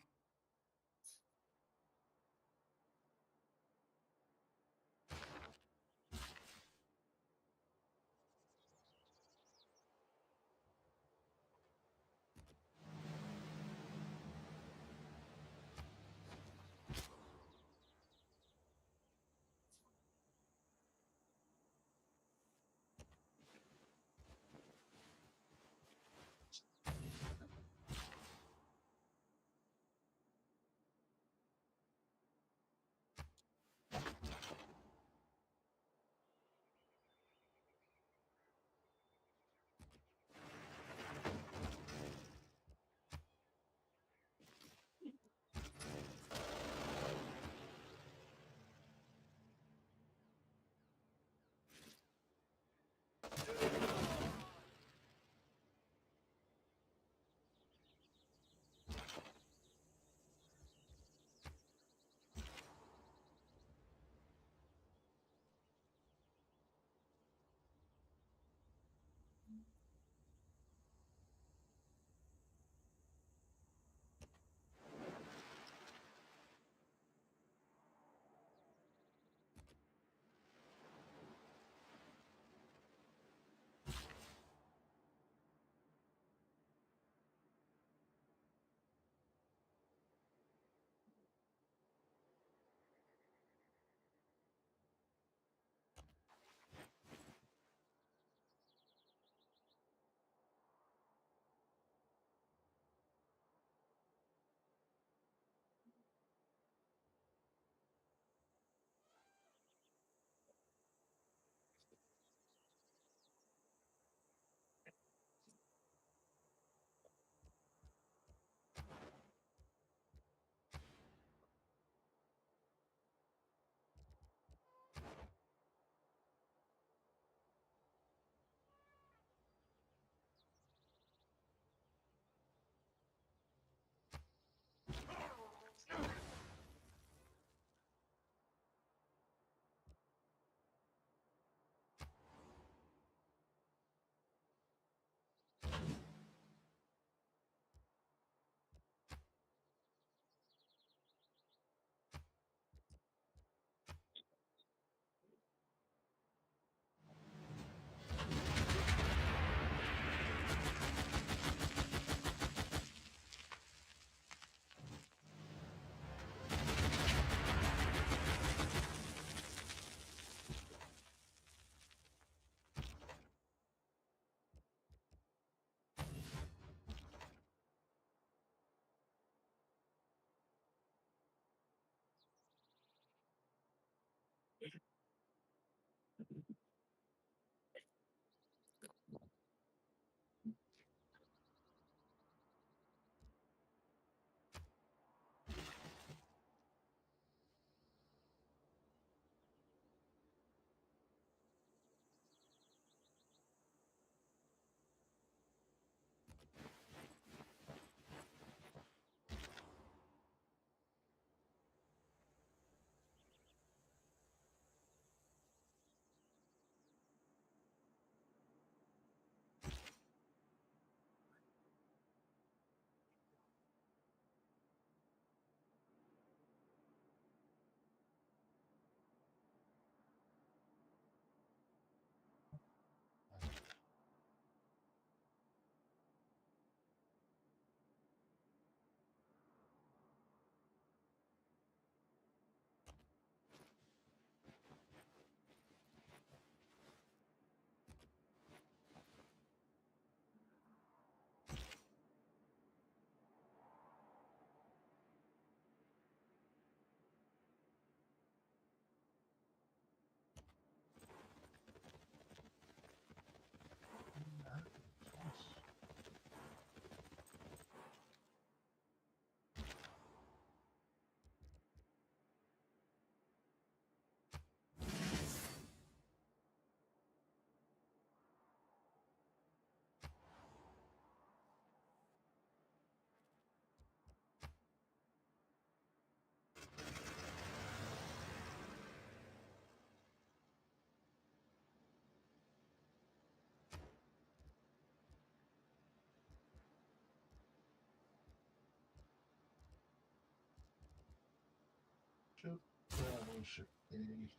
Battleship.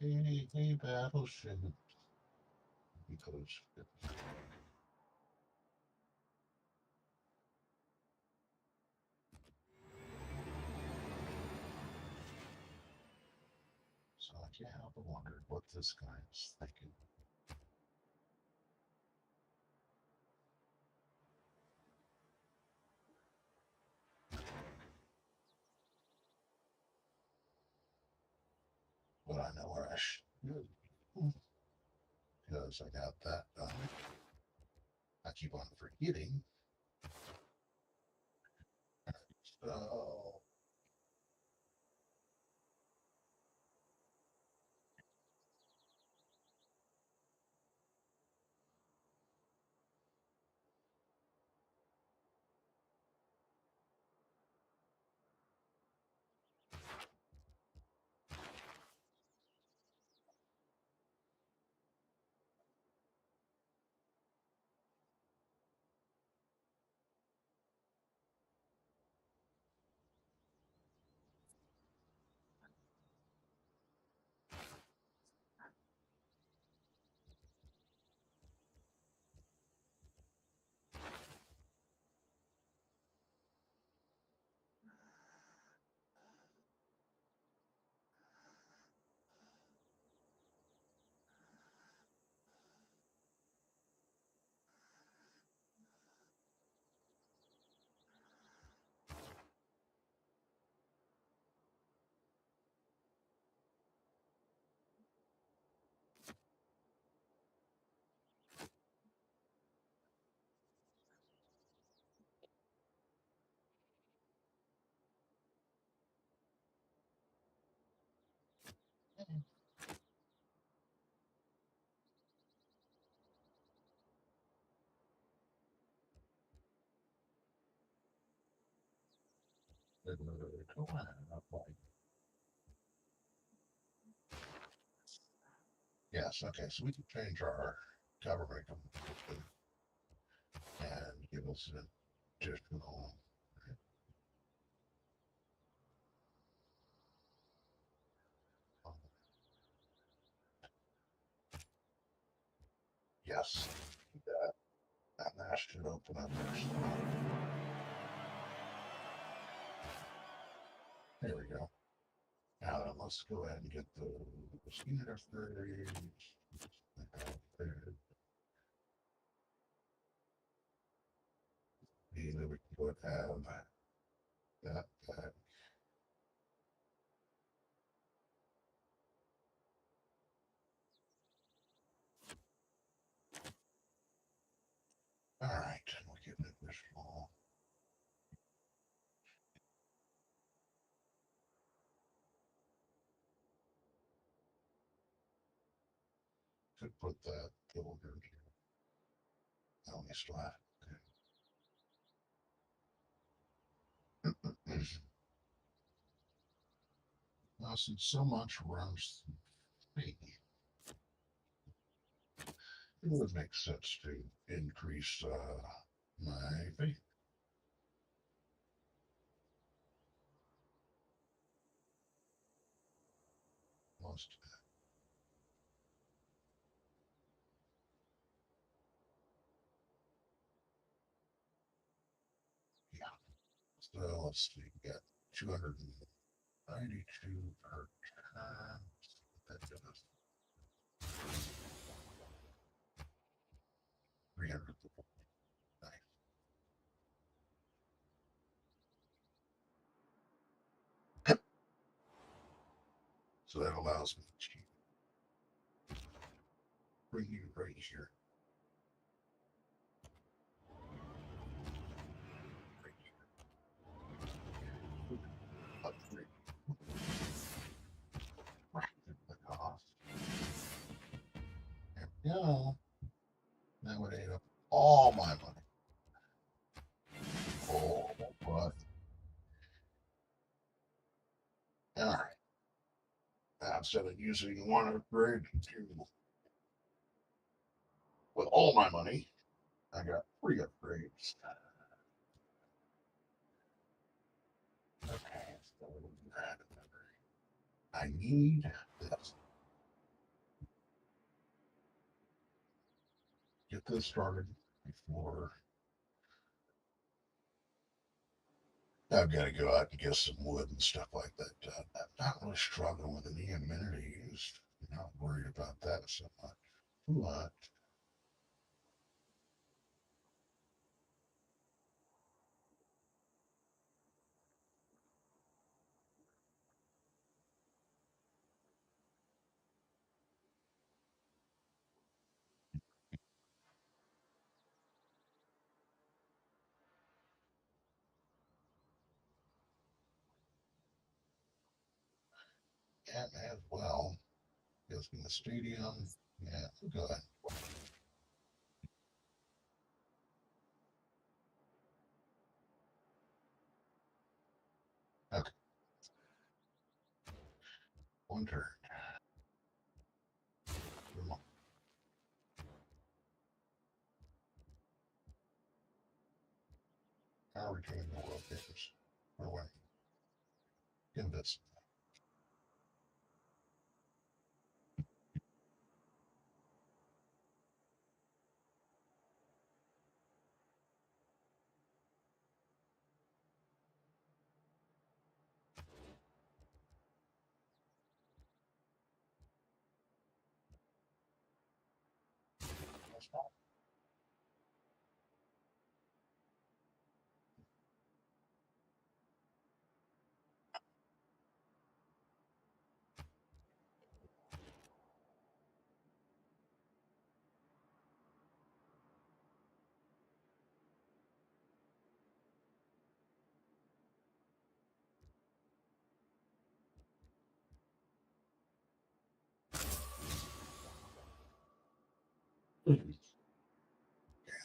Hey, battleship. Because so I can't help but wonder what this guy is thinking. But I know where I should because I got that done. I keep on forgetting. So yes, okay, so we can change our government and give us an additional. Yes, that should open up our slot. There we go. Now then, let's go ahead and get the unit upgrades. Either we can go and have that back. All right, we'll get an additional. Could put that over here. Oh, we still have. Okay. Now, since so much runs through me, it would make sense to increase my fee. Most yeah. So let's see, we got 292 per time. That does 300. Nice. So that allows me to bring you right here. Right here. Upgrade. Fraction the cost. There we go. That would add up all my money. Oh, but all right. Now, instead of using one upgrade to with all my money, I got 3 upgrades. Okay, so that. I need this. Get this started before I've got to go out and get some wood and stuff like that done. I'm not really struggling with any amenities. I'm not worried about that so much. But yeah, as well. Goes in the stadium. Yeah, good. Okay. One turn. Come on. How are we doing the world games? We're winning. Get this.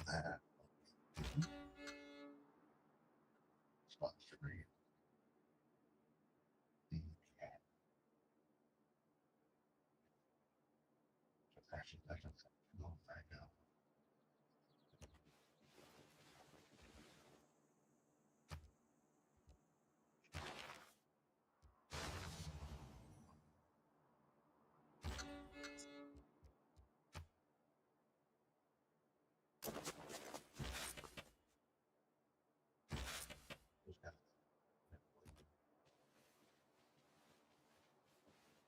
That. Spot 3. Okay. Actually, I can go back up.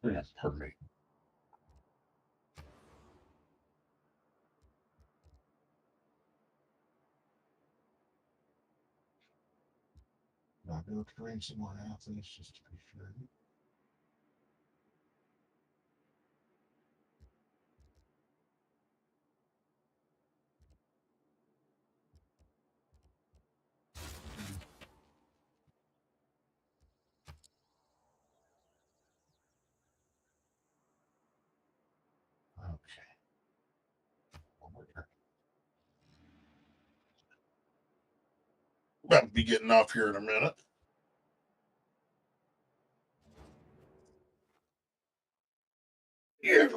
That's perfect. I'll go train some more athletes just to be sure. Okay. One more turn. About to be getting off here in a minute. Yeah.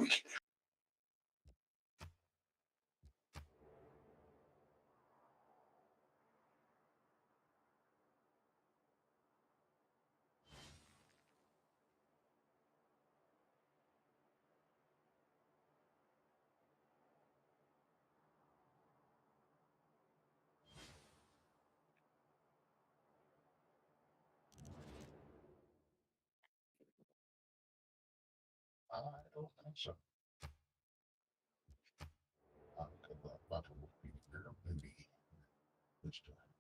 I don't think so. I'll go back to maybe this time.